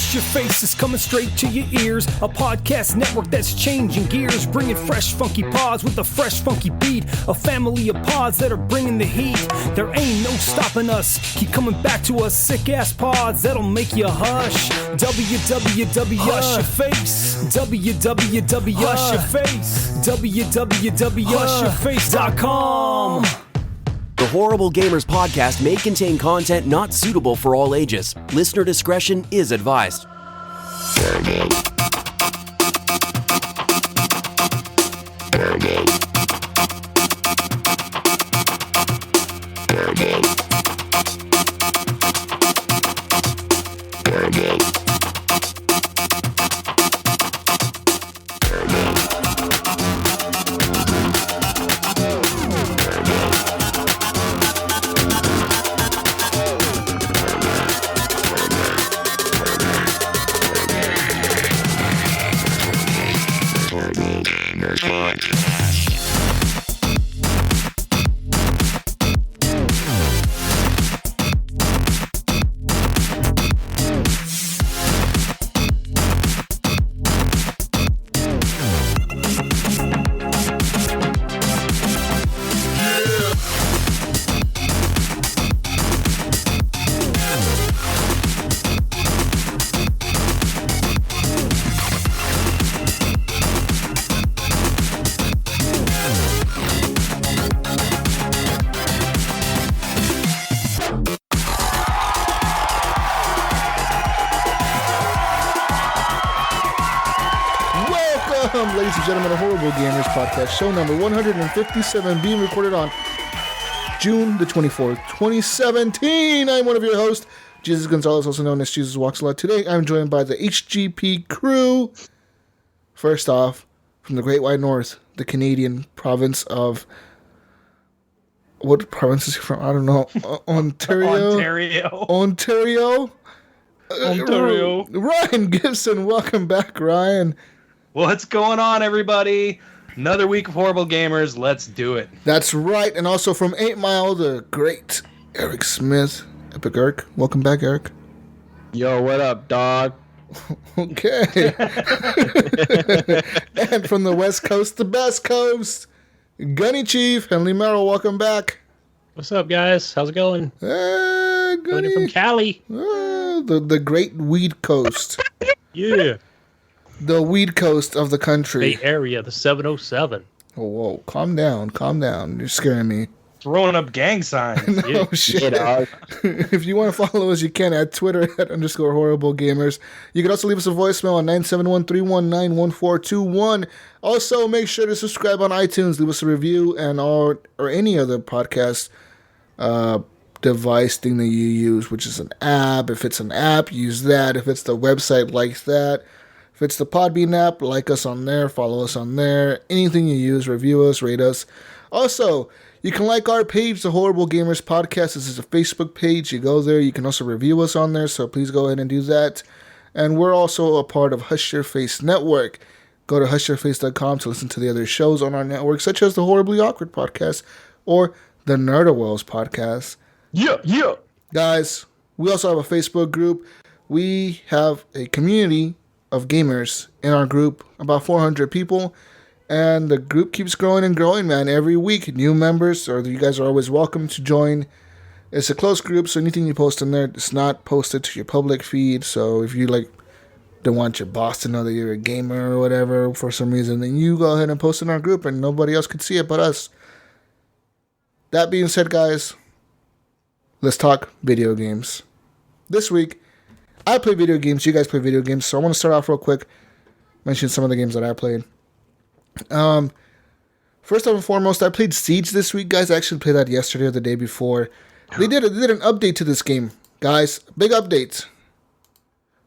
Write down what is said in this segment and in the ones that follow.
Hush Your Face is coming straight to your ears. A podcast network that's changing gears, bringing fresh funky pods with a fresh funky beat. A family of pods that are bringing the heat. There ain't no stopping us. Keep coming back to us, sick ass pods that'll make you hush. www Hush Your Face. www Hush Your Face. www.hushyourface.com. The Horrible Gamers podcast may contain content not suitable for all ages. Listener discretion is advised. Ladies and gentlemen, the Horrible Gamers podcast, show number 157, being recorded on June the 24th, 2017. I'm one of your hosts, Jesus Gonzalez, also known as Jesus Walks a Lot. Today, I'm joined by the HGP crew. First off, from the Great White North, the Canadian province of... What province is he from? I don't know. Ontario. Ontario. Ryan Gibson, welcome back, Ryan. What's going on, everybody? Another week of Horrible Gamers. Let's do it. That's right. And also from 8 Mile, the great Eric Smith. Epic Eric. Welcome back, Eric. Yo, what up, dog? Okay. And from the West Coast, the best coast, Gunny Chief, Henley Merrill. Welcome back. What's up, guys? How's it going? Gunny. From Cali. The great weed coast. Yeah. The weed coast of the country. Bay Area, the 707. Oh, whoa. Calm down. You're scaring me. Throwing up gang signs. No shit. If you want to follow us, you can at Twitter @_horriblegamers. You can also leave us a voicemail on 971-319-1421. Also, make sure to subscribe on iTunes. Leave us a review and or any other podcast device thing that you use, which is an app. If it's an app, use that. If it's the website, like that. If it's the Podbean app, like us on there, follow us on there. Anything you use, review us, rate us. Also, you can like our page, the Horrible Gamers Podcast. This is a Facebook page. You go there. You can also review us on there, so please go ahead and do that. And we're also a part of Hush Your Face Network. Go to hushyourface.com to listen to the other shows on our network, such as the Horribly Awkward Podcast or the Nerdawells Podcast. Yeah. Guys, we also have a Facebook group. We have a community of gamers in our group, about 400 people, and the group keeps growing and growing, man. Every week, new members, or you guys are always welcome to join. It's a close group, so anything you post in there, it's not posted to your public feed, so if you don't want your boss to know that you're a gamer or whatever for some reason, then you go ahead and post in our group, and nobody else can see it but us. That being said, guys, let's talk video games. This week, I play video games, you guys play video games, so I want to start off real quick, mention some of the games that I played. First and foremost, I played Siege this week, guys. I actually played that yesterday or the day before. They did an update to this game, guys. Big update.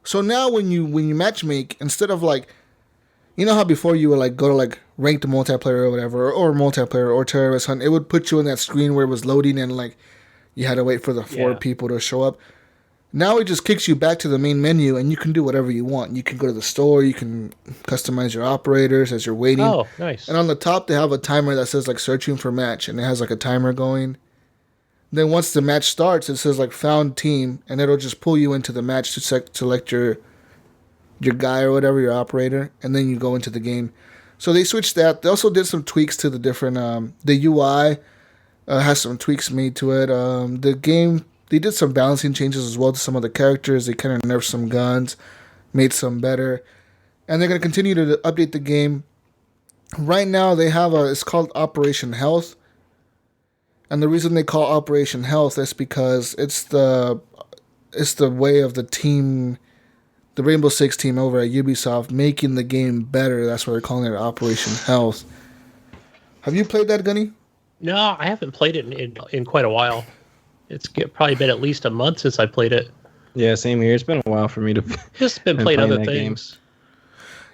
So now when you matchmake, instead of you know how before you would go to ranked multiplayer or whatever, or multiplayer or terrorist hunt, it would put you in that screen where it was loading and you had to wait for the four people to show up. Now it just kicks you back to the main menu, and you can do whatever you want. You can go to the store, you can customize your operators as you're waiting. Oh, nice. And on the top, they have a timer that says, searching for match, and it has, a timer going. Then once the match starts, it says, found team, and it'll just pull you into the match to select your your guy or whatever, your operator, and then you go into the game. So they switched that. They also did some tweaks to the different the UI. Has some tweaks made to it. The game, they did some balancing changes as well to some of the characters. They kind of nerfed some guns, made some better, and they're gonna continue to update the game. Right now, they have it's called Operation Health, and the reason they call Operation Health is because it's the way of the team. The Rainbow Six team over at Ubisoft making the game better. That's why they're calling it Operation Health. Have you played that, Gunny? No, I haven't played it in quite a while. It's probably been at least a month since I played it. Yeah, same here. It's been a while for me to. Just been playing other things.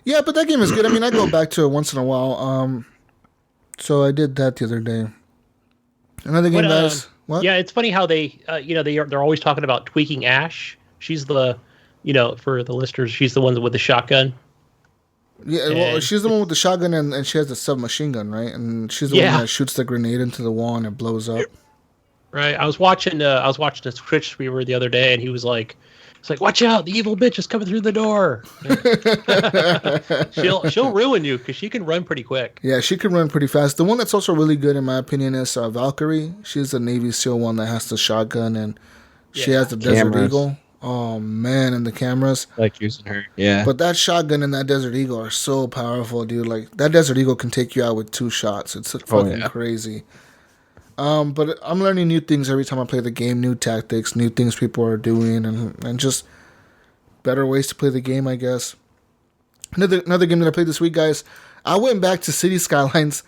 Yeah, but that game is good. I mean, I go back to it once in a while. So I did that the other day. Another game, guys. What? Yeah, it's funny how they're always talking about tweaking Ash. She's the, for the listeners, she's the one with the shotgun. Yeah, well, she's the one with the shotgun and she has the submachine gun, right? And she's the one that shoots the grenade into the wall and it blows up. Right. I was watching a Twitch streamer the other day, and he was like, "It's like, watch out! The evil bitch is coming through the door. she'll ruin you because she can run pretty quick." Yeah, she can run pretty fast. The one that's also really good, in my opinion, is Valkyrie. She's the Navy SEAL one that has the shotgun and she has the Desert Eagle. Oh man, and the cameras. I like using her. Yeah. But that shotgun and that Desert Eagle are so powerful, dude. Like that Desert Eagle can take you out with 2 shots. It's fucking crazy. But I'm learning new things every time I play the game, new tactics, new things people are doing, and just better ways to play the game, I guess. Another game that I played this week, guys. I went back to City Skylines.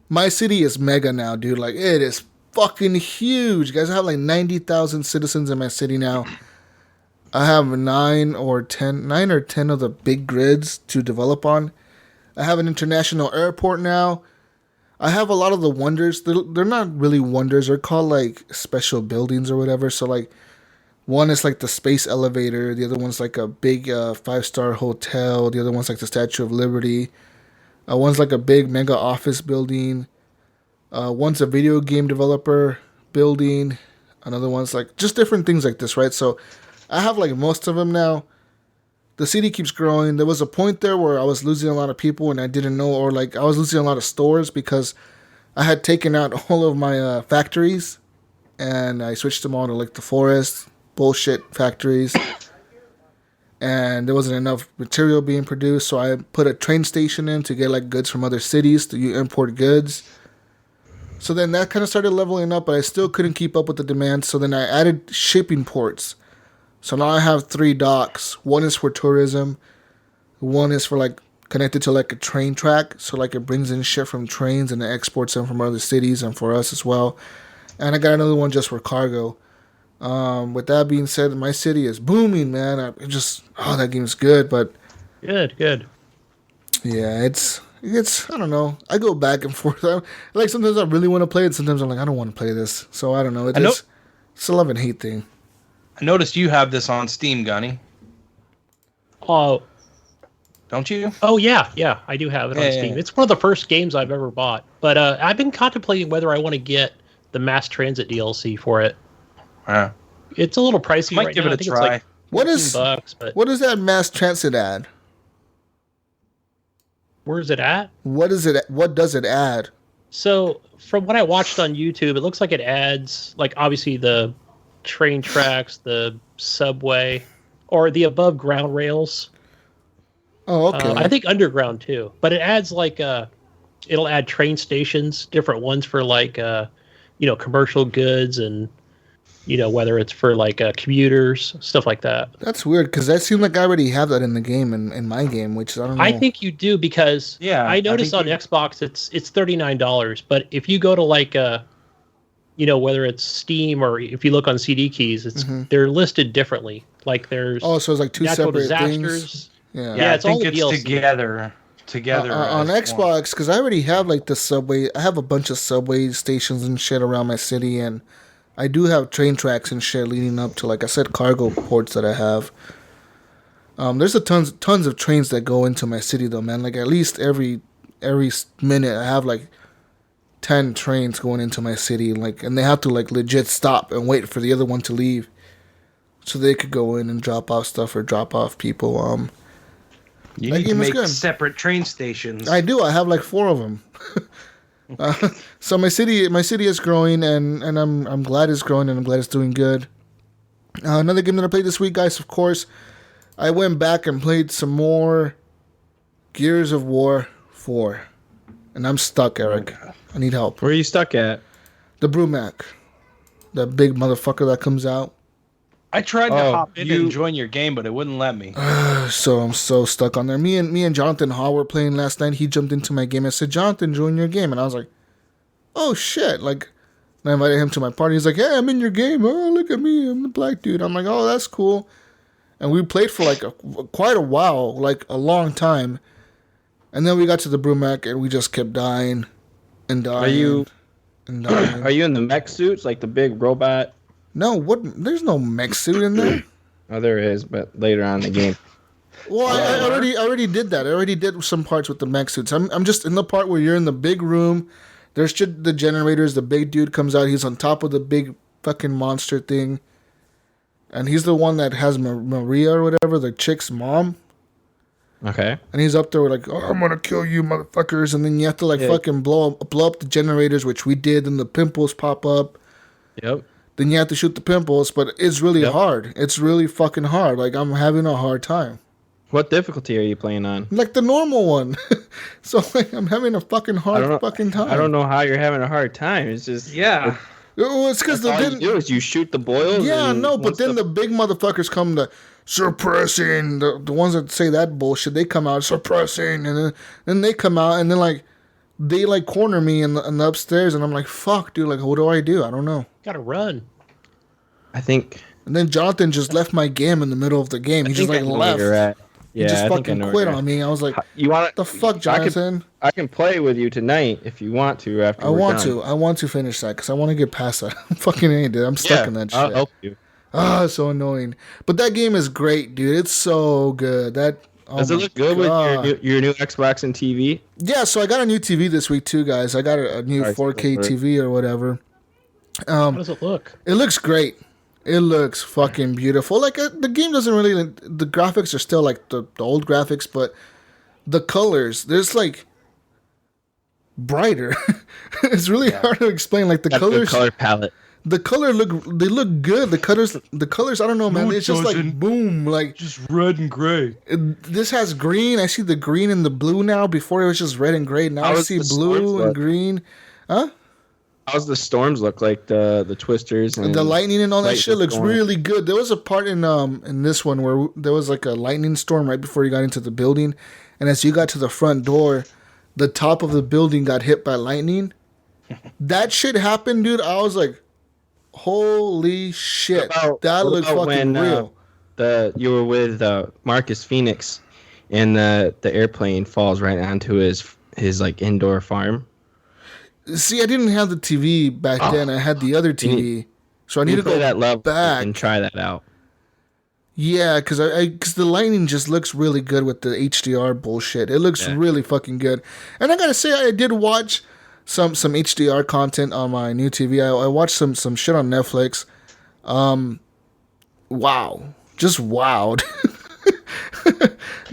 My city is mega now, dude. Like it is fucking huge, guys. I have like 90,000 citizens in my city now. I have 9 or 10 of the big grids to develop on. I have an international airport now. I have a lot of the wonders. They're not really wonders. They're called like special buildings or whatever. So like one is like the space elevator. The other one's like a big 5-star hotel. The other one's like the Statue of Liberty. One's like a big mega office building. One's a video game developer building. Another one's like just different things like this, right? So I have like most of them now. The city keeps growing. There was a point there where I was losing a lot of people and I didn't know, or like I was losing a lot of stores because I had taken out all of my factories and I switched them all to like the forest bullshit factories. And there wasn't enough material being produced, so I put a train station in to get like goods from other cities to import goods. So then that kind of started leveling up, but I still couldn't keep up with the demand. So then I added shipping ports. So now I have 3 docks. One is for tourism. One is for like connected to like a train track. So like it brings in shit from trains and it exports them from other cities and for us as well. And I got another one just for cargo. With that being said, my city is booming, man. That game's good, but good. Yeah, it's I don't know. I go back and forth. Like sometimes I really want to play it. Sometimes I'm like I don't want to play this. So I don't know. It's a love and hate thing. I noticed you have this on Steam, Gunny. Oh. Don't you? Oh, yeah, I do have it on Steam. It's one of the first games I've ever bought. But I've been contemplating whether I want to get the Mass Transit DLC for it. It's a little pricey right now. Give it a try. It's like $14, what is that Mass Transit add? Where is it at? What does it add? So, from what I watched on YouTube, it looks like it adds, like, obviously the train tracks, the subway, or the above ground rails. Oh, okay. I think underground too, but it adds like it'll add train stations, different ones for like commercial goods and whether it's for like commuters, stuff like that. That's weird because that seemed like I already have that in the game in my game, which I don't know. I think you do because I noticed on Xbox it's $39, but if you go to like whether it's Steam or if you look on CD keys, they're listed differently. Like there's so it's like 2 separate disasters. things. Yeah, it's all the DLC. together on Xbox because I already have like the subway. I have a bunch of subway stations and shit around my city, and I do have train tracks and shit leading up to, like I said, cargo ports that I have. There's tons of trains that go into my city though, man. Like at least every minute I have like 10 trains going into my city, like, and they have to like legit stop and wait for the other one to leave so they could go in and drop off stuff or drop off people. You need to make separate train stations. I do. I have like 4 of them. So my city is growing, and I'm glad it's growing, and I'm glad it's doing good. Another game that I played this week, guys, of course, I went back and played some more Gears of War 4. And I'm stuck, Eric. I need help. Where are you stuck at? The Brumac. That big motherfucker that comes out. I tried to hop in and join your game, but it wouldn't let me. So I'm so stuck on there. Me and Jonathan Hall were playing last night. He jumped into my game. I said, Jonathan, join your game. And I was like, oh, shit. Like, and I invited him to my party. He's like, hey, I'm in your game. Oh, look at me. I'm the black dude. I'm like, oh, that's cool. And we played for like quite a while, like a long time. And then we got to the Brumac, and we just kept dying and dying. Are you in the mech suits, like the big robot? No, what? There's no mech suit in there. Oh, there is, but later on in the game. Well, I already did that. I already did some parts with the mech suits. I'm just in the part where you're in the big room. There's the generators. The big dude comes out. He's on top of the big fucking monster thing. And he's the one that has Maria or whatever, the chick's mom. Okay. And he's up there with like, oh, I'm going to kill you, motherfuckers. And then you have to like fucking blow up the generators, which we did. And the pimples pop up. Yep. Then you have to shoot the pimples. But it's really hard. It's really fucking hard. Like, I'm having a hard time. What difficulty are you playing on? Like the normal one. So like, I'm having a fucking hard fucking time. I don't know how you're having a hard time. It's just... Yeah. Well, it's because all you do is you shoot the boils. Yeah, no, but then the big motherfuckers come to suppressing. The ones that say that bullshit, they come out suppressing, and then they come out and then like they like corner me in the upstairs, and I'm like, fuck, dude, like what do? I don't know. Gotta run. I think. And then Jonathan just left my game in the middle of the game. He just like left. Yeah, he just fucking quit on me. I was like, "You want the fuck, Jonathan? I can play with you tonight if you want to. After I want to finish that because I want to get past that. I'm fucking dude. I'm stuck in that shit. I'll help you. It's so annoying. But that game is great, dude. It's so good. Does it look good with your new Xbox and TV? Yeah, so I got a new TV this week too, guys. I got a new 4K TV or whatever. How does it look? It looks great. It looks fucking beautiful. Like the game doesn't really. The graphics are still like the old graphics, but the colors, there's like brighter. It's really hard to explain. Like the colors, color palette. The color they look good. The colors. I don't know, man. It's just like boom, like just red and gray. This has green. I see the green and the blue now. Before it was just red and gray. Now I see blue and green. Huh? How's the storms look like? The twisters and the lightning and all that shit looks really good. There was a part in this one where there was like a lightning storm right before you got into the building, and as you got to the front door, the top of the building got hit by lightning. That shit happened, dude. I was like, holy shit, that looked fucking real. You were with Marcus Phoenix, and the airplane falls right onto his like indoor farm. See, I didn't have the TV back then. I had the other TV, so I need to go that level back and try that out. Yeah, because the lightning just looks really good with the HDR bullshit. It looks really fucking good. And I gotta say, I did watch some HDR content on my new TV. I watched some shit on Netflix. Wow, just wowed.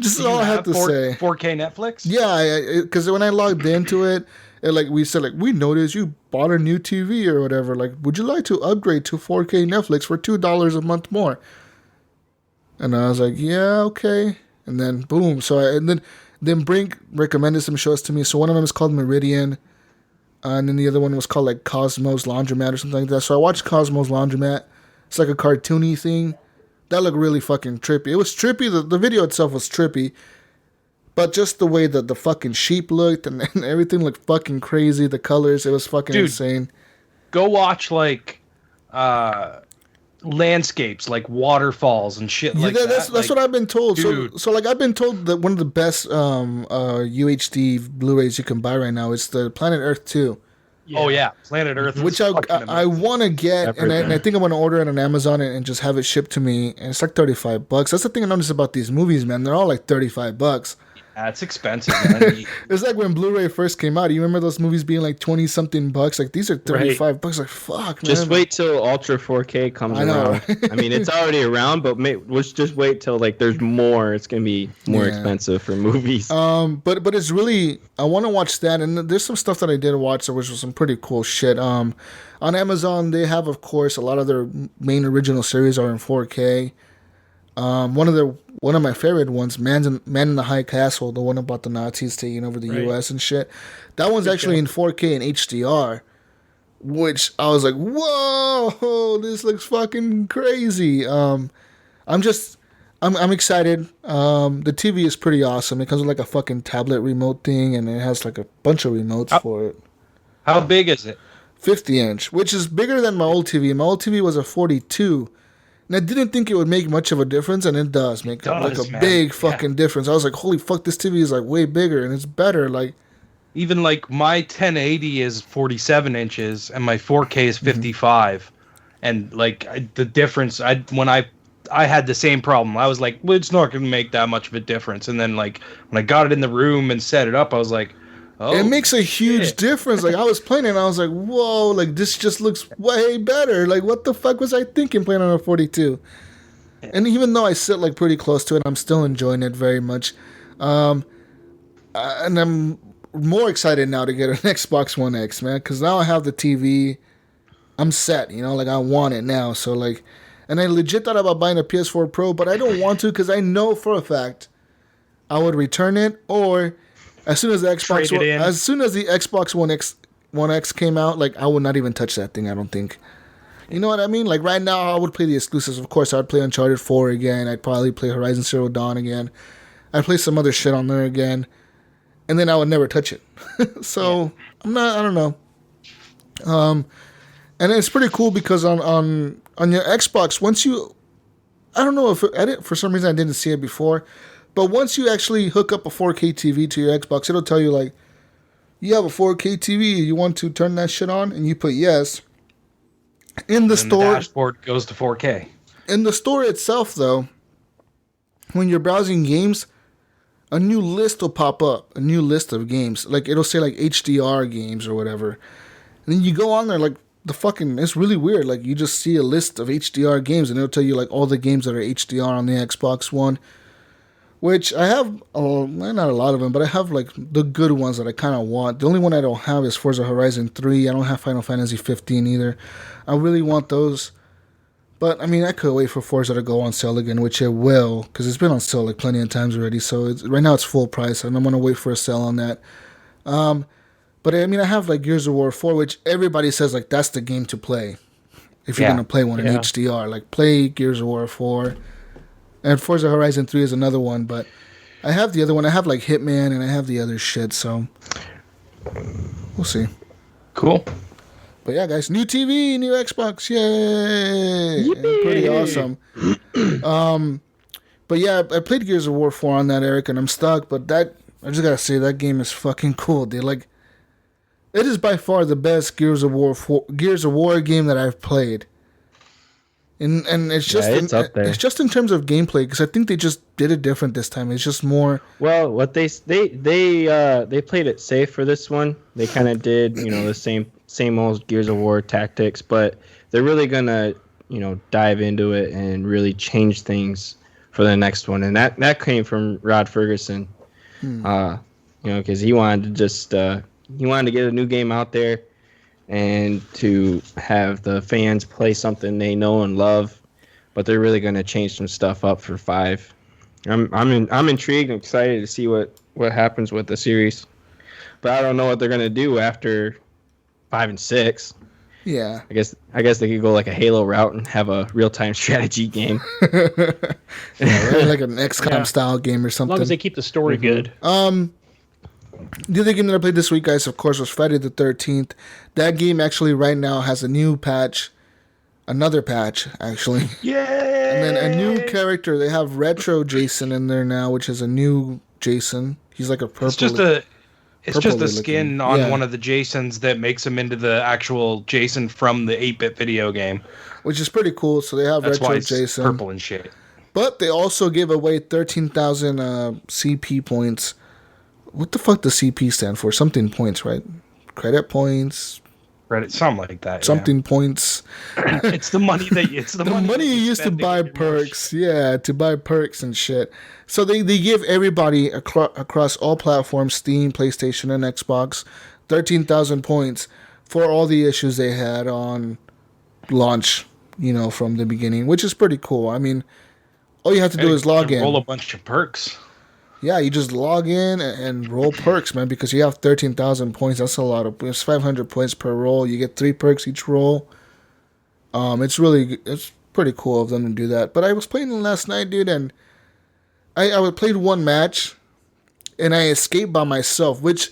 Just all I have to say. 4K Netflix? Yeah, because when I logged into it. Like we said, like we noticed you bought a new TV or whatever. Like, would you like to upgrade to 4K Netflix for $2 a month more? And I was like, yeah, okay. And then boom. So then Brink recommended some shows to me. So one of them is called Meridian, and then the other one was called like Cosmos Laundromat or something like that. So I watched Cosmos Laundromat. It's like a cartoony thing. That looked really fucking trippy. It was trippy. The video itself was trippy. But just the way that the fucking sheep looked and everything looked fucking crazy. The colors, it was fucking insane. Go watch like landscapes, like waterfalls and shit like that. That's what I've been told. So like I've been told that one of the best UHD Blu-rays you can buy right now is the Planet Earth 2. Yeah. Oh yeah, Planet Earth, which I want to get, and I think I'm gonna order it on Amazon and just have it shipped to me. And it's like $35. That's the thing I noticed about these movies, man. They're all like $35. That's expensive, man. It's like when Blu-ray first came out. You remember those movies being like 20 something bucks? Like these are 35 bucks. Like fuck, man. Just wait till Ultra 4K comes around. I mean, it's already around, but let's just wait till like there's more. It's gonna be more expensive for movies. But it's really, I want to watch that, and there's some stuff that I did watch, which was some pretty cool shit. On Amazon, they have, of course, a lot of their main original series are in 4K. One of my favorite ones, Man in the High Castle, the one about the Nazis taking over the U.S. and shit. That one's actually in 4K and HDR, which I was like, whoa, this looks fucking crazy. I'm excited. The TV is pretty awesome. It comes with like a fucking tablet remote thing, and it has like a bunch of remotes for it. How big is it? 50-inch, which is bigger than my old TV. My old TV was a 42. And I didn't think it would make much of a difference, and it does make like a big fucking difference. I was like, holy fuck, this TV is like way bigger, and it's better. Like, even like my 1080 is 47 inches, and my 4K is 55. And like the difference, when I had the same problem. I was like, well, it's not going to make that much of a difference. And then like when I got it in the room and set it up, I was like, oh, it makes a huge difference. Like I was playing it and I was like, whoa, like this just looks way better. Like what the fuck was I thinking playing on a 42? And even though I sit like pretty close to it, I'm still enjoying it very much. And I'm more excited now to get an Xbox One X, man, because now I have the TV. I'm set, like I want it now. So like, and I legit thought about buying a PS4 Pro, but I don't want to because I know for a fact I would return it, or as soon as the Xbox One X came out, like I would not even touch that thing. I don't think. You know what I mean? Like right now, I would play the exclusives. Of course, I'd play Uncharted 4 again. I'd probably play Horizon Zero Dawn again. I'd play some other shit on there again, and then I would never touch it. So I don't know. And it's pretty cool because on your Xbox, once you, I don't know if for some reason I didn't see it before. But once you actually hook up a 4K TV to your Xbox, it'll tell you, like, you have a 4K TV, you want to turn that shit on, and you put yes. In the store, the dashboard goes to 4K. In the store itself, though, when you're browsing games, a new list will pop up, a new list of games. Like, it'll say, like, HDR games or whatever. And then you go on there, like, it's really weird. Like, you just see a list of HDR games, and it'll tell you, like, all the games that are HDR on the Xbox One. Which I have, not a lot of them, but I have like the good ones that I kind of want. The only one I don't have is Forza Horizon 3. I don't have Final Fantasy 15 either. I really want those. But, I mean, I could wait for Forza to go on sale again, which it will, because it's been on sale like plenty of times already. So right now it's full price, and I'm going to wait for a sale on that. But, I mean, I have like Gears of War 4, which everybody says like that's the game to play. If you're going to play one in HDR. Like, play Gears of War 4. And Forza Horizon 3 is another one, but I have the other one. I have like Hitman, and I have the other shit, so we'll see. Cool. But yeah, guys, new TV, new Xbox, yay! Pretty awesome. But yeah, I played Gears of War 4 on that, Eric, and I'm stuck, but I just gotta say, that game is fucking cool, dude. Like, it is by far the best Gears of War game that I've played. And it's just it's up there. It's just in terms of gameplay, because I think they just did it different this time. It's just more. Well, what they played it safe for this one. They kind of did the same old Gears of War tactics, but they're really gonna dive into it and really change things for the next one. And that came from Rod Ferguson, because he wanted to get a new game out there. And to have the fans play something they know and love, but they're really going to change some stuff up for 5. I'm intrigued and excited to see what happens with the series, but I don't know what they're going to do after 5 and 6. Yeah, I guess they could go like a Halo route and have a real-time strategy game. Right? Like an XCOM style game or something. As long as they keep the story good. The other game that I played this week, guys, of course, was Friday the 13th. That game actually right now has a new patch. Another patch, actually. Yay! And then a new character. They have Retro Jason in there now, which is a new Jason. He's like a purple. It's just a skin on one of the Jasons that makes him into the actual Jason from the 8-bit video game. Which is pretty cool. So they have That's Retro why it's Jason. Purple and shit. But they also gave away 13,000 CP points what the fuck does CP stand for? Something points, right? Credit points. Credit, something like that. Something points. It's the money that the money you used to buy perks. Yeah, to buy perks and shit. So they give everybody across all platforms, Steam, PlayStation, and Xbox, 13,000 points for all the issues they had on launch, from the beginning, which is pretty cool. I mean, all you have to do is log in. Roll a bunch of perks. Yeah, you just log in and roll perks, man, because you have 13,000 points. That's a lot of. It's 500 points per roll. You get 3 perks each roll. It's pretty cool of them to do that. But I was playing last night, dude, and I played one match, and I escaped by myself, which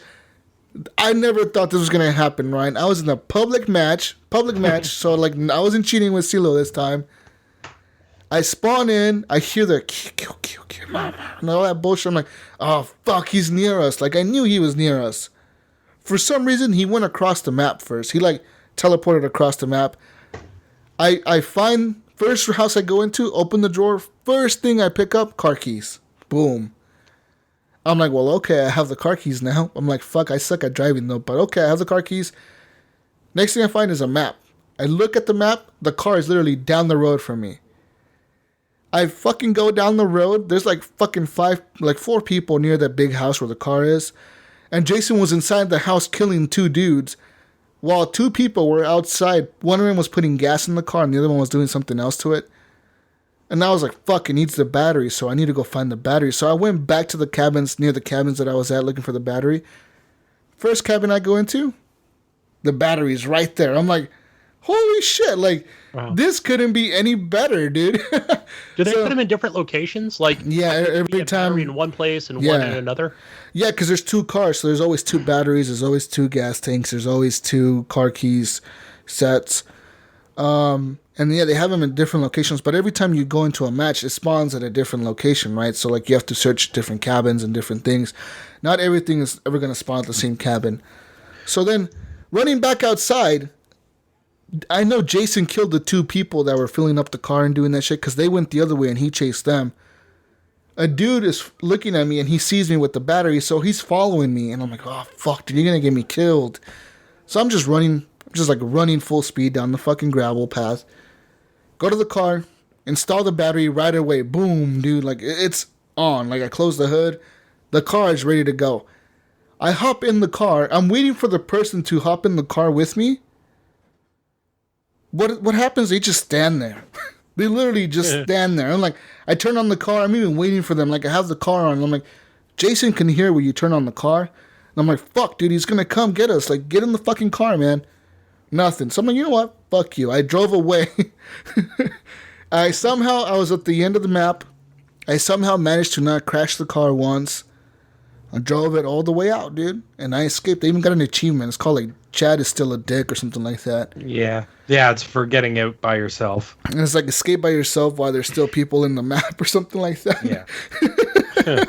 I never thought this was gonna happen, Ryan. I was in a public match, so like I wasn't cheating with CeeLo this time. I spawn in, I hear the kill, and all that bullshit. I'm like, oh fuck, he's near us. Like I knew he was near us. For some reason, he went across the map first. He like teleported across the map. I find first house I go into, open the drawer. First thing I pick up, car keys. Boom. I'm like, well, okay, I have the car keys now. I'm like, fuck, I suck at driving though, but okay, I have the car keys. Next thing I find is a map. I look at the map, the car is literally down the road from me. I fucking go down the road. There's like fucking 4 people near that big house where the car is. And Jason was inside the house killing 2 dudes while 2 people were outside. One of them was putting gas in the car and the other one was doing something else to it. And I was like, fuck, it needs the battery, so I need to go find the battery. So I went back to the cabins, near the cabins that I was at, looking for the battery. First cabin I go into, the battery's right there. I'm like, holy shit, like, wow. This couldn't be any better, dude. Do they put them in different locations? Like, yeah, every time in one place and one in another? Yeah, because there's 2 cars, so there's always 2 batteries, there's always 2 gas tanks, there's always 2 car keys sets. And yeah, they have them in different locations, but every time you go into a match, it spawns at a different location, right? So like you have to search different cabins and different things. Not everything is ever going to spawn at the same cabin. So then running back outside, I know Jason killed the 2 people that were filling up the car and doing that shit because they went the other way and he chased them. A dude is looking at me and he sees me with the battery, so he's following me. And I'm like, oh, fuck, dude, you're going to get me killed. So I'm just running full speed down the fucking gravel path. Go to the car, install the battery right away. Boom, dude. Like, it's on. Like, I close the hood. The car is ready to go. I hop in the car. I'm waiting for the person to hop in the car with me. What happens? They just stand there. They literally just stand there. I'm like, I turn on the car. I'm even waiting for them. Like, I have the car on. I'm like, Jason can hear when you turn on the car. And I'm like, fuck, dude, he's going to come get us. Like, get in the fucking car, man. Nothing. So I'm like, you know what? Fuck you. I drove away. I was at the end of the map. I somehow managed to not crash the car once. I drove it all the way out, dude. And I escaped. I even got an achievement. It's called, like, Chad is still a dick or something like that. Yeah. Yeah, it's for getting out by yourself. And it's like escape by yourself while there's still people in the map or something like that. Yeah.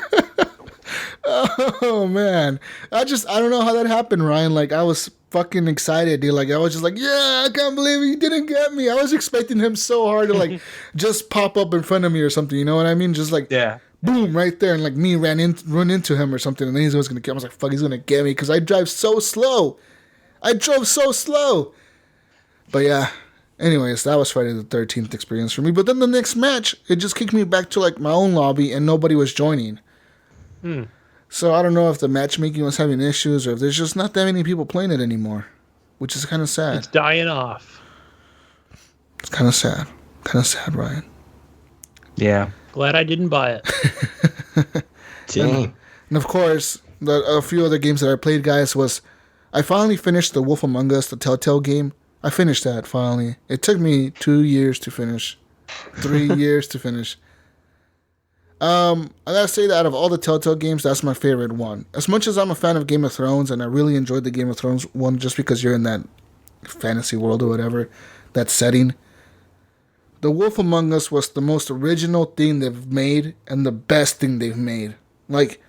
Oh, man. I don't know how that happened, Ryan. Like, I was fucking excited, dude. Like, I was just like, yeah, I can't believe he didn't get me. I was expecting him so hard to, like, just pop up in front of me or something. You know what I mean? Just like, yeah. Boom, right there. And, like, me run into him or something. And then he was going to get me. I was like, fuck, he's going to get me because I drive so slow. I drove so slow. But, yeah. Anyways, that was Friday the 13th experience for me. But then the next match, it just kicked me back to, like, my own lobby and nobody was joining. So I don't know if the matchmaking was having issues or if there's just not that many people playing it anymore, which is kind of sad. It's dying off. It's kind of sad. Kind of sad, Ryan. Yeah. Glad I didn't buy it. Dang. And of course, a few other games that I played, guys, was I finally finished The Wolf Among Us, the Telltale game. I finished that finally. It took me 2 years to finish. 3 years to finish. I gotta say that out of all the Telltale games, that's my favorite one. As much as I'm a fan of Game of Thrones, and I really enjoyed the Game of Thrones one just because you're in that fantasy world or whatever, that setting, The Wolf Among Us was the most original thing they've made and the best thing they've made. Like,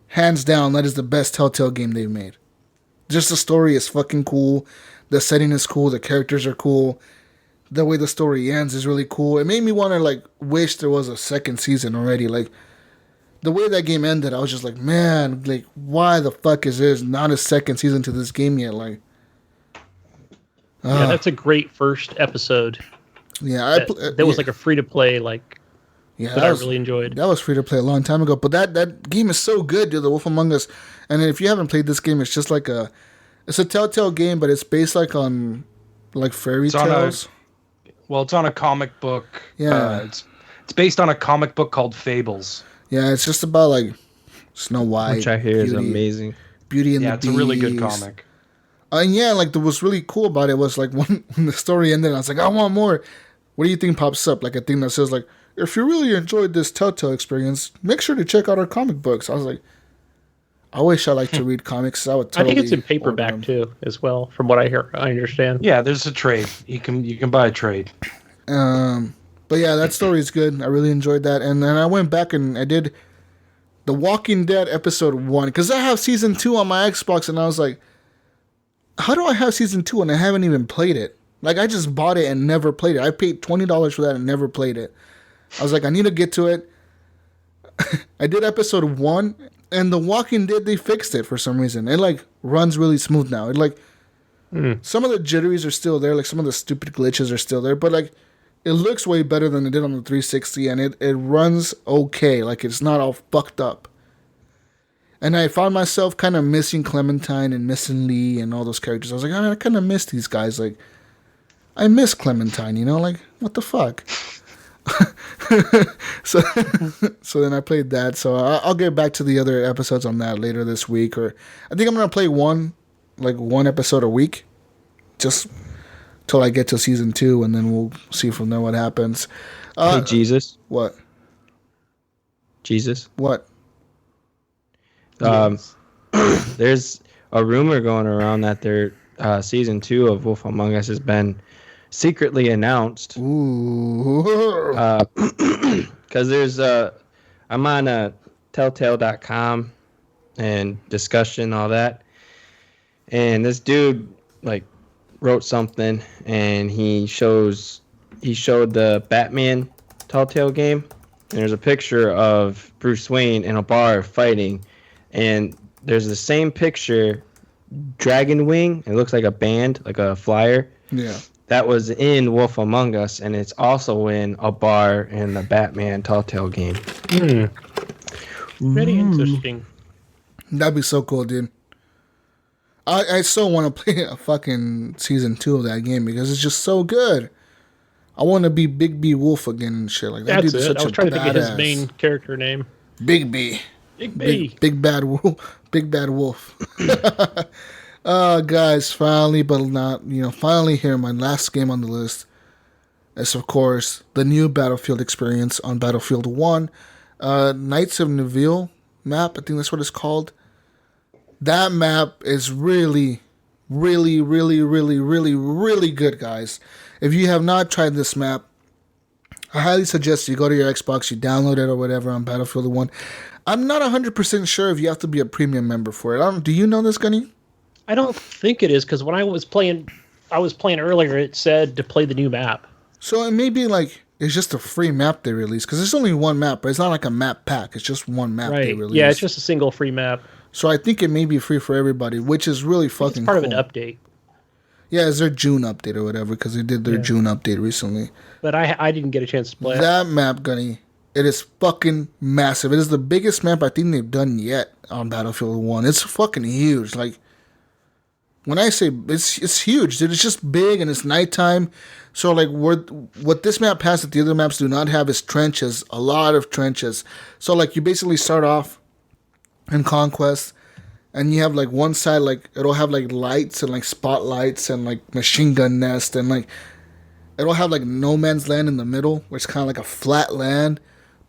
hands down, that is the best Telltale game they've made. Just the story is fucking cool. The setting is cool. The characters are cool. The way the story ends is really cool. It made me want to, like, wish there was a second season already. Like, the way that game ended, I was just like, man, like, why the fuck is there not a second season to this game yet? Like, yeah, that's a great first episode. Yeah, that was like a free to play, like, that I really enjoyed. That was free to play a long time ago, but that game is so good, dude. The Wolf Among Us, and if you haven't played this game, it's just like it's a Telltale game, but it's based like on like fairy tales. It's on a comic book. Yeah, it's based on a comic book called Fables. Yeah, it's just about like Snow White, which I hear is amazing. Beauty and the Beast. Yeah, it's a really good comic. And yeah, like what's really cool about it was like when the story ended, I was like, I want more. What do you think pops up? Like a thing that says like, if you really enjoyed this Telltale experience, make sure to check out our comic books. I was like, I wish I liked to read comics. I think it's in paperback too, as well, from what I understand. Yeah, there's a trade. You can buy a trade. But yeah, that story is good. I really enjoyed that. And then I went back and I did The Walking Dead episode 1 because I have season 2 on my Xbox, and I was like, how do I have season 2 and I haven't even played it? Like, I just bought it and never played it. I paid $20 for that and never played it. I was like, I need to get to it. I did episode 1, and The Walking Dead, they fixed it for some reason. It, like, runs really smooth now. It, like, some of the jitteries are still there. Like, some of the stupid glitches are still there. But, like, it looks way better than it did on the 360, and it runs okay. Like, it's not all fucked up. And I found myself kind of missing Clementine and missing Lee and all those characters. I was like, I kind of miss these guys. Like, I miss Clementine, you know? Like, what the fuck? So then I played that. So I'll get back to the other episodes on that later this week. Or I think I'm going to play one episode a week. Just till I get to season 2, and then we'll see from there what happens. Hey, Jesus. What? Jesus. What? There's a rumor going around that their season 2 of Wolf Among Us has been secretly announced. Ooh. Because there's I'm on telltale.com and discussion, all that. And this dude like wrote something, and he showed the Batman Telltale game, and there's a picture of Bruce Wayne in a bar fighting, and there's the same picture, Dragon Wing. It looks like a band, like a flyer. Yeah. That was in Wolf Among Us, and it's also in a bar in the Batman Telltale game. Very interesting. That'd be so cool, dude. I so want to play a fucking season 2 of that game because it's just so good. I want to be Big B Wolf again and shit like that. That's it. I was trying to think of his main character name. Big B. Big B. Big bad wolf. Big bad wolf. Guys, finally, but not, finally here, my last game on the list is, of course, the new Battlefield experience on Battlefield 1. Knights of Neville map, I think that's what it's called. That map is really, really, really, really, really, really good, guys. If you have not tried this map, I highly suggest you go to your Xbox, you download it or whatever on Battlefield 1. I'm not 100% sure if you have to be a premium member for it. Do you know this, Gunny? I don't think it is, because when I was playing earlier, it said to play the new map. So it may be like it's just a free map they released, because there's only one map, but it's not like a map pack. It's just one map they released. Yeah, it's just a single free map. So I think it may be free for everybody, which is really fucking cool. It's part of an update. Yeah, it's their June update or whatever, because they did their June update recently. But I didn't get a chance to play that map, Gunny. It is fucking massive. It is the biggest map I think they've done yet on Battlefield 1. It's fucking huge. Like, when I say it's huge, dude, it's just big and it's nighttime. So, like, what this map has that the other maps do not have is trenches. A lot of trenches. So, like, you basically start off in Conquest, and you have, like, one side, like, it'll have, like, lights and, like, spotlights and, like, machine gun nest, and, like, it'll have, like, no man's land in the middle, where it's kind of like a flat land.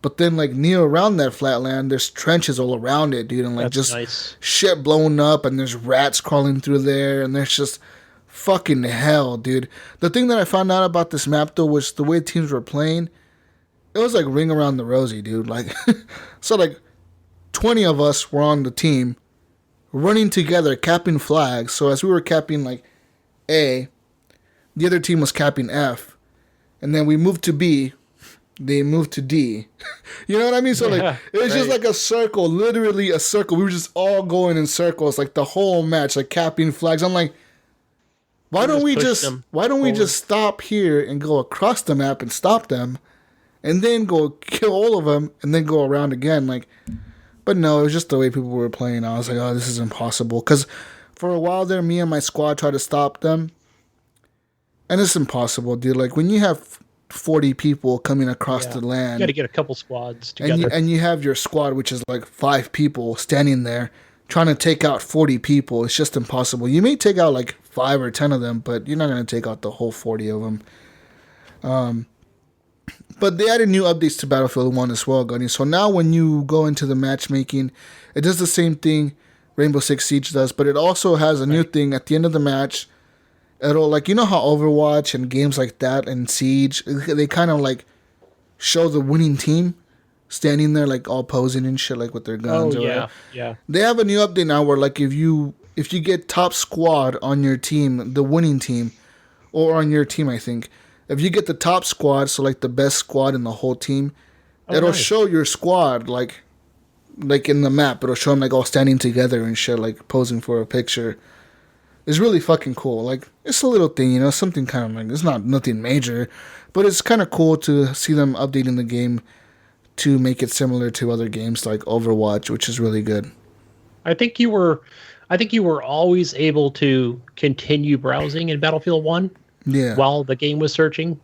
But then, like, near around that flat land, there's trenches all around it, dude. And, like, That's just nice. Shit blowing up, and there's rats crawling through there, and there's just fucking hell, dude. The thing that I found out about this map, though, was the way teams were playing. It was like Ring Around the Rosie, dude. Like, so, like, 20 of us were on the team, running together, capping flags. So as we were capping, like, A, the other team was capping F. And then we moved to B. they moved to D. You know what I mean? So like it was just like a circle, literally a circle. We were just all going in circles like the whole match, like capping flags. I'm like, why don't we just stop here and go across the map and stop them, and then go kill all of them and then go around again? Like, but no, it was just the way people were playing. I was like, oh, this is impossible. Because for a while there, me and my squad tried to stop them, and it's impossible, dude. Like when you have 40 people coming across the land. You got to get a couple squads together. And you have your squad, which is like 5 people standing there trying to take out 40 people. It's just impossible. You may take out like 5 or 10 of them, but you're not going to take out the whole 40 of them. But they added new updates to Battlefield 1 as well, Gunny. So now when you go into the matchmaking, it does the same thing Rainbow Six Siege does, but it also has a new thing at the end of the match. It'll, like, you know how Overwatch and games like that and Siege, they kind of like show the winning team standing there like all posing and shit, like with their guns. Oh, yeah, yeah. They have a new update now where like if you get top squad on your team, the winning team, or on your team, I think, if you get the top squad, so like the best squad in the whole team, it'll show your squad like in the map. It'll show them like all standing together and shit, like posing for a picture. It's really fucking cool. Like, it's a little thing, you know, something kind of like, it's not nothing major, but it's kind of cool to see them updating the game to make it similar to other games like Overwatch, which is really good. I think you were always able to continue browsing in Battlefield 1 while the game was searching.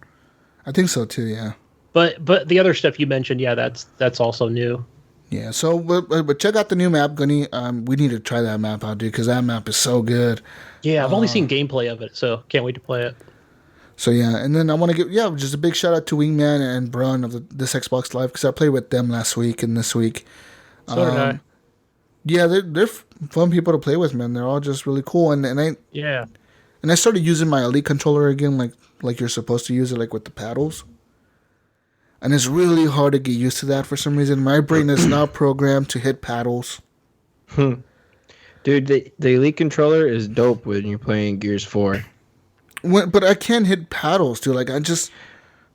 I think so too, yeah. But the other stuff you mentioned, that's also new. Yeah, so but check out the new map, Gunny. We need to try that map out, dude, because that map is so good. Yeah, I've only seen gameplay of it, so can't wait to play it. So yeah, and then I want to give just a big shout out to Wingman and Brun of this Xbox Live, because I played with them last week and this week. So did I. Yeah, they're fun people to play with, man. They're all just really cool, and I started using my Elite controller again, like you're supposed to use it, like with the paddles. And it's really hard to get used to that for some reason. My brain is not programmed to hit paddles. Dude, the Elite controller is dope when you're playing Gears 4. But I can't hit paddles, dude. Like,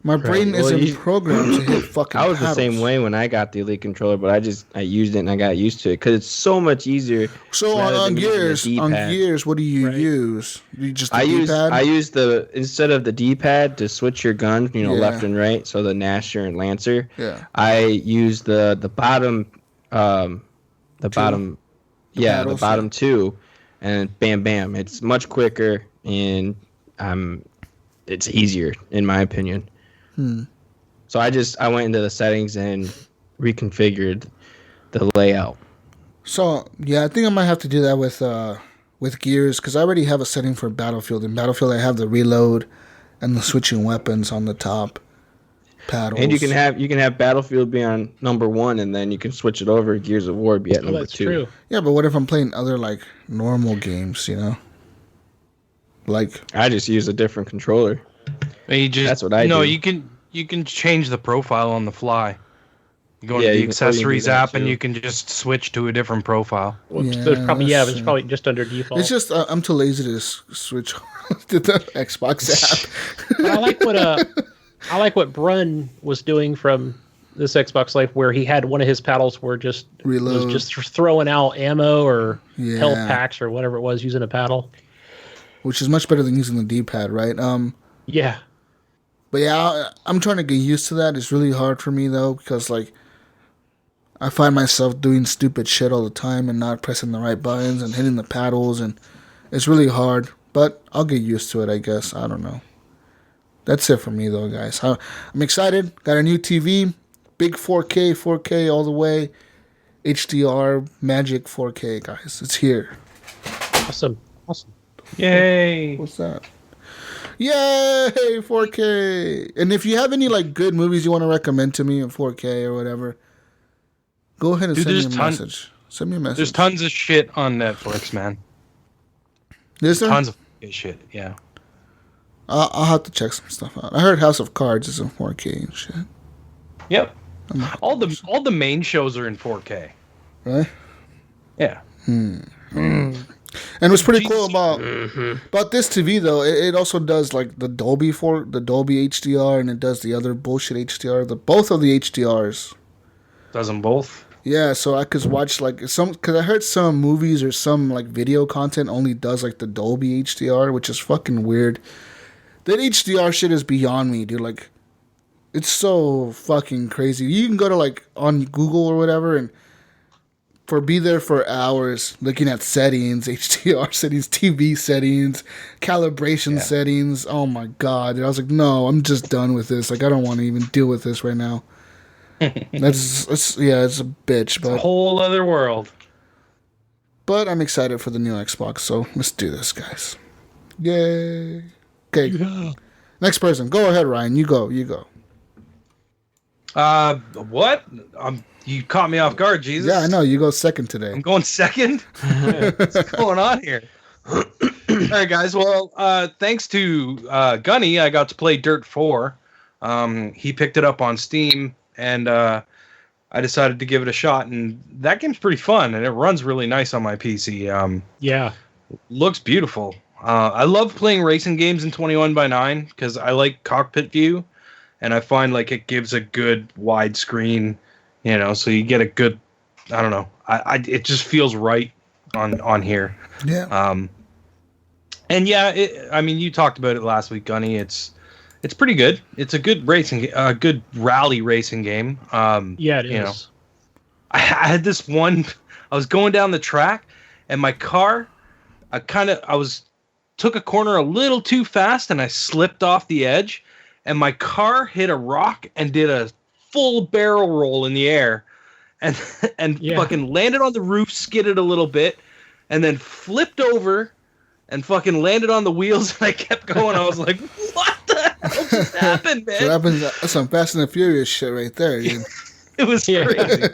my brain isn't programmed to hit fucking paddles. I was the same way when I got the Elite controller, but I used it and I got used to it because it's so much easier. So on Gears, what do you use? You just D-pad? I use instead of the D-pad to switch your guns, left and right, so the Gnasher and Lancer. Yeah. I use the bottom the bottom two, and bam bam. It's much quicker and it's easier in my opinion. So I went into the settings and reconfigured the layout. So yeah, I think I might have to do that with Gears, because I already have a setting for Battlefield. In Battlefield, I have the reload and the switching weapons on the top paddles. And you can have Battlefield be on number 1, and then you can switch it over. Gears of War be at number 2. That's true. Yeah, but what if I'm playing other like normal games? Like I just use a different controller. That's what I do. No, you can change the profile on the fly. You go into the accessories app and you can just switch to a different profile. Well, it's probably just under default. It's just I'm too lazy to switch to the Xbox app. But I like what Brun was doing from this Xbox Live, where he had one of his paddles where was just throwing out ammo or health packs or whatever it was using a paddle. Which is much better than using the D-pad, right? Yeah. But yeah, I'm trying to get used to that. It's really hard for me, though, because, like, I find myself doing stupid shit all the time and not pressing the right buttons and hitting the paddles, and it's really hard. But I'll get used to it, I guess. I don't know. That's it for me, though, guys. I'm excited. Got a new TV. Big 4K all the way. HDR Magic 4K, guys. It's here. Awesome. Yay. What's that? Yay, 4K. And if you have any like good movies you want to recommend to me in 4K or whatever, go ahead and send me a message. Send me a message. There's tons of shit on Netflix, man. Is there? Tons of shit, yeah. I'll have to check some stuff out. I heard House of Cards is in 4K and shit. Yep. All the main shows are in 4K. Right? Yeah. And what's pretty cool about this TV though, it also does like the Dolby HDR, and it does the other bullshit HDR. Both of the HDRs. Does them both? Yeah, so I could watch like because I heard some movies or some like video content only does like the Dolby HDR, which is fucking weird. That HDR shit is beyond me, dude. Like, it's so fucking crazy. You can go to like on Google or whatever and be there for hours looking at settings, HDR settings, TV settings, calibration settings. Oh my god! And I was like, no, I'm just done with this. Like, I don't want to even deal with this right now. it's a bitch, but it's a whole other world. But I'm excited for the new Xbox, so let's do this, guys. Yay! Okay, next person. Go ahead, Ryan. You go. What? You caught me off guard, Jesus. Yeah, I know. You go second today. I'm going second? What's going on here? All right, guys. Well, thanks to Gunny, I got to play Dirt 4. He picked it up on Steam, and I decided to give it a shot. And that game's pretty fun, and it runs really nice on my PC. Yeah. Looks beautiful. I love playing racing games in 21:9 because I like cockpit view, and I find like it gives a good wide screen. So you get a good, I don't know. It just feels right on here. Yeah. And yeah, you talked about it last week, Gunny. It's pretty good. It's a good good rally racing game. Yeah, it is. I had this one. I was going down the track, and my car, took a corner a little too fast, and I slipped off the edge, and my car hit a rock and did a full barrel roll in the air and fucking landed on the roof, skidded a little bit, and then flipped over and fucking landed on the wheels, and I kept going. I was like, what the hell just happened, man? That's some Fast and the Furious shit right there, dude. It was crazy.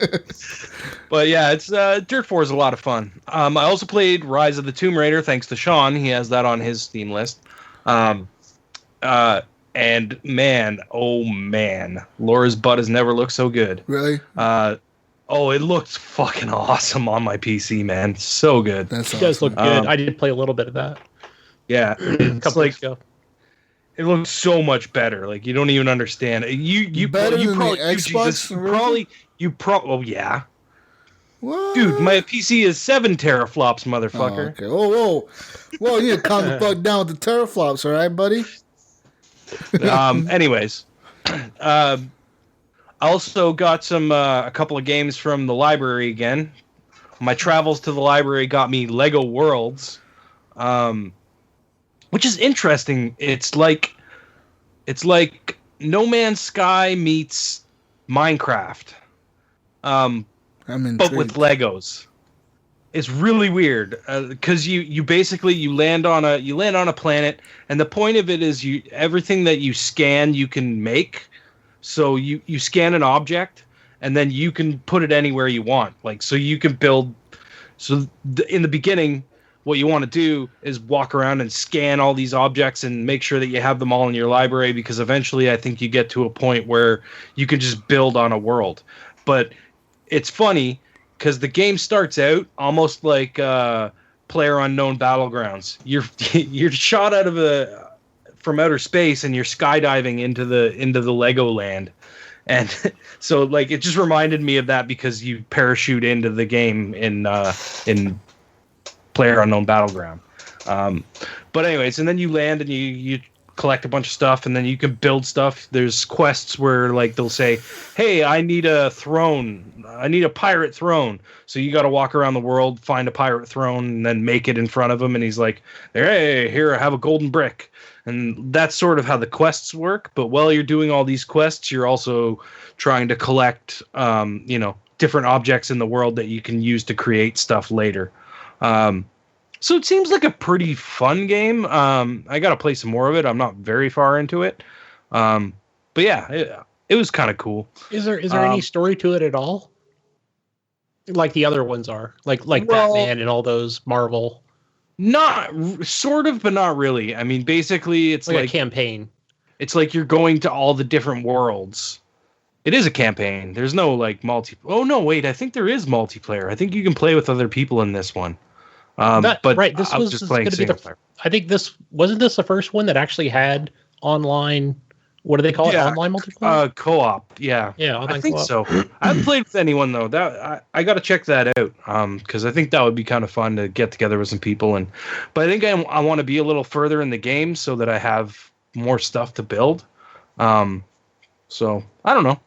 But yeah, it's Dirt 4 is a lot of fun. I also played Rise of the Tomb Raider, thanks to Sean. He has that on his Steam list. And man, oh man, Laura's butt has never looked so good. Really? It looks fucking awesome on my PC, man. So good. It does look good. I did play a little bit of that. Yeah, a couple weeks ago. It looks so much better. Like, you don't even understand. You better you than probably, the Xbox? Yeah. What? Dude, my PC is 7 teraflops, motherfucker. Oh, okay. Whoa, you need to calm the fuck down with the teraflops, all right, buddy? Anyways, I also got a couple of games from the library again. My travels to the library got me Lego Worlds, which is interesting. It's like No Man's Sky meets Minecraft, but with Legos. It's really weird because you basically land on a planet, and the point of it is everything that you scan you can make. So you scan an object, and then you can put it anywhere you want. Like, so you can build. So in the beginning, what you want to do is walk around and scan all these objects and make sure that you have them all in your library, because eventually I think you get to a point where you can just build on a world. But it's funny, because the game starts out almost like PlayerUnknown Battlegrounds. You're shot out of from outer space, and you're skydiving into the Lego land, and so like it just reminded me of that, because you parachute into the game in PlayerUnknown Battleground. But anyways, and then you land and you collect a bunch of stuff, and then you can build stuff. There's quests where like they'll say, hey, I need a throne. I need a pirate throne. So you got to walk around the world, find a pirate throne, and then make it in front of him. And he's like, hey, here, I have a golden brick. And that's sort of how the quests work. But while you're doing all these quests, you're also trying to collect, different objects in the world that you can use to create stuff later. So it seems like a pretty fun game. I got to play some more of it. I'm not very far into it. But yeah, it was kind of cool. Is there any story to it at all? Like the other ones are? Like Batman and all those Marvel? Not sort of, but not really. I mean, basically it's like a campaign. It's like you're going to all the different worlds. It is a campaign. There's no like Oh no, wait, I think there is multiplayer. I think you can play with other people in this one. But right, this I was just going playing to be single player. I think this wasn't this the first one that actually had online. What do they call it? Online multiplayer? Co-op. Yeah. Yeah, I think so. I haven't played with anyone though. I got to check that out. Because I think that would be kind of fun to get together with some people but I think I want to be a little further in the game so that I have more stuff to build. So I don't know.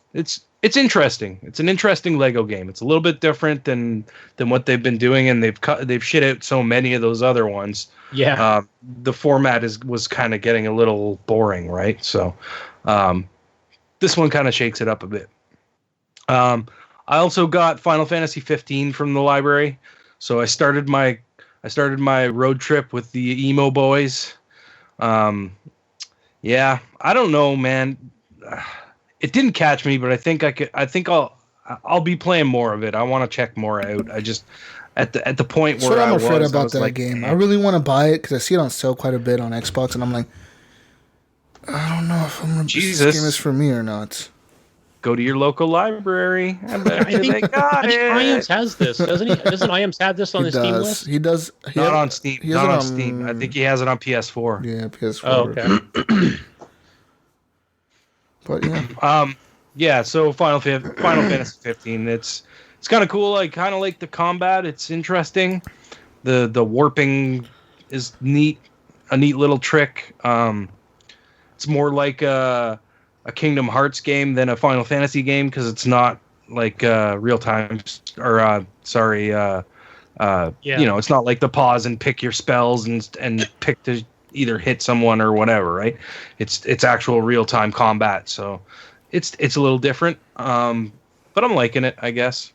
It's interesting. It's an interesting Lego game. It's a little bit different than what they've been doing, and they've shit out so many of those other ones. Yeah. The format was kind of getting a little boring, right? So this one kind of shakes it up a bit. I also got Final Fantasy 15 from the library, so I started my road trip with the emo boys. Yeah, I don't know, man. It didn't catch me, but I think I'll be playing more of it. I want to check more out. I just at the point where I'm afraid I about was that like, game. I really want to buy it because I see it on sale quite a bit on Xbox, and I'm like, I don't know if this game is for me or not. Go to your local library. I think IAMS has this, doesn't he? Doesn't IAMS have this on the Steam list? He does. Not on Steam. Not on Steam. I think he has it on PS4. Yeah, PS4. Oh, okay. But yeah. Yeah. So Final Fantasy 15. It's kind of cool. I kind of like the combat. It's interesting. The warping is neat. A neat little trick. It's more like a Kingdom Hearts game than a Final Fantasy game because it's not like real time or it's not like the pause and pick your spells and pick to either hit someone or whatever, right? It's actual real time combat, so it's a little different. But I'm liking it, I guess.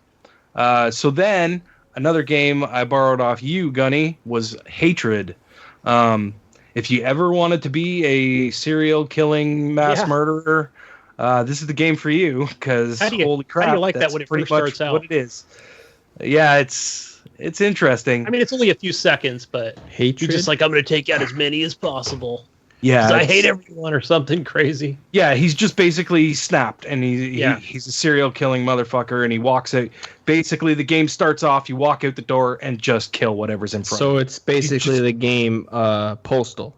So then another game I borrowed off you, Gunny, was Hatred. If you ever wanted to be a serial killing mass murderer, this is the game for you. Because holy crap, how do you like that when it first starts out? What it is? Yeah, it's interesting. I mean, it's only a few seconds, but Hatred? you're just like, I'm going to take out as many as possible. Yeah, I hate everyone or something crazy. Yeah, he's just basically snapped, and he's a serial killing motherfucker, and he walks out. Basically, the game starts off, you walk out the door and just kill whatever's in front. So it's basically the game Postal.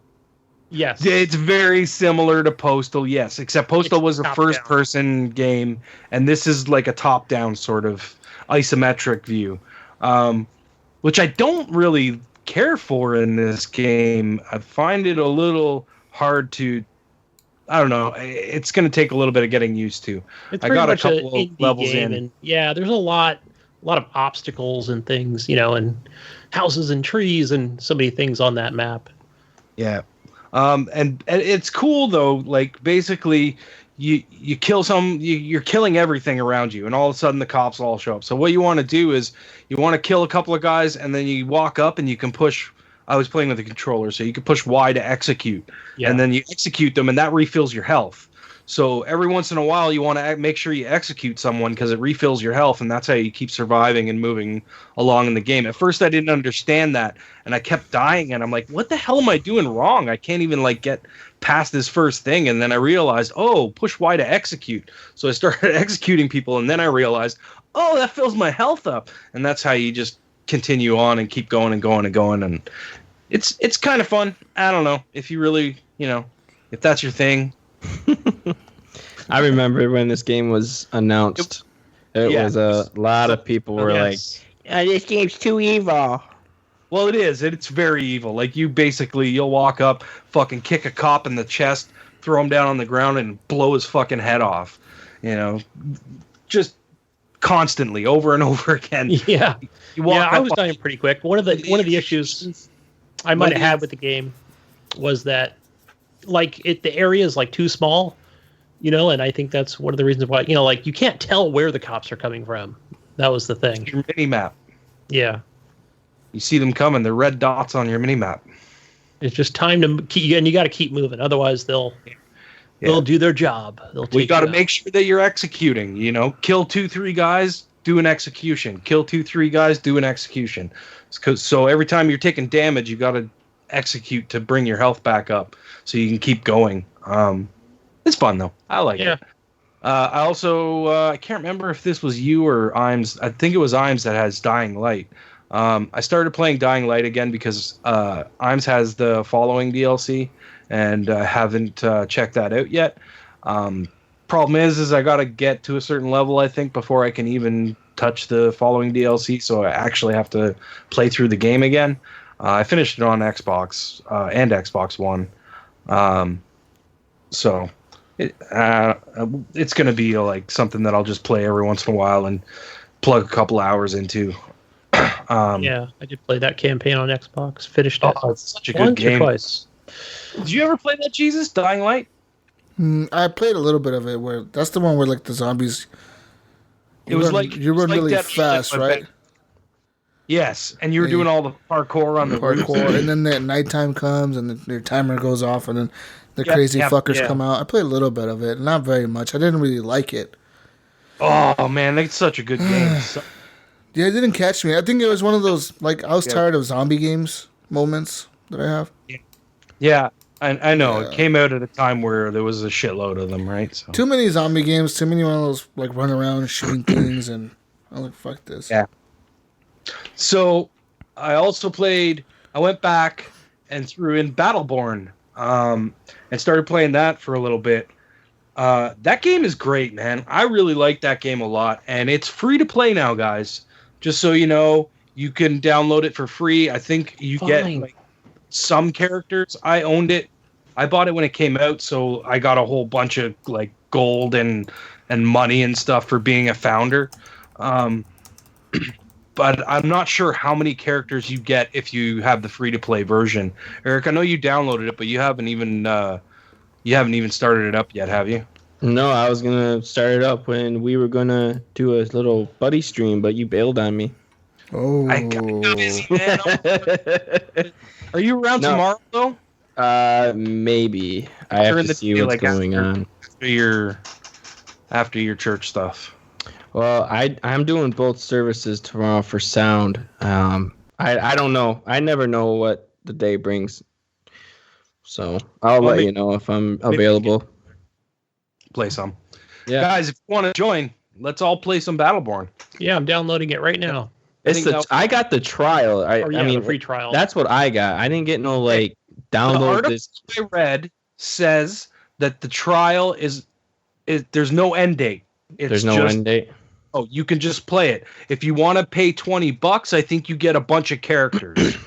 Yes. It's very similar to Postal, yes, except Postal was a first-person game, and this is like a top-down sort of isometric view, which I don't really care for in this game. I find it a little hard to, I don't know, it's going to take a little bit of getting used to. I got a couple of levels in. And there's a lot of obstacles and things, and houses and trees and so many things on that map. Yeah. And it's cool though, like basically you kill you're killing everything around you, and all of a sudden the cops all show up. So what you want to do is you want to kill a couple of guys, and then you walk up and you can push. I was playing with the controller, so you can push Y to execute, and then you execute them, and that refills your health. So every once in a while, you want to make sure you execute someone because it refills your health, and that's how you keep surviving and moving along in the game. At first, I didn't understand that, and I kept dying, and I'm like, what the hell am I doing wrong? I can't even get past this first thing, and then I realized, push Y to execute. So I started executing people, and then I realized, that fills my health up, and that's how you just continue on and keep going and going and going, and it's kind of fun. I don't know if you really, if that's your thing. I remember when this game was announced. It was a lot of people were like, "This game's too evil." Well, it is. It's very evil. Like you'll walk up, fucking kick a cop in the chest, throw him down on the ground, and blow his fucking head off. Just constantly, over and over again. Yeah, I was dying pretty quick. One of the issues I might have had with the game was that the area is too small, and I think that's one of the reasons why, you can't tell where the cops are coming from. That was the thing. Your mini map. Yeah. You see them coming. They're red dots on your mini map. It's just time to keep, and you got to keep moving. Otherwise they'll do their job. We got to make sure that you're executing, kill 2-3 guys, do an execution, kill 2-3 guys, do an execution. So every time you're taking damage, you got to execute to bring your health back up so you can keep going. It's fun though. I like it. I also I can't remember if this was you or Imes. I think it was Imes that has Dying Light. I started playing Dying Light again because IMS has the following DLC, and I haven't checked that out yet. Problem is I got to get to a certain level, I think, before I can even touch the following DLC, so I actually have to play through the game again. I finished it on Xbox and Xbox One. So it's going to be like something that I'll just play every once in a while and plug a couple hours into. Yeah, I did play that campaign on Xbox. Finished it. Oh, it's such a good game. Twice. Did you ever play that, Jesus? Dying Light? I played a little bit of it. Where that's the one where like the zombies. You run really fast, right? Yes, and you were doing all the parkour on the roof. And then the nighttime comes and your timer goes off, and then the crazy fuckers come out. I played a little bit of it, not very much. I didn't really like it. Oh man, it's such a good game. Yeah, it didn't catch me. I think it was one of those like I was tired of zombie games moments that I have. Yeah, I know. It came out at a time where there was a shitload of them, right? So. Too many zombie games. Too many one of those like run around shooting things, and I'm like, fuck this. Yeah. So I also played. I went back and threw in Battleborn, and started playing that for a little bit. That game is great, man. I really like that game a lot, and it's free to play now, guys. Just so you know, you can download it for free. I think you get like some characters. I owned it. I bought it when it came out, so I got a whole bunch of like gold and money and stuff for being a founder. But I'm not sure how many characters you get if you have the free to play version. Eric, I know you downloaded it, but you haven't even started it up yet, have you? No, I was gonna start it up when we were gonna do a little buddy stream, but you bailed on me. Oh, I got busy, man. Are you around tomorrow though? Maybe. I have to see what's going on after your church stuff. Well, I'm doing both services tomorrow for sound. I don't know. I never know what the day brings. So I'll let you know if I'm available. Play some. Yeah. Guys, if you want to join, let's all play some Battleborn. Yeah, I'm downloading it right now. I got the trial. I mean, free trial. That's what I got. I didn't get no like download the article this. I read says that the trial is there's no end date. There's no end date. Oh, you can just play it. If you want to pay $20, I think you get a bunch of characters.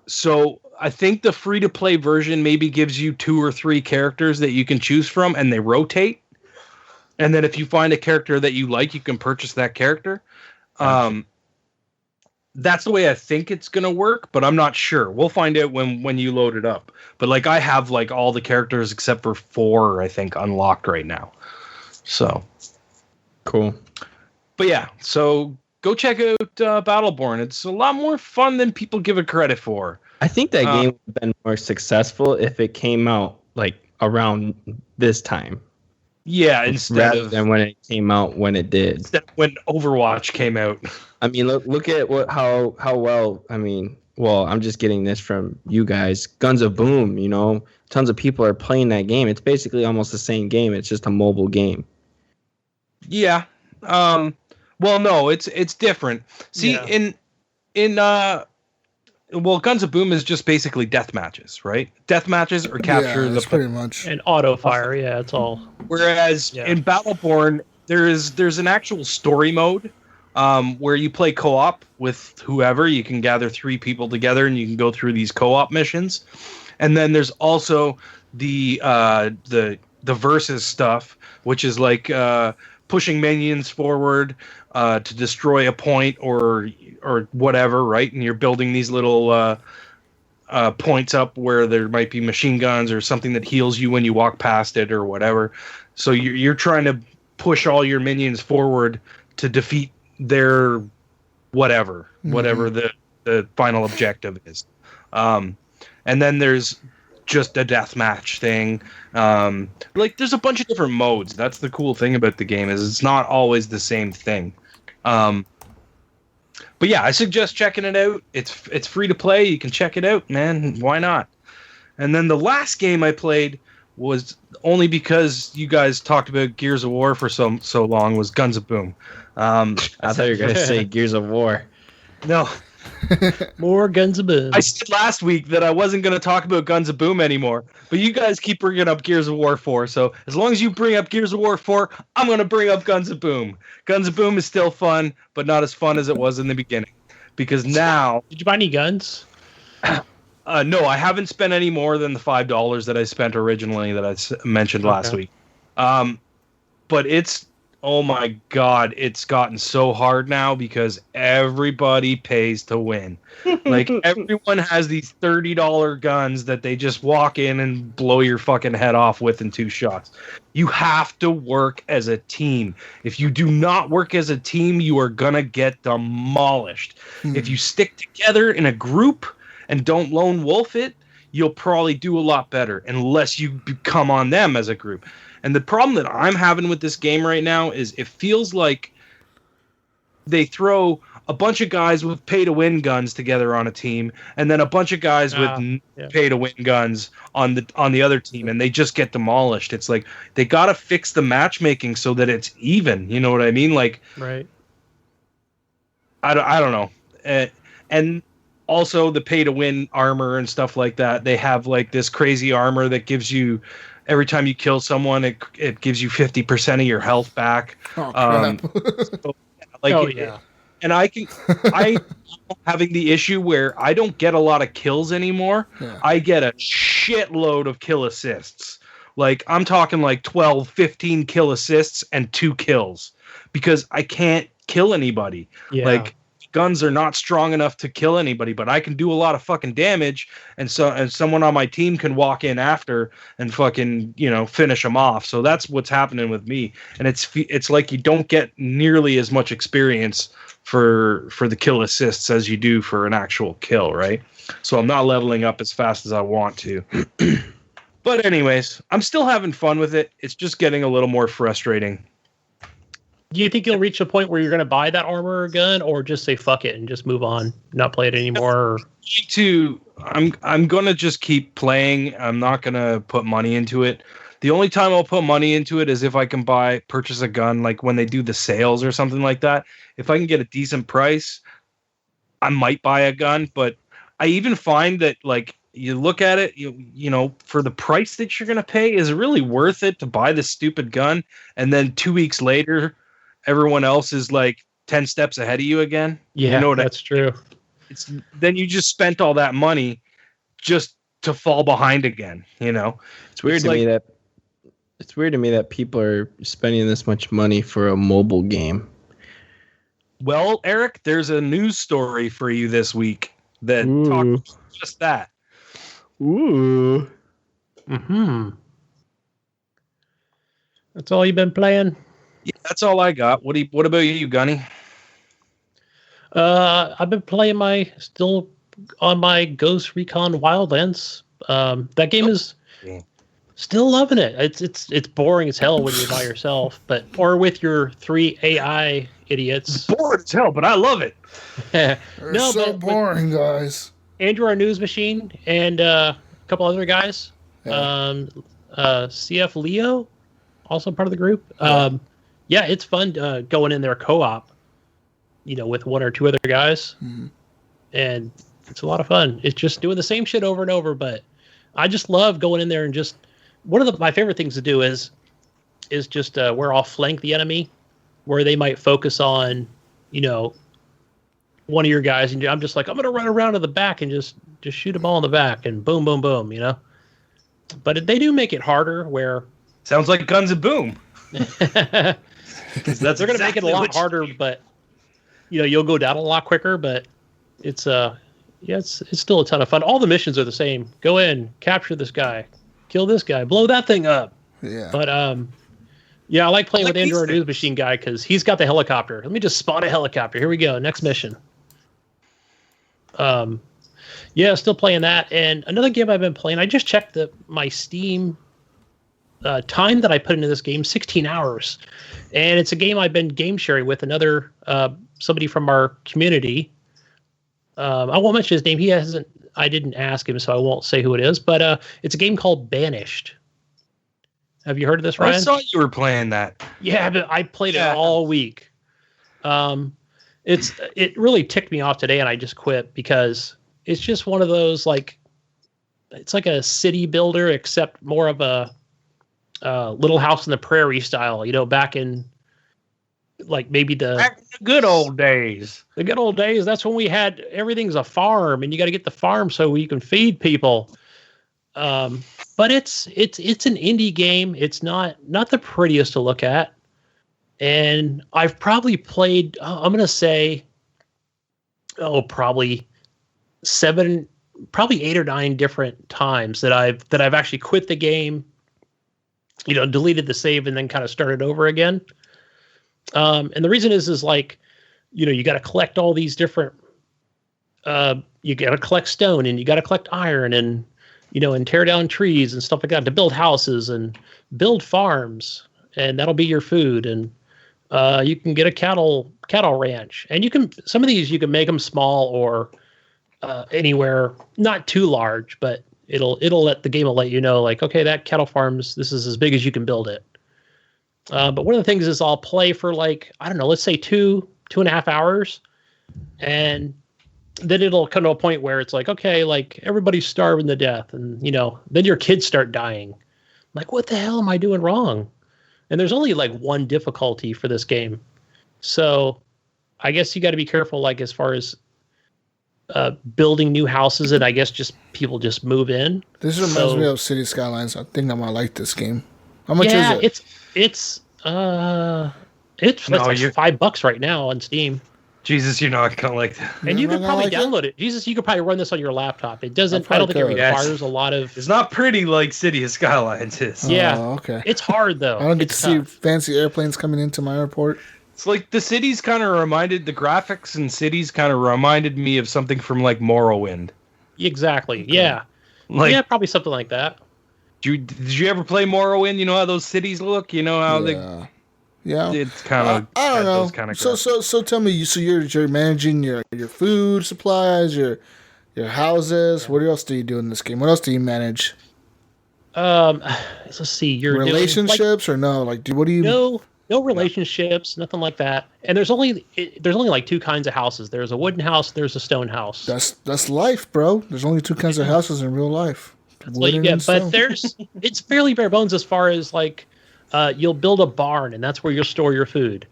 So I think the free-to-play version maybe gives you 2 or 3 characters that you can choose from, and they rotate. And then if you find a character that you like, you can purchase that character. That's the way I think it's going to work, but I'm not sure. We'll find out when you load it up. But like I have like all the characters except for 4, I think, unlocked right now. So cool. But yeah, so go check out Battleborn. It's a lot more fun than people give it credit for. I think that game would have been more successful if it came out like around this time. Yeah, rather than when it came out when it did. Instead of when Overwatch came out. I mean, look at how well. I mean, well, I'm just getting this from you guys. Guns of Boom, you know, tons of people are playing that game. It's basically almost the same game. It's just a mobile game. Yeah. Well, no, it's different. See, well, Guns of Boom is just basically death matches, right? Death matches or capture the pretty much and auto fire. Yeah, it's all. Whereas in Battleborn, there's an actual story mode where you play co-op with whoever. You can gather 3 people together and you can go through these co-op missions. And then there's also the versus stuff, which is like pushing minions forward to destroy a point or whatever, right? And you're building these little points up where there might be machine guns or something that heals you when you walk past it or whatever. So you're trying to push all your minions forward to defeat their whatever the final objective is. And then there's just a deathmatch thing. Like there's a bunch of different modes. That's the cool thing about the game is it's not always the same thing. But yeah, I suggest checking it out. It's free to play. You can check it out, man. Why not? And then the last game I played was only because you guys talked about Gears of War for so long was Guns of Boom. I thought you were going to say Gears of War. No. More Guns of Boom. I said last week that I wasn't going to talk about Guns of Boom anymore, but you guys keep bringing up Gears of War 4. So as long as you bring up Gears of War 4, I'm going to bring up Guns of Boom. Guns of Boom is still fun, but not as fun as it was in the beginning. Because now... Did you buy any guns? No, I haven't spent any more than the $5 that I spent originally that I mentioned last week. But it's... Oh my God, it's gotten so hard now because everybody pays to win. Like, everyone has these $30 guns that they just walk in and blow your fucking head off with in 2 shots. You have to work as a team. If you do not work as a team, you are gonna get demolished. If you stick together in a group and don't lone wolf it, you'll probably do a lot better unless you come on them as a group. And the problem that I'm having with this game right now is it feels like they throw a bunch of guys with pay-to-win guns together on a team, and then a bunch of guys with pay-to-win guns on the other team, and they just get demolished. It's like they got to fix the matchmaking so that it's even. You know what I mean? Like, right. I don't know. And also the pay-to-win armor and stuff like that. They have like this crazy armor that gives you... Every time you kill someone, it gives you 50% of your health back. Oh, crap. And I'm having the issue where I don't get a lot of kills anymore. Yeah. I get a shitload of kill assists. Like, I'm talking like 12, 15 kill assists and 2 kills because I can't kill anybody. Yeah. Like, guns are not strong enough to kill anybody, but I can do a lot of fucking damage, and someone on my team can walk in after and fucking, finish them off. So that's what's happening with me, and it's like you don't get nearly as much experience for the kill assists as you do for an actual kill, right? So I'm not leveling up as fast as I want to. But anyways, I'm still having fun with it. It's just getting a little more frustrating. Do you think you'll reach a point where you're going to buy that armor or gun, or just say fuck it and just move on, not play it anymore? I'm going to just keep playing. I'm not going to put money into it. The only time I'll put money into it is if I can purchase a gun, like when they do the sales or something like that. If I can get a decent price, I might buy a gun. But I even find that, like, you look at it, for the price that you're going to pay, is it really worth it to buy this stupid gun? And then 2 weeks later, everyone else is like 10 steps ahead of you again. Yeah, that's true. Then you just spent all that money just to fall behind again. It's weird to me that people are spending this much money for a mobile game. Well, Eric, there's a news story for you this week that talks just that. Ooh. That's all you've been playing? Yeah, that's all I got. What about you, Gunny? I've been playing still on my Ghost Recon Wildlands. That game is still loving it. It's boring as hell when you're by yourself, or with your 3 AI idiots. It's boring as hell, but I love it. Boring, guys. Andrew, our news machine, and a couple other guys. Yeah. CF Leo, also part of the group. Yeah, it's fun going in there co-op, with 1 or 2 other guys. Mm-hmm. And it's a lot of fun. It's just doing the same shit over and over, but I just love going in there and just... One of my favorite things to do is just where I'll flank the enemy, where they might focus on, one of your guys, and I'm just like, I'm going to run around to the back and just shoot them all in the back, and boom, boom, boom, But they do make it harder where... Sounds like Guns of Boom. They're going to make it a lot harder, but you'll go down a lot quicker. But it's still a ton of fun. All the missions are the same. Go in, capture this guy, kill this guy, blow that thing up. Yeah. But I like playing with Andrew, our news machine guy, because he's got the helicopter. Let me just spawn a helicopter. Here we go. Next mission. Still playing that. And another game I've been playing. I just checked my Steam. Time that I put into this game, 16 hours, and it's a game I've been game sharing with another somebody from our community. I won't mention his name. I didn't ask him, so I won't say who it is. But it's a game called Banished. Have you heard of this, Ryan? I saw you were playing that. Yeah, but I played it all week. And it really ticked me off today, and I just quit because it's just one of those like it's like a city builder, except more of a Little House on the Prairie style. Back in like maybe the good old days. The good old days. That's when we had everything's a farm, and you got to get the farm so you can feed people. But it's an indie game. It's not the prettiest to look at. And I've probably played, I'm going to say, probably 8 or 9 different times that I've actually quit the game, deleted the save and then kind of started over again. And the reason is like, you got to collect all these different, you got to collect stone and you got to collect iron and, and tear down trees and stuff like that to build houses and build farms, and that'll be your food. And you can get a cattle ranch, and some of these you can make them small or anywhere, not too large, but it'll let the game will let you know, like, okay, that cattle farms, this is as big as you can build it. But one of the things is I'll play for like, I don't know, let's say 2.5 hours, and then it'll come to a point where it's like, okay, like everybody's starving to death, and then your kids start dying. Like, what the hell am I doing wrong? And there's only like one difficulty for this game, so I guess you got to be careful, like as far as building new houses, and I guess just people just move in. This reminds me of City Skylines. I think I might like this game. How much is it? It's like $5 right now on Steam. Jesus, you're not gonna like that. And you could probably download it. Jesus, you could probably run this on your laptop. It doesn't. I don't think it requires a lot of. It's not pretty like City of Skylines is. Yeah. Oh, okay. It's hard though. I don't get to see fancy airplanes coming into my airport. It's like the cities kind of the graphics and cities kind of reminded me of something from like Morrowind. Exactly. Okay. Yeah. Yeah, probably something like that. Did you ever play Morrowind? You know how those cities look? You know how they. Yeah, it's kind of. I don't know. Kind of so tell me. So you're managing your food supplies, your houses. What else do you do in this game? What else do you manage? Let's see. Your relationships or no? Like, what do you? No relationships, nothing like that. And there's only like 2 kinds of houses. There's a wooden house. There's a stone house. That's life, bro. There's only 2 kinds of houses in real life. That's what you get. But it's fairly bare bones as far as like. You'll build a barn, and that's where you'll store your food.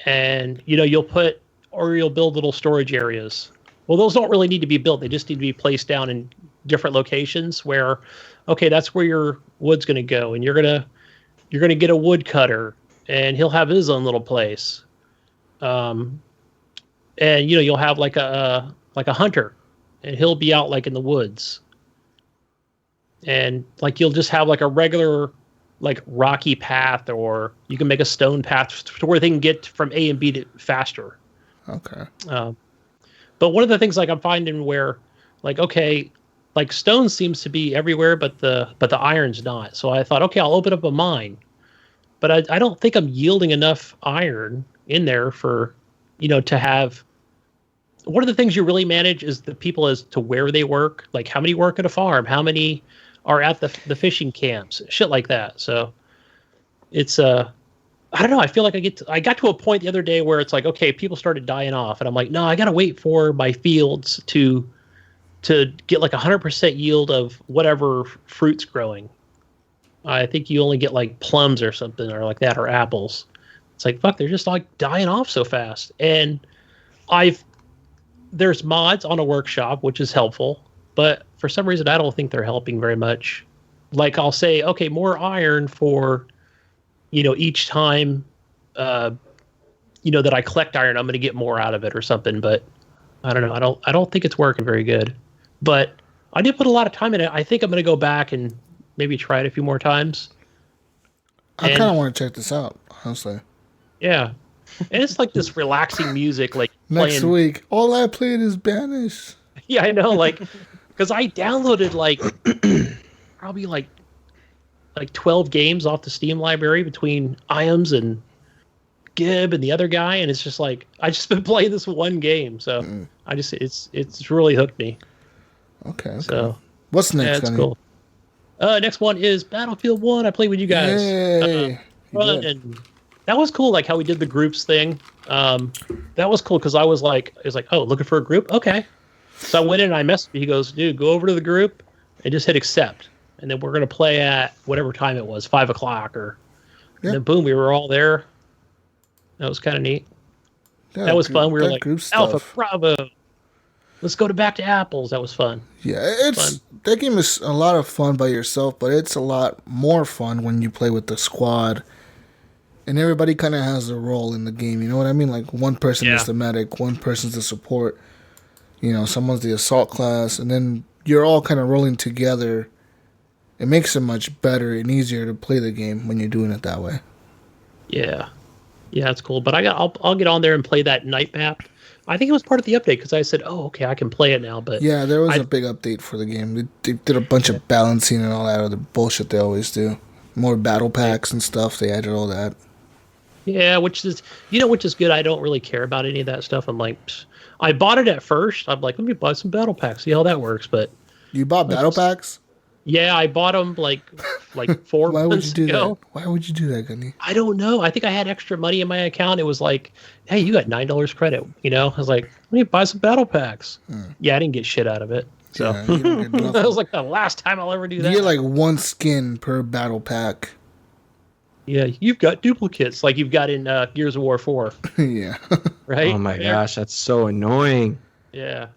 And, you'll build little storage areas. Well, those don't really need to be built. They just need to be placed down in different locations where, okay, that's where your wood's going to go. And you're going to get a woodcutter, and he'll have his own little place. And, you'll have like a hunter, and he'll be out like in the woods. And like, you'll just have like a regular like rocky path, or you can make a stone path to where they can get from A and B to faster. Okay. But one of the things like I'm finding where like, okay, like stone seems to be everywhere, but the iron's not. So I thought, okay, I'll open up a mine, but I don't think I'm yielding enough iron in there for, to have. One of the things you really manage is the people as to where they work, like how many work at a farm, how many are at the fishing camps, shit like that. So it's I don't know. I feel like I got to a point the other day where it's like, okay, people started dying off, and I'm like, no, I got to wait for my fields to get like 100% yield of whatever fruit's growing. I think you only get like plums or something or like that, or apples. It's like, fuck, they're just like dying off so fast. And there's mods on a workshop, which is helpful. But for some reason, I don't think they're helping very much. Like I'll say, okay, more iron for, each time, that I collect iron, I'm going to get more out of it or something. But I don't know. I don't think it's working very good. But I did put a lot of time in it. I think I'm going to go back and maybe try it a few more times. I kind of want to check this out, honestly. Yeah. And it's like this relaxing music, like next week. All I played is Banish. Yeah, I know, like. Because I downloaded like probably like 12 games off the Steam library between Iams and Gib and the other guy, and it's just like I just been playing this one game, so it's really hooked me. Okay. So what's next? Yeah, it's cool. Next one is Battlefield 1. I played with you guys. Yay! And that was cool. Like how we did the groups thing. That was cool because I was like, oh, looking for a group. Okay. So I went in and I messaged him. He goes, dude, go over to the group and just hit accept. And then we're going to play at whatever time it was, 5 o'clock and then boom, we were all there. That was kind of neat. Yeah, that was fun. We were like, Alpha, stuff. Bravo. Let's go to Back to Apples. That was fun. Yeah, that game is a lot of fun by yourself, but it's a lot more fun when you play with the squad. And everybody kind of has a role in the game. You know what I mean? Like one person is the medic, one person's the support. You know, someone's the assault class, and then you're all kind of rolling together. It makes it much better and easier to play the game when you're doing it that way. Yeah, that's cool. But I'll get on there and play that night map. I think it was part of the update because I said, "Oh, okay, I can play it now." But yeah, there was a big update for the game. They did a bunch of balancing and all that other bullshit they always do. More battle packs and stuff. They added all that. Yeah, which is good. I don't really care about any of that stuff. I'm like, I bought it at first. I'm like, let me buy some battle packs, see how that works. But you bought battle packs? Yeah, I bought them like 4 Why would months you do ago. that? Why would you do that, Gunny? I don't know. I think I had extra money in my account. It was like, hey, you got $9 credit. You know, I was like, let me buy some battle packs. Yeah, I didn't get shit out of it. So that was like the last time I'll ever do that. You get like one skin per battle pack. Yeah, you've got duplicates like you've got in Gears of War 4. Yeah. Right? Oh my gosh, that's so annoying. Yeah.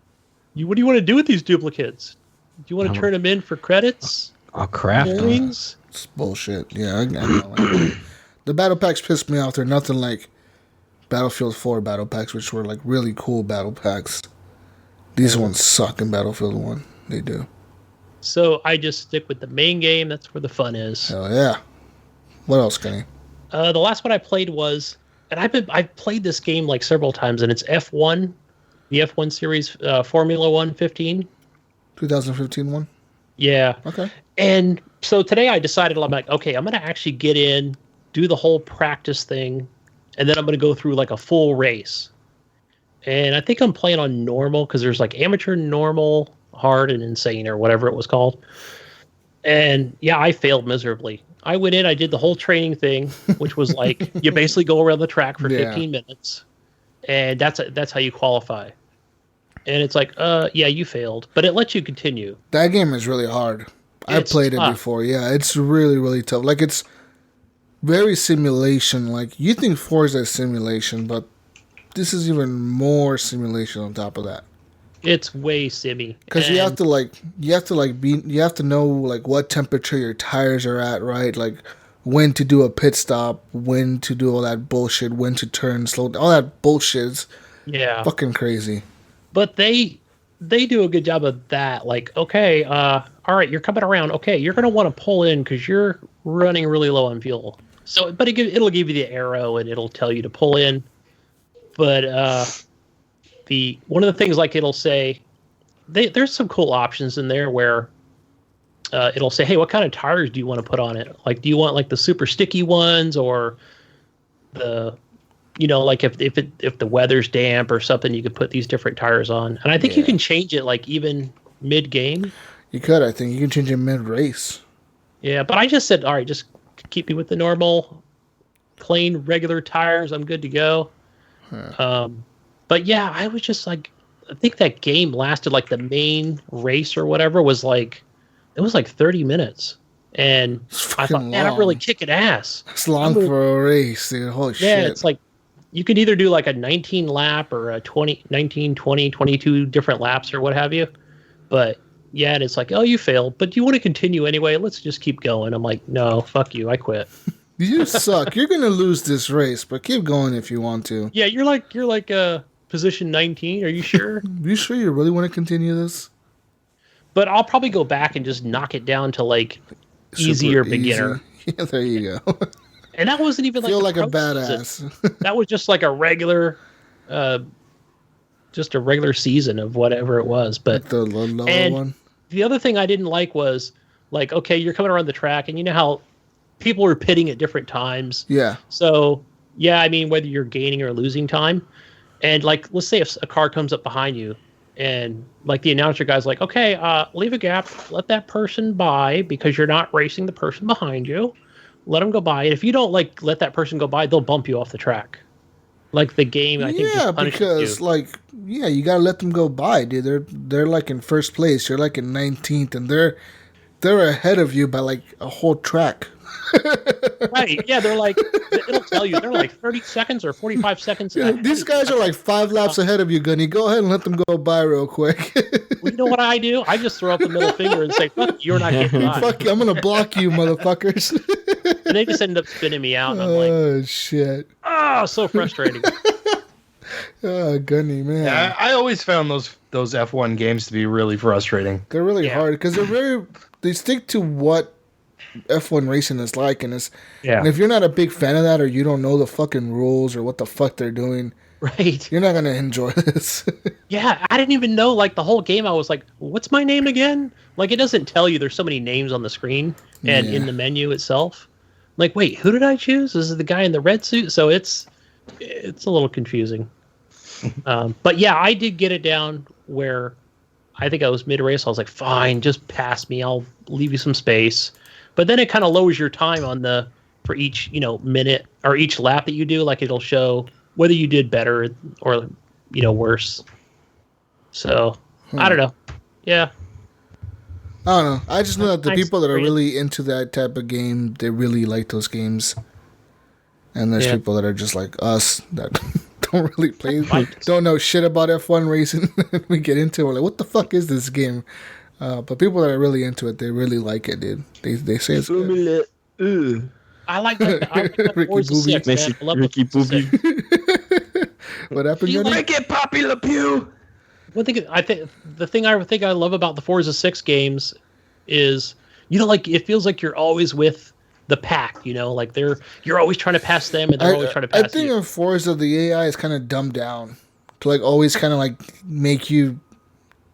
What do you want to do with these duplicates? Do you want to turn them in for credits? I'll craft them. It's bullshit. Yeah, I know. The battle packs pissed me off. They're nothing like Battlefield 4 battle packs, which were like really cool battle packs. These ones suck in Battlefield 1. They do. So I just stick with the main game. That's where the fun is. Hell yeah. What else, Kenny? The last one I played was, and I've played this game like several times, and it's F1, the F1 series, Formula 1 15. 2015 one? Yeah. Okay. And so today I decided, I'm like, okay, I'm going to actually get in, do the whole practice thing, and then I'm going to go through like a full race. And I think I'm playing on normal because there's like amateur, normal, hard, and insane, or whatever it was called. And yeah, I failed miserably. I went in, I did the whole training thing, which was like you basically go around the track for 15 minutes, and that's how you qualify. And it's like, yeah, you failed, but it lets you continue. That game is really hard. I played it before. Yeah, it's really, really tough. Like, it's very simulation. Like, you think Forza is simulation, but this is even more simulation on top of that. It's way simmy. Because you have to know like what temperature your tires are at, right? Like when to do a pit stop, when to do all that bullshit, when to turn slow, all that bullshit's fucking crazy. But they do a good job of that. Like, okay, all right, you're coming around. Okay, you're gonna want to pull in because you're running really low on fuel. So, but it'll give you the arrow and it'll tell you to pull in. But one of the things, like, it'll say there's some cool options in there where it'll say, hey, what kind of tires do you want to put on it? Like, do you want like the super sticky ones, or the, you know, like if the weather's damp or something, you could put these different tires on. And I think you can change it like even mid game. You could, I think you can change it mid race. Yeah, but I just said, all right, just keep me with the normal, plain, regular tires. I'm good to go. But yeah, I was just like, I think that game lasted like the main race or whatever was like, it was like 30 minutes. And I thought, man, I'm really kicking ass. It's long for a race, dude. Holy shit. Yeah, it's like, you could either do like a 19 lap or a 19, 20, 22 different laps or what have you. But yeah, and it's like, oh, you failed, but do you want to continue anyway? Let's just keep going. I'm like, no, fuck you. I quit. You suck. You're going to lose this race, but keep going if you want to. Yeah, you're like position 19. Are you sure? You sure you really want to continue this? But I'll probably go back and just knock it down to like easy or beginner. Yeah, there you go. And that wasn't even like feel like a badass. That was just like a regular, season of whatever it was. But like the lower one. The other thing I didn't like was like, okay, you're coming around the track, and you know how people are pitting at different times. Yeah. So yeah, I mean, whether you're gaining or losing time, and like, let's say if a car comes up behind you, and like the announcer guy's like, okay, leave a gap, let that person by because you're not racing the person behind you. let them go by. And if you don't like let that person go by, they'll bump you off the track. Like the game, I think. Yeah, because you gotta let them go by, dude. They're like in first place. You're like in 19th, and they're ahead of you by like a whole track. Right? Yeah, they're like it'll tell you they're like 30 seconds or 45 seconds. Yeah, these guys are like 5 laps ahead of you, Gunny. Go ahead and let them go by real quick. Well, you know what I do? I just throw up the middle finger and say, "Fuck, you're not getting by." Fuck you! I'm gonna block you, motherfuckers. And they just end up spinning me out. And I'm like, oh shit! Oh, so frustrating. Oh, Gunny, man. Yeah, I always found those F1 games to be really frustrating. They're really hard because they stick to what F1 racing is like, and if you're not a big fan of that, or you don't know the fucking rules or what the fuck they're doing, right? You're not gonna enjoy this. Yeah, I didn't even know like the whole game. I was like, "What's my name again?" Like it doesn't tell you. There's so many names on the screen and in the menu itself. Like, wait, who did I choose? This is the guy in the red suit. So it's a little confusing. But yeah, I did get it down where I think I was mid-race. I was like, fine, just pass me. I'll leave you some space. But then it kind of lowers your time for each, minute or each lap that you do. Like it'll show whether you did better or, worse. So I don't know. Yeah. I don't know. I just know that the people that are really into that type of game, they really like those games. And there's people that are just like us that don't really play, don't know shit about F1 racing. We get into it, we're like, what the fuck is this game? But people that are really into it, they really like it, dude. They say it's good. I like that. Ricky Booby. Ricky Booby. What happened? Ricky Poppy Le Pew. One thing I think I love about the Forza 6 games is, like it feels like you're always with the pack, like you're always trying to pass them and they're always trying to pass you. I think in Forza the AI is kind of dumbed down to like always kind of like make you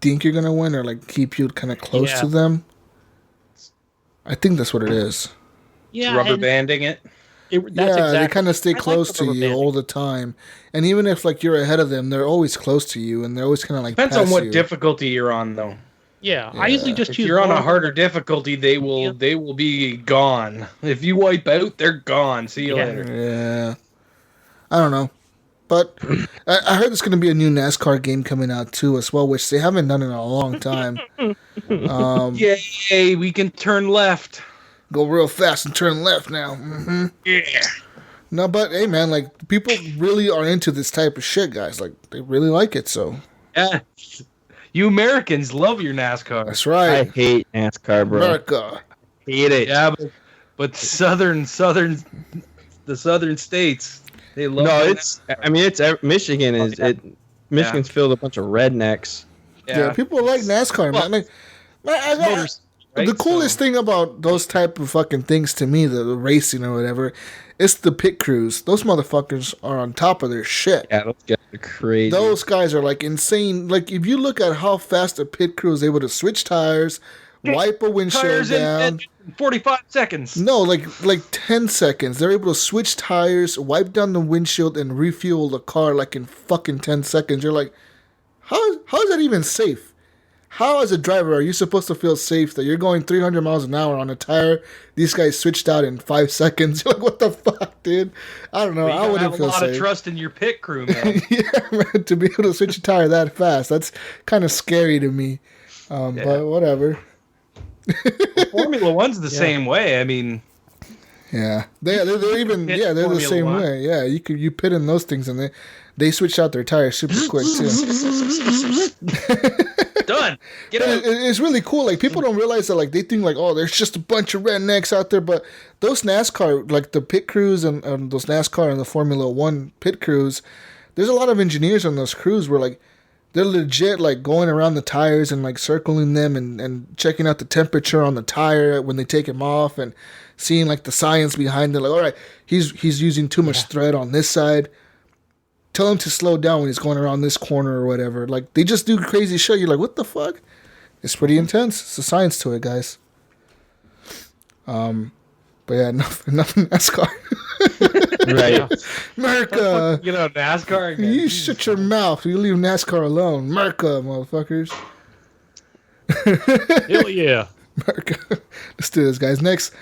think you're gonna win or like keep you kind of close to them. I think that's what it is. Yeah, rubber banding it. They kind of stay close to you all the time, and even if like you're ahead of them, they're always close to you, and they're always kind of like depends on what difficulty you're on, though. Yeah, I usually just choose. If you're on a harder difficulty, they will be gone. If you wipe out, they're gone. See you later. Yeah, I don't know, but I heard there's going to be a new NASCAR game coming out too as well, which they haven't done in a long time. Yay! We can turn left. Go real fast and turn left now. Mm-hmm. Yeah. No, but hey, man, like people really are into this type of shit, guys. Like they really like it. So yeah, you Americans love your NASCAR. That's right. I hate NASCAR, bro. America, hate it. Yeah, but the southern states, they love. No, it's. I mean, it's Michigan is it. Michigan's filled with a bunch of rednecks. Yeah, people like NASCAR, man. Like, the coolest thing about those type of fucking things to me, the racing or whatever, it's the pit crews. Those motherfuckers are on top of their shit. Yeah, those guys are crazy. Those guys are like insane. Like if you look at how fast a pit crew is able to switch tires, wipe a windshield down. In 45 seconds. No, like 10 seconds. They're able to switch tires, wipe down the windshield, and refuel the car like in fucking 10 seconds. You're like, how is that even safe? How, as a driver, are you supposed to feel safe that you're going 300 miles an hour on a tire? These guys switched out in 5 seconds. You're like, what the fuck, dude? I don't know. I wouldn't feel safe. Have a lot of trust in your pit crew, man. Yeah, man. To be able to switch a tire that fast, that's kind of scary to me. But whatever. Well, Formula One's the same way. I mean, yeah, they're even they're the same way. Yeah, you pit in those things and they switch out their tires super quick too. Done. Get out. It's really cool. Like people don't realize that. Like they think like, oh, there's just a bunch of rednecks out there. But those NASCAR, like the pit crews and those NASCAR and the Formula One pit crews, there's a lot of engineers on those crews where like they're legit like going around the tires and like circling them and checking out the temperature on the tire when they take them off and seeing like the science behind it. Like, all right, he's using too much thread on this side. Tell him to slow down when he's going around this corner or whatever. Like, they just do crazy shit. You're like, what the fuck? It's pretty intense. It's a science to it, guys. But yeah, enough NASCAR. Right. America. You know, NASCAR again. You shut your mouth. You leave NASCAR alone. America, motherfuckers. Hell yeah. America. Let's do this, guys. Next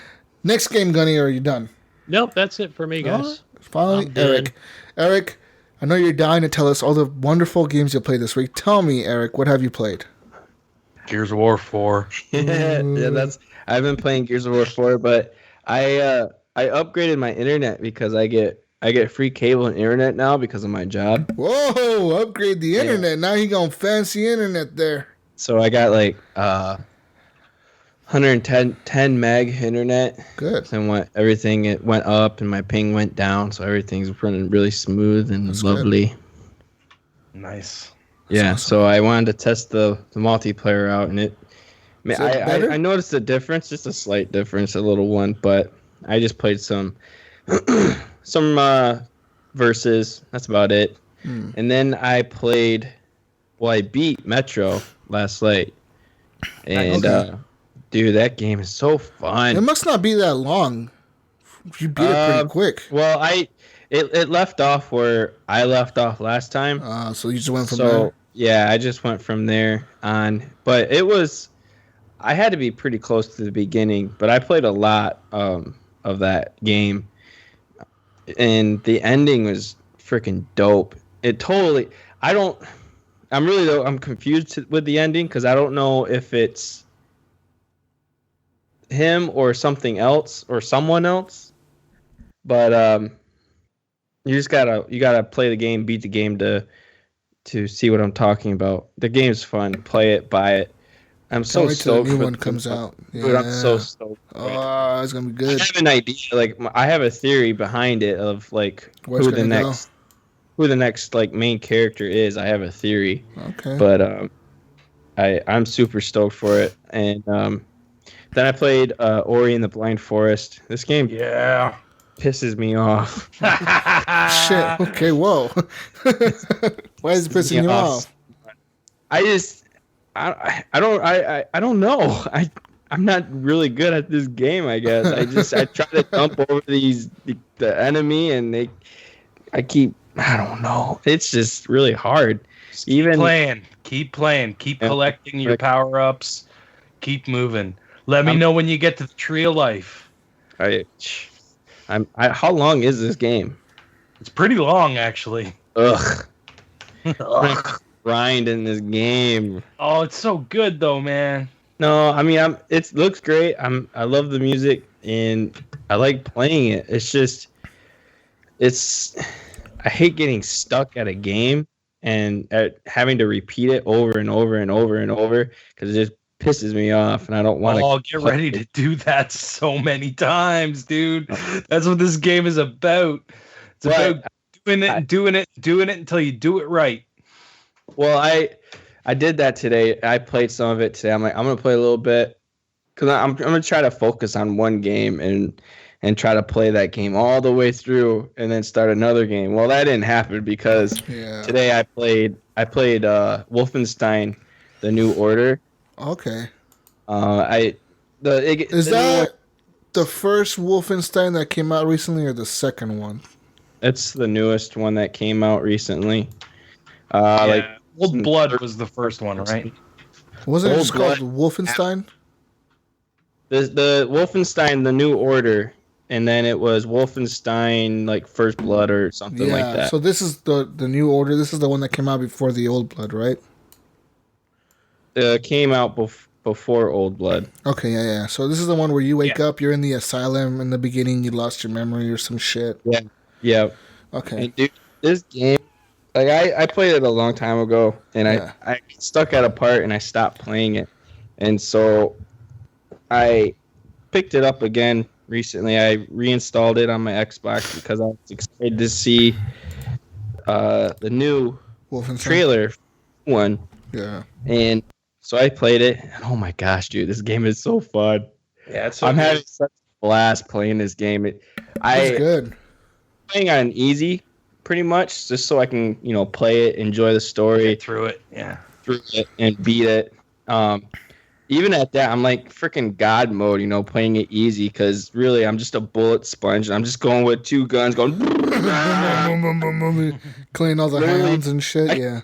Next game, Gunny, or are you done? Nope, that's it for me, guys. Finally, Eric. Eric, I know you're dying to tell us all the wonderful games you played this week. Tell me, Eric, what have you played? Gears of War 4. I've been playing Gears of War 4, but I upgraded my internet because I get free cable and internet now because of my job. Whoa, upgrade the internet. Now you going fancy internet there. So I got like 110 meg internet. Good. And it went up and my ping went down, so everything's running really smooth and lovely. Good. Nice. Yeah, awesome. So I wanted to test the multiplayer out, and I noticed a difference, just a slight difference, a little one, but I just played some versus. That's about it. And then I beat Metro last night, and dude, that game is so fun. It must not be that long. You beat it pretty quick. Well, it left off where I left off last time. So you just went from there? Yeah, I just went from there on. But I had to be pretty close to the beginning, but I played a lot of that game. And the ending was freaking dope. I'm confused with the ending because I don't know if it's him or something else or someone else. But you gotta play the game, beat the game to see what I'm talking about. The game's fun. Play it, buy it. I'm so stoked. The new one comes out. Dude, I'm so stoked. Oh, it's gonna be good. I have an idea. Like I have a theory behind it of like who the next like main character is. I have a theory. Okay. But I'm super stoked for it. And then I played Ori and the Blind Forest. This game pisses me off. Shit. Okay. Whoa. Why is it pissing you off? I don't know. I'm not really good at this game. I guess I try to jump over the enemy and I don't know. It's just really hard. Keep playing, keep collecting your power ups, keep moving. Let me know when you get to the Tree of Life. How long is this game? It's pretty long, actually. Ugh. Grind in this game. Oh, it's so good though, man. No, I mean, it looks great. I love the music and I like playing it. It's just, I hate getting stuck at a game and having to repeat it over and over and over and over because it just pisses me off and I don't want to. Oh, get ready to do that so many times, dude. That's what this game is about. It's about doing it until you do it right. Well, I did that today. I played some of it today. I'm like, I'm gonna play a little bit because I'm gonna try to focus on one game and try to play that game all the way through and then start another game. Well, that didn't happen because today I played Wolfenstein: The New Order. Okay. Is that the first Wolfenstein that came out recently or the second one? It's the newest one that came out recently. Old Blood was the first one, right? Wasn't it just called Wolfenstein? The Wolfenstein: The New Order, and then it was Wolfenstein like First Blood or something like that. So this is the New Order. This is the one that came out before the Old Blood, right? Came out before Old Blood. Okay, yeah. So this is the one where you wake up, you're in the asylum. In the beginning, you lost your memory or some shit. Yeah. Okay. And dude, this game, like I played it a long time ago, and I stuck at a part and I stopped playing it, and so I picked it up again recently. I reinstalled it on my Xbox because I was excited to see the new Wolfenstein trailer one. Yeah. And so I played it. And oh my gosh, dude, this game is so fun. Yeah, it's so I'm having such a blast playing this game. It's good. Playing on easy, pretty much, just so I can, play it, enjoy the story. Get through it, and beat it. Even at that, I'm like freaking God mode, playing it easy because really I'm just a bullet sponge. And I'm just going with two guns, going clean all the hounds and shit.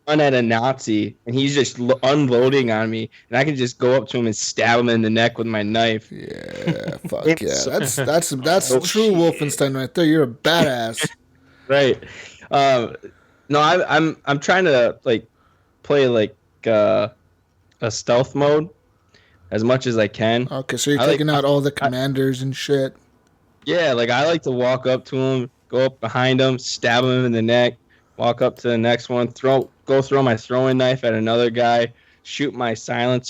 run at a Nazi, and he's just unloading on me, and I can just go up to him and stab him in the neck with my knife. Yeah, fuck yeah. That's true Wolfenstein right there. You're a badass. Right. No, I'm trying to like play like a stealth mode as much as I can. Okay, so you're taking out all the commanders and shit. Yeah, like I like to walk up to him, go up behind him, stab him in the neck, walk up to the next one, throw my throwing knife at another guy, shoot my silence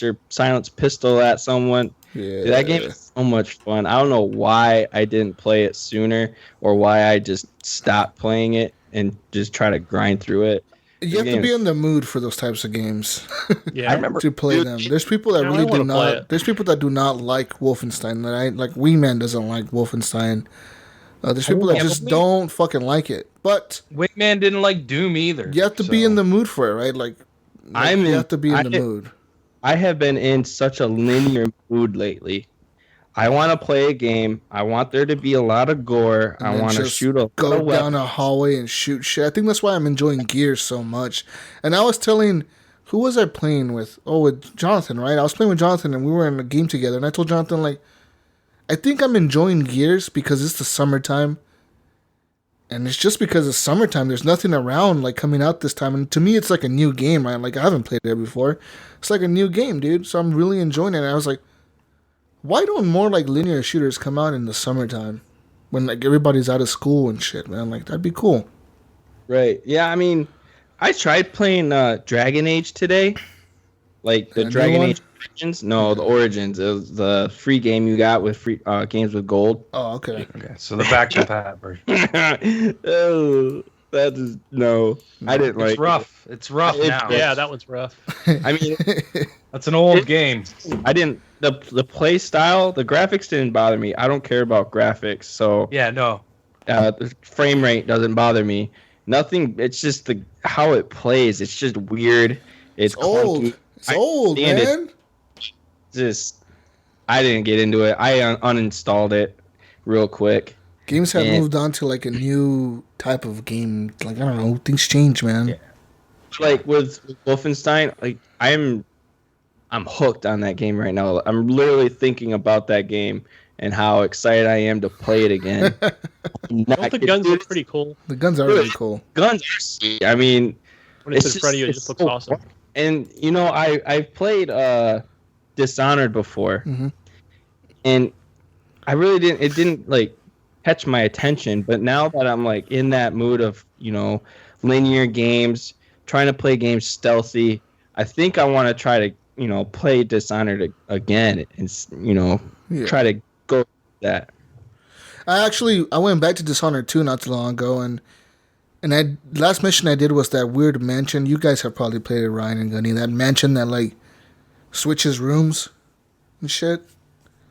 pistol at someone. Yeah. Dude, that game is so much fun. I don't know why I didn't play it sooner or why I just stopped playing it and just try to grind through it. You have to be in the mood for those types of games. Yeah, I remember to play them. There's people that really do not. There's people that do not like Wolfenstein. That I like. Wingman doesn't like Wolfenstein. There's people that just don't fucking like it. But Wingman didn't like Doom either. You have to be in the mood for it, right? Like you have to be in the mood. I have been in such a linear mood lately. I want to play a game. I want there to be a lot of gore. I want to go down a hallway and shoot shit. I think that's why I'm enjoying Gears so much. And I was telling, who was I playing with? Oh, with Jonathan, right? I was playing with Jonathan, and we were in a game together. And I told Jonathan, like, I think I'm enjoying Gears because it's the summertime. And it's just because it's summertime. There's nothing around like coming out this time. And to me, it's like a new game, right? Like, I haven't played it before. It's like a new game, dude. So I'm really enjoying it. And I was like, why don't more like linear shooters come out in the summertime when like everybody's out of school and shit, man? Like, that'd be cool. Right. Yeah, I mean, I tried playing Dragon Age today. Like the Dragon Age Origins. No, the Origins. It was the free game you got with free games with gold. Oh, okay. Okay, so the back compat version. Oh, that is no. I didn't like. It's rough. It's rough now. Yeah, that one's rough. I mean, that's an old game. I didn't. The play style, the graphics didn't bother me. I don't care about graphics, so yeah, no. The frame rate doesn't bother me. Nothing. It's just how it plays. It's just weird. It's old. It's old, man. Just, I didn't get into it. I uninstalled it real quick. Games have moved on to like a new type of game. Like, I don't know, things change, man. Yeah. Like with Wolfenstein, like I'm hooked on that game right now. I'm literally thinking about that game and how excited I am to play it again. Don't the guns look pretty cool? The guns are really cool. Guns are sweet. I mean, when it's in front of you, it just looks awesome. And you know, I've played Dishonored before, and I really didn't. It didn't like catch my attention. But now that I'm like in that mood of linear games, trying to play games stealthy, I think I want to try to play Dishonored again and try to go with that. I went back to Dishonored 2 not too long ago, and last mission I did was that weird mansion. You guys have probably played it, Ryan and Gunny. That mansion that like switches rooms and shit.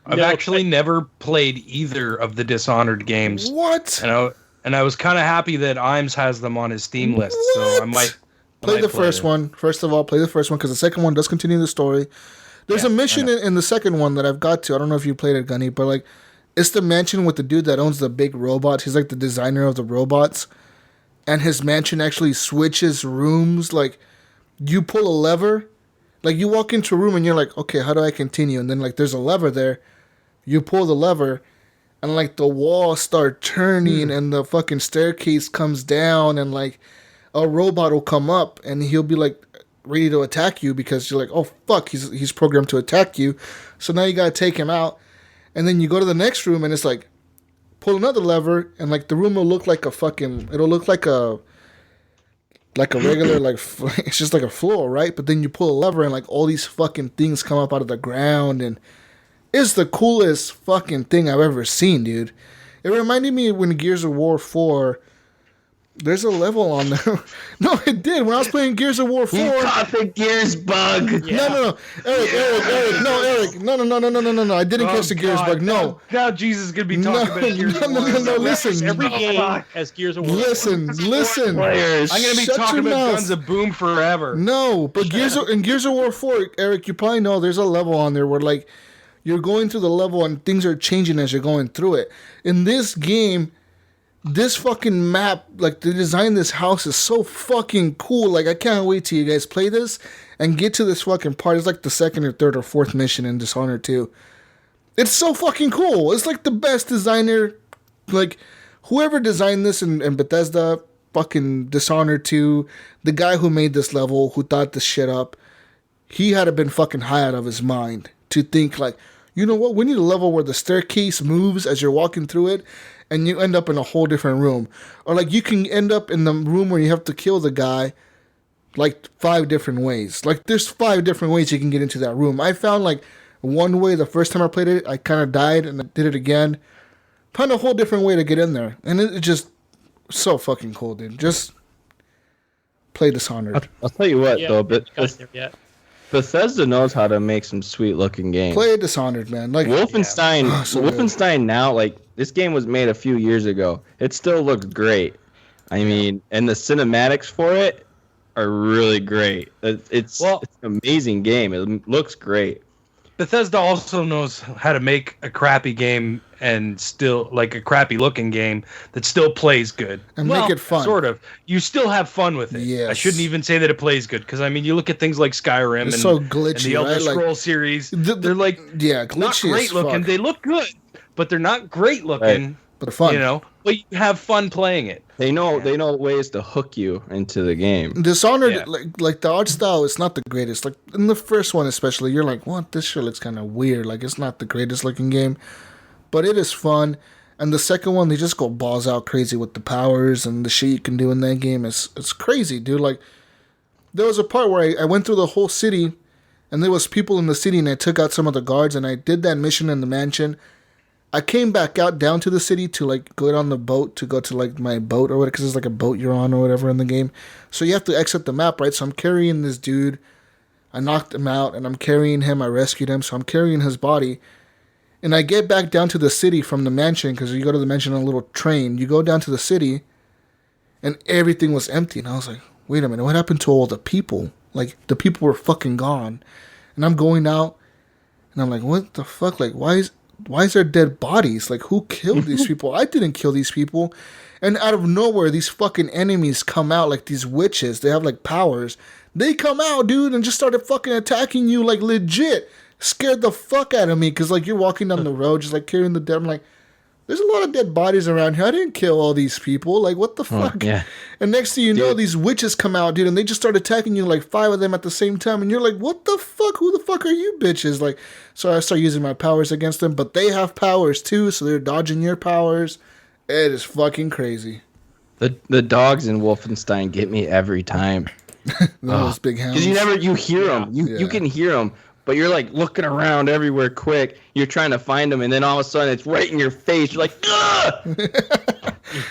I've actually never played either of the Dishonored games. What? And I was kind of happy that Imes has them on his Steam list, so I might play the first one. First of all, play the first one because the second one does continue the story. There's a mission in the second one that I've got to. I don't know if you played it, Gunny, but like it's the mansion with the dude that owns the big robots. He's like the designer of the robots. And his mansion actually switches rooms. Like, you pull a lever. Like, you walk into a room and you're like, okay, how do I continue? And then, like, there's a lever there. You pull the lever. And, like, the walls start turning. And the fucking staircase comes down. And, like, a robot will come up. And he'll be, like, ready to attack you. Because you're like, oh, fuck, he's programmed to attack you. So now you gotta take him out. And then you go to the next room and it's like, pull another lever, and like the room will look like it'll look like a regular, like, it's just like a floor, right? But then you pull a lever and like all these fucking things come up out of the ground, and it's the coolest fucking thing I've ever seen, dude. It reminded me when Gears of War 4, there's a level on there. No, it did. When I was playing Gears of War 4. You caught the Gears bug. Yeah. No. Eric. No. I didn't catch the Gears bug. No. Now Jesus is going to be talking about Gears of War. No, listen. Every game has Gears of War. Listen. I'm going to be talking about Guns of Boom forever. No, but Gears of War 4, Eric, you probably know there's a level on there where, like, you're going through the level and things are changing as you're going through it. In this game, this fucking map, like the design of this house is so fucking cool. Like I can't wait till you guys play this and get to this fucking part. It's like the second or third or fourth mission in Dishonored 2. It's so fucking cool. It's like the best designer, like whoever designed this in Bethesda, fucking Dishonored 2, the guy who made this level, who thought this shit up, he had to been fucking high out of his mind to think like, you know what, we need a level where the staircase moves as you're walking through it and you end up in a whole different room. Or like you can end up in the room where you have to kill the guy like 5 different ways. Like there's 5 different ways you can get into that room. I found like one way the first time I played it, I kind of died and I did it again. Found a whole different way to get in there. And it just so fucking cool, dude. Just play Dishonored. I'll tell you what, though, but Bethesda knows how to make some sweet looking games. Play Dishonored, man. Like Wolfenstein, Wolfenstein now, like this game was made a few years ago. It still looks great. I mean, and the cinematics for it are really great. It's an amazing game. It looks great. Bethesda also knows how to make a crappy game and still like a crappy looking game that still plays good and make it fun. Sort of. You still have fun with it. Yes. I shouldn't even say that it plays good because I mean you look at things like Skyrim and, so glitchy, and the Elder Scrolls like, series. They're like not great looking. They look good, but they're not great looking. Right. But fun. You know, but you have fun playing it. They know ways to hook you into the game. Dishonored, like the art style, it's not the greatest. Like in the first one, especially, you're like, "What? This shit looks kind of weird." Like it's not the greatest looking game, but it is fun. And the second one, they just go balls out crazy with the powers and the shit you can do in that game. It's crazy, dude. Like there was a part where I went through the whole city, and there was people in the city, and I took out some of the guards, and I did that mission in the mansion. I came back out down to the city to like go on the boat to go to like my boat or whatever, because there's like a boat you're on or whatever in the game. So you have to exit the map, right? So I'm carrying this dude. I knocked him out and I'm carrying him. I rescued him. So I'm carrying his body. And I get back down to the city from the mansion, because you go to the mansion on a little train. You go down to the city and everything was empty. And I was like, wait a minute, what happened to all the people? Like the people were fucking gone. And I'm going out and I'm like, what the fuck? Like why is there dead bodies? Like, who killed these people? I didn't kill these people. And out of nowhere, these fucking enemies come out, like these witches. They have, like, powers. They come out, dude, and just started fucking attacking you, like, legit. Scared the fuck out of me, because, like, you're walking down the road, just, like, carrying the dead. I'm like, there's a lot of dead bodies around here. I didn't kill all these people. Like, what the fuck? Yeah. And next thing you know, these witches come out, dude, and they just start attacking you, like 5 of them at the same time. And you're like, what the fuck? Who the fuck are you bitches? Like, so I start using my powers against them, but they have powers too, so they're dodging your powers. It is fucking crazy. The dogs in Wolfenstein get me every time. Those big hounds. Because you hear them. You can hear them. But you're like looking around everywhere quick. You're trying to find them, and then all of a sudden it's right in your face. You're like, ugh!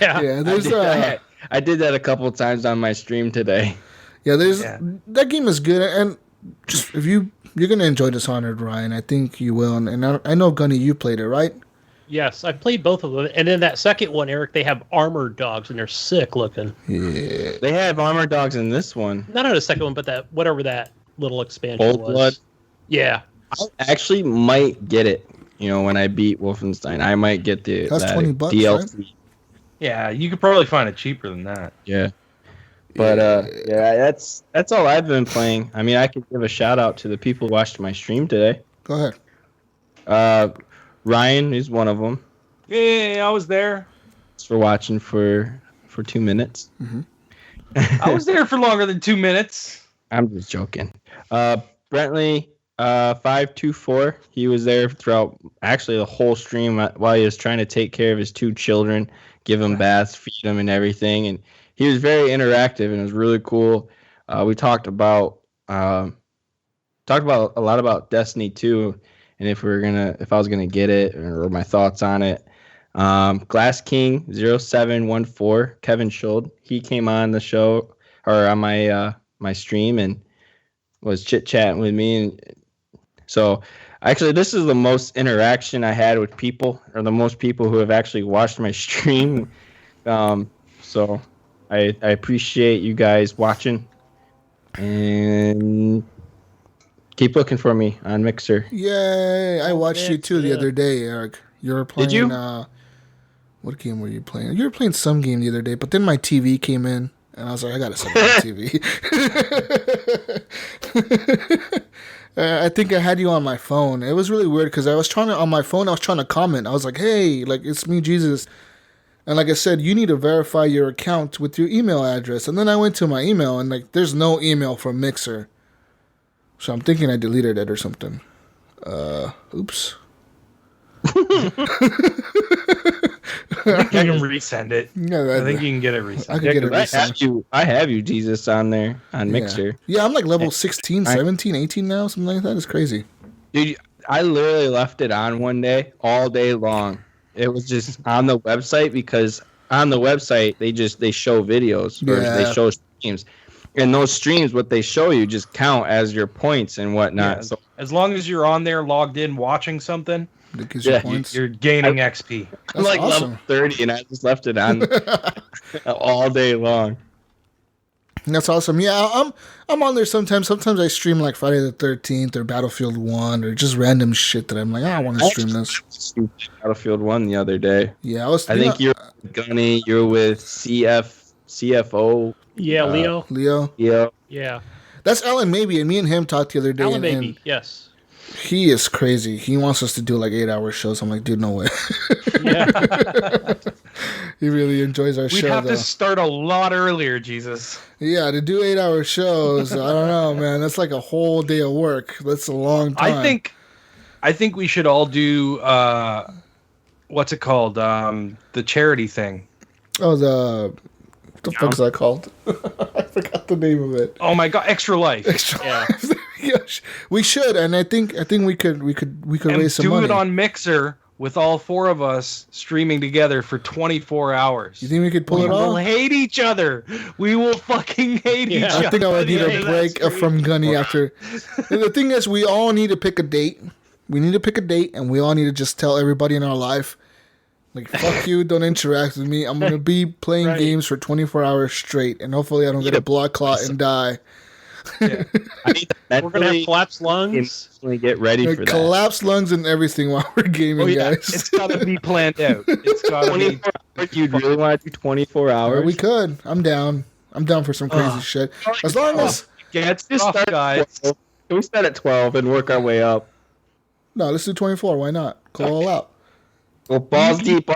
Yeah. There's I did that a couple of times on my stream today. Yeah, that game is good, and just if you're gonna enjoy Dishonored, Ryan, I think you will. And I know, Gunny, you played it, right? Yes, I played both of them. And then that second one, Eric, they have armored dogs, and they're sick looking. Yeah. They have armored dogs in this one. Not on the second one, but that whatever that little expansion Cold was. Blood. Yeah. I actually might get it. You know, when I beat Wolfenstein, I might get that $20, DLC. right? Yeah, you could probably find it cheaper than that. Yeah. But that's all I've been playing. I mean, I could give a shout out to the people who watched my stream today. Go ahead. Ryan is one of them. Yeah, I was there. Thanks for watching for 2 minutes. Mm-hmm. I was there for longer than 2 minutes. I'm just joking. Brentley 524. He was there throughout actually the whole stream while he was trying to take care of his 2 children, give them baths, feed them, and everything. And he was very interactive, and it was really cool. We talked about a lot about Destiny 2, and if I was gonna get it, or my thoughts on it. Glass King 0714, Kevin Schuld, he came on the show or on my stream and was chit chatting with me, and so actually this is the most interaction I had with people, or the most people who have actually watched my stream. So I appreciate you guys watching, and keep looking for me on Mixer. Yay! I watched you too the other day, Eric. You were playing. Did you? What What game were you playing? You were playing some game the other day, but then my TV came in, and I was like, I gotta set up my TV. I think I had you on my phone. It was really weird because on my phone, I was trying to comment. I was like, hey, like, it's me, Jesus. And like I said, you need to verify your account with your email address. And then I went to my email, and like, there's no email from Mixer. So I'm thinking I deleted it or something. Oops. I can resend it. Yeah, I think you can get it resent. I can get it resent. I have you, Jesus, on there on Mixer. Yeah, I'm like level 16, 17, 18 now. Something like that. It's crazy. Dude, I literally left it on one day, all day long. It was just on the website because on the website they show videos or they show streams. And those streams, what they show you just count as your points and whatnot. Yeah, so as long as you're on there, logged in, watching something, you're gaining XP. I'm like awesome. Level 30, and I just left it on all day long. That's awesome. Yeah, I'm on there sometimes. Sometimes I stream like Friday the 13th or Battlefield 1 or just random shit that I'm like, I want to stream this. Battlefield 1 the other day. Yeah, I think you're with Gunny. You're with CFO. Yeah, Leo. Yeah. That's Alan Maybe, and me and him talked the other day. Alan Maybe, yes. He is crazy. He wants us to do like 8-hour shows. I'm like, dude, no way. Yeah. He really enjoys our show. We'd have to start a lot earlier, Jesus. Yeah, to do 8-hour shows, I don't know, man. That's like a whole day of work. That's a long time. I think we should all do what's it called? The charity thing. Oh, what the fuck is that called? I forgot the name of it. Oh my god, Extra Life. Extra Life. Yes, we should, and I think we could raise some money. Do it on Mixer with all four of us streaming together for 24 hours. You think we could pull it off? We will hate each other. We will fucking hate each other. I think I would need a break from Gunny after. The thing is, we all need to pick a date. We need to pick a date, and we all need to just tell everybody in our life, like, fuck you, don't interact with me. I'm going to be playing games for 24 hours straight, and hopefully I don't get a blood clot and die. Yeah. We're going to have collapsed lungs. Get ready for that. Collapsed lungs and everything while we're gaming, guys. It's got to be planned out. It's got to be. You'd really want to do 24 hours? We could. I'm down. I'm down for some crazy shit. As long as... It's tough, guys. Can we start at 12 and work our way up? No, let's do 24. Why not? Go all out. Well, balls deep.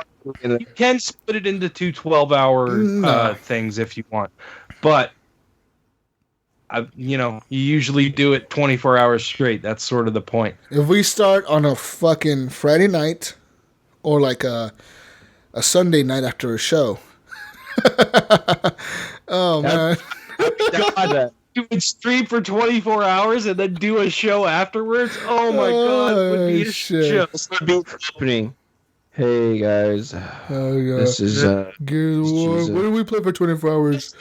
You can split it into two 12-hour things if you want, but you usually do it 24 hours straight. That's sort of the point. If we start on a fucking Friday night, or like a Sunday night after a show. Oh man! God, you would stream for 24 hours and then do a show afterwards. Oh my God! It would be a show. This would be happening. Hey guys, this is Gears of War. What do we play for 24 hours?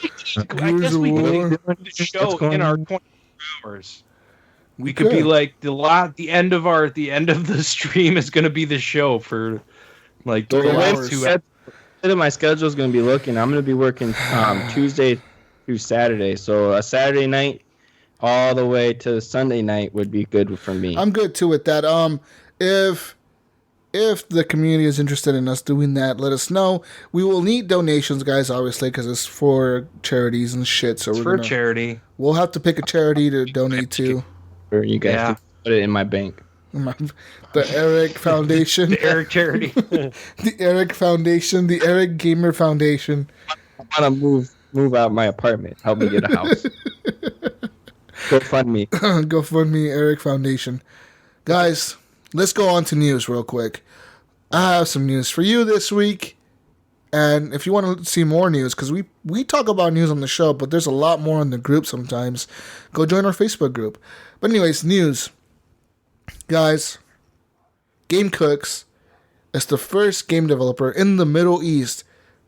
Gears of War. Show in our 24 hours. We could be like the end of the stream is going to be the show for like 2 hours. My schedule is going to be looking. I'm going to be working Tuesday through Saturday, so a Saturday night all the way to Sunday night would be good for me. I'm good too with that. If the community is interested in us doing that, let us know. We will need donations, guys, obviously, because it's for charities and shit. So it's charity. We'll have to pick a charity to donate to. Or you guys can put it in my bank. The Eric Foundation. The Eric charity. The Eric Foundation. The Eric Gamer Foundation. I want to move out of my apartment. Help me get a house. Go fund me. Go fund me, Eric Foundation. Guys, let's go on to news real quick. I have some news for you this week. And if you want to see more news, because we talk about news on the show, but there's a lot more in the group sometimes, go join our Facebook group. But anyways, news. Guys, Game Cooks is the first game developer in the Middle East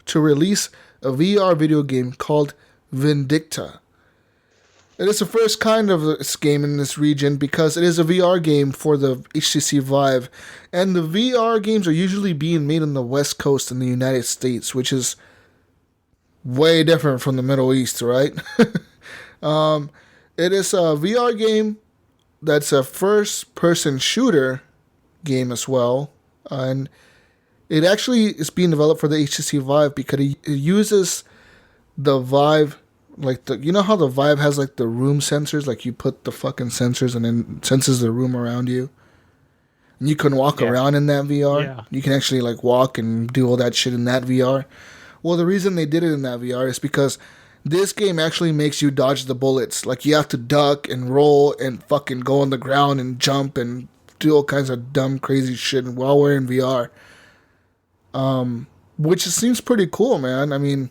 to release a VR video game called Vindicta. It is the first kind of this game in this region because it is a VR game for the HTC Vive. And the VR games are usually being made on the West Coast in the United States, which is way different from the Middle East, right? It is a VR game that's a first-person shooter game as well. And It actually is being developed for the HTC Vive because it uses the Vive, like you know how the Vive has like the room sensors, like you put the fucking sensors and then senses the room around you. And you can walk around in that VR. Yeah. You can actually like walk and do all that shit in that VR. Well, the reason they did it in that VR is because this game actually makes you dodge the bullets. Like, you have to duck and roll and fucking go on the ground and jump and do all kinds of dumb, crazy shit while we're in VR. Which seems pretty cool, man. I mean,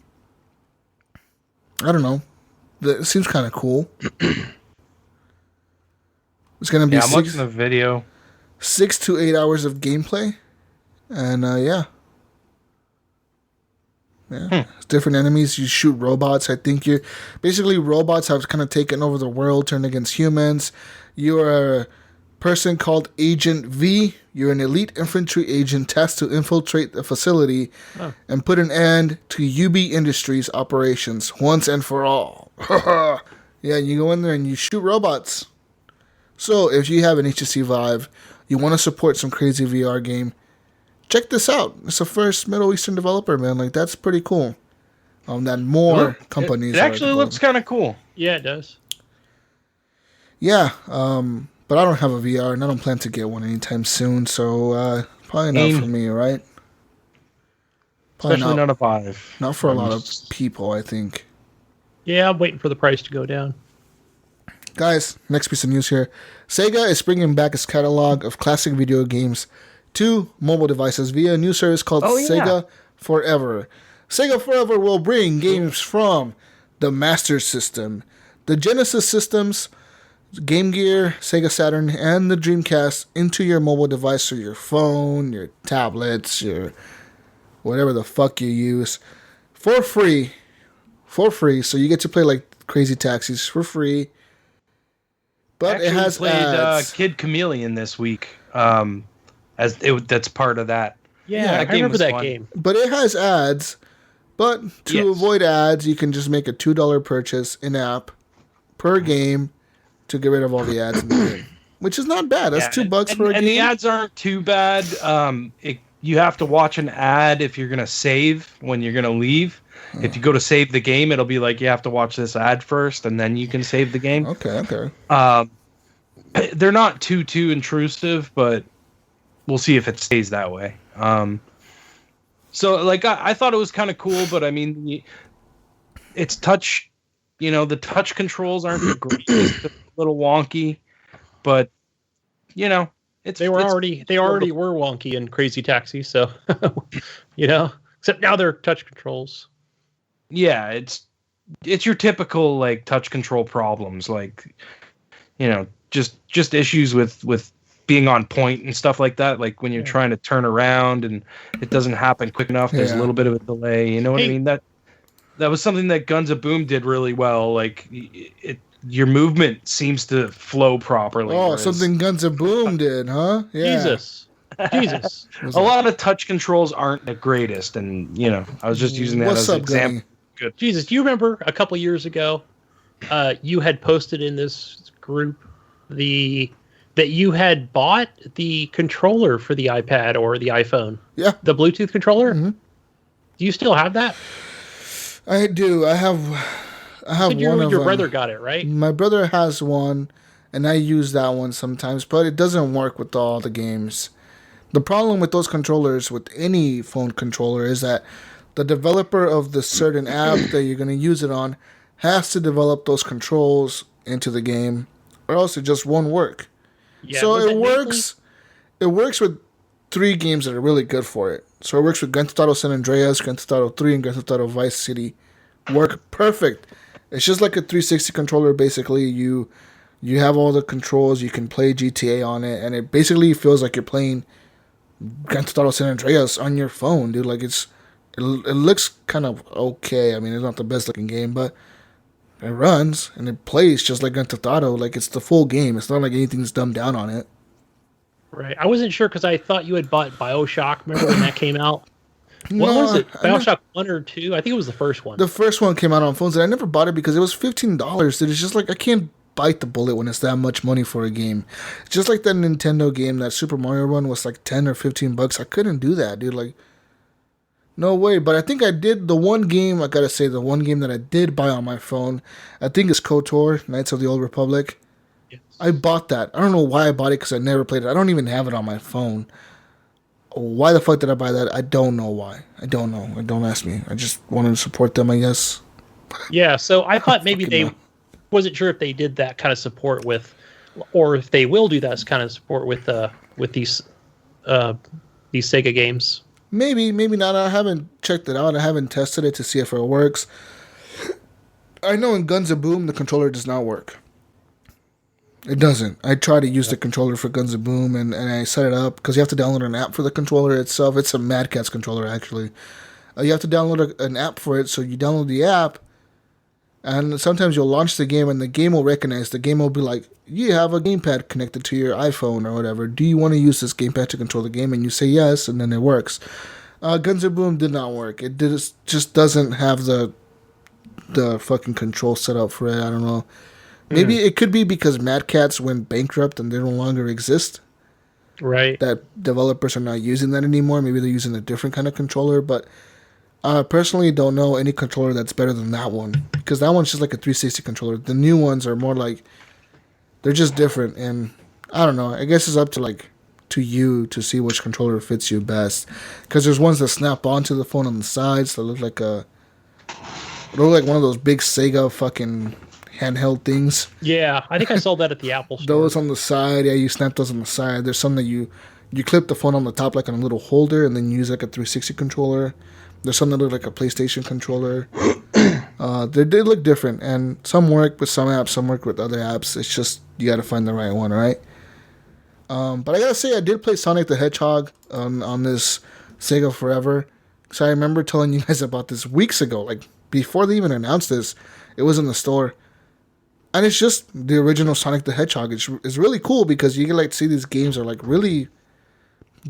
I don't know. It seems kind of cool. It's going to be I'm watching the video. 6 to 8 hours of gameplay. And, yeah. Different enemies. You shoot robots. I think basically robots have kind of taken over the world, turned against humans. You're a person called Agent V. You're an elite infantry agent tasked to infiltrate the facility and put an end to UB Industries operations once and for all. Yeah, you go in there and you shoot robots. So if you have an HTC Vive, you want to support some crazy VR game, check this out. It's the first Middle Eastern developer, man. Like, that's pretty cool. That more companies. It actually looks kind of cool. Yeah, it does. Yeah, but I don't have a VR, and I don't plan to get one anytime soon. So probably not for me, right? Probably especially not a Vive. Not for a lot of people, I think. Yeah, I'm waiting for the price to go down. Guys, next piece of news here. Sega is bringing back its catalog of classic video games to mobile devices via a new service called Sega Forever. Sega Forever will bring games from the Master System, the Genesis systems, Game Gear, Sega Saturn, and the Dreamcast into your mobile device, so your phone, your tablets, your whatever the fuck you use, for free. For free, so you get to play like Crazy Taxis for free. But it has played ads. Kid Chameleon this week. That's part of that. Yeah, I remember that game. But it has ads. But to avoid ads, you can just make a $2 purchase in-app per game to get rid of all the ads in the game. Which is not bad. That's $2 for a game. And the ads aren't too bad. You have to watch an ad if you're going to save when you're going to leave. If you go to save the game, it'll be like you have to watch this ad first, and then you can save the game. Okay. They're not too intrusive, but we'll see if it stays that way. So, like, I thought it was kind of cool, but I mean, it's touch. The touch controls aren't the greatest. They're a little wonky, but they already were wonky in Crazy Taxi, so except now they're touch controls. Yeah, it's your typical like touch control problems, like just issues with being on point and stuff like that. Like when you're trying to turn around and it doesn't happen quick enough, there's a little bit of a delay. You know what I mean? That was something that Guns of Boom did really well. Like your movement seems to flow properly. Oh, something Guns of Boom did, huh? Yeah. Jesus. A lot of touch controls aren't the greatest, and I was just using that as an example. Good. Jesus, do you remember a couple years ago, you had posted in this group that you had bought the controller for the iPad or the iPhone? Yeah. The Bluetooth controller? Mm-hmm. Do you still have that? I do. I have one of your brother got it, right? My brother has one, and I use that one sometimes, but it doesn't work with all the games. The problem with those controllers, with any phone controller, is that the developer of the certain app that you're going to use it on has to develop those controls into the game, or else it just won't work. Yeah, so it works. It works with 3 games that are really good for it. So it works with Grand Theft Auto San Andreas, Grand Theft Auto 3, and Grand Theft Auto Vice City. Work perfect. It's just like a 360 controller. Basically, you have all the controls. You can play GTA on it, and it basically feels like you're playing Grand Theft Auto San Andreas on your phone, dude. Like it looks kind of okay. I mean, it's not the best looking game, but it runs and it plays just like Grand Theft Auto. Like, it's the full game. It's not like anything's dumbed down on it. Right. I wasn't sure because I thought you had bought BioShock. Remember when that came out? What was it? BioShock 1 or 2? I think it was the first one. The first one came out on phones, and I never bought it because it was $15. Dude, it's just like, I can't bite the bullet when it's that much money for a game. It's just like that Nintendo game, that Super Mario Run was like $10 or $15. I couldn't do that, dude. Like, No way, but I think I did the one game, I gotta say, the one game that I did buy on my phone, I think is KOTOR, Knights of the Old Republic. Yes. I bought that. I don't know why I bought it because I never played it. I don't even have it on my phone. Why the fuck did I buy that? I don't know why. I don't know. Don't ask me. I just wanted to support them, I guess. Yeah, so I thought maybe they wasn't sure if they did that kind of support with, or if they will do that kind of support with these Sega games. Maybe not. I haven't checked it out. I haven't tested it to see if it works. I know in Guns of Boom the controller does not work. It doesn't. I tried to use the controller for Guns of Boom and I set it up because you have to download an app for the controller itself. It's a Mad Catz controller actually. You have to download an app for it, so you download the app and sometimes you'll launch the game and the game will recognize. The game will be like, you have a gamepad connected to your iPhone or whatever. Do you want to use this gamepad to control the game? And you say yes, and then it works. Guns of Boom did not work. It just doesn't have the fucking control set up for it. I don't know. Maybe it could be because Mad Catz went bankrupt and they no longer exist. Right. That developers are not using that anymore. Maybe they're using a different kind of controller. But I personally don't know any controller that's better than that one. Because that one's just like a 360 controller. The new ones are more like, they're just different. And I don't know. I guess it's up to you to see which controller fits you best. Because there's ones that snap onto the phone on the sides that look like one of those big Sega fucking handheld things. Yeah, I think I saw that at the Apple Store. Those on the side, yeah, you snap those on the side. There's some that you clip the phone on the top like on a little holder and then you use like a 360 controller. There's some that look like a PlayStation controller. They look different, and some work with some apps, some work with other apps. It's just you got to find the right one, right? But I gotta say, I did play Sonic the Hedgehog on this Sega Forever. So I remember telling you guys about this weeks ago, like before they even announced this. It was in the store. And it's just the original Sonic the Hedgehog. It's really cool because you can like see these games are like really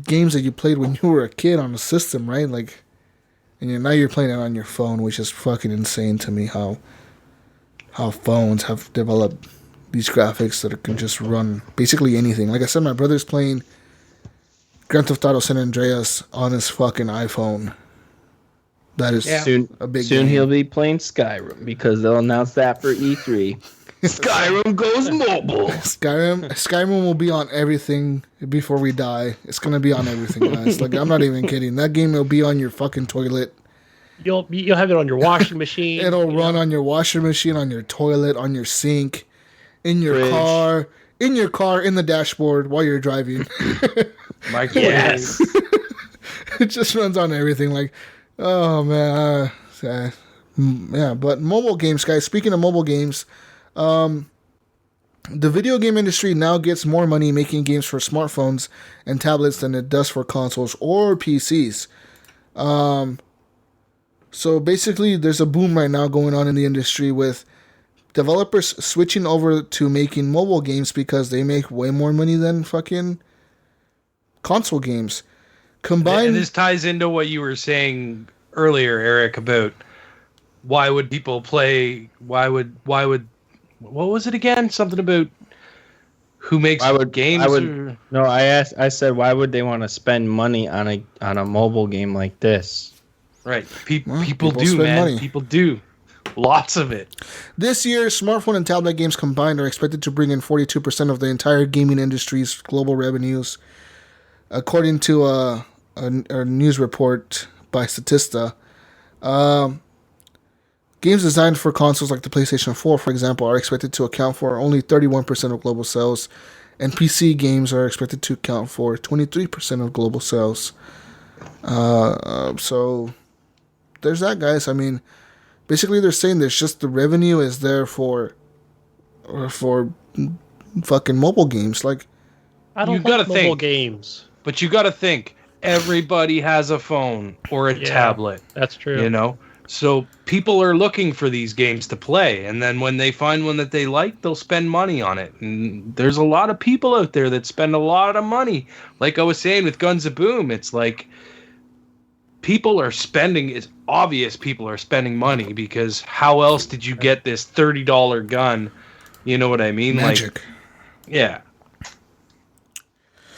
games that you played when you were a kid on the system, right? Like, and now you're playing it on your phone, which is fucking insane to me how phones have developed these graphics that can just run basically anything. Like I said, my brother's playing Grand Theft Auto San Andreas on his fucking iPhone. That is a big Soon game. he'll be playing Skyrim because they'll announce that for E3. Skyrim goes mobile. Skyrim will be on everything before we die. It's gonna be on everything, guys. Like I'm not even kidding. That game will be on your fucking toilet. You'll have it on your washing machine. It'll run on your washing machine, on your toilet, on your sink, in your car, in the dashboard while you're driving. Microwave. Yes. It just runs on everything. Like, oh man, yeah. But mobile games, guys. Speaking of mobile games. The video game industry now gets more money making games for smartphones and tablets than it does for consoles or PCs. So basically, there's a boom right now going on in the industry with developers switching over to making mobile games because they make way more money than fucking console games. And this ties into what you were saying earlier, Eric, about why would people play? Why would what was it again? Something about who makes games? No, I said why would they want to spend money on a mobile game like this? Right. People do, man. Money. People do. Lots of it. This year, smartphone and tablet games combined are expected to bring in 42% of the entire gaming industry's global revenues, according to a news report by Statista. Games designed for consoles like the PlayStation 4, for example, are expected to account for only 31% of global sales, and PC games are expected to account for 23% of global sales. So there's that, guys. I mean, basically they're saying there's just the revenue is there for fucking mobile games. Like, I don't like mobile games. But you got to think, everybody has a phone or a tablet. That's true. You know? So people are looking for these games to play, and then when they find one that they like, they'll spend money on it. And there's a lot of people out there that spend a lot of money. Like I was saying with Guns of Boom, it's like it's obvious people are spending money because how else did you get this $30 gun? You know what I mean? Magic. Like, yeah.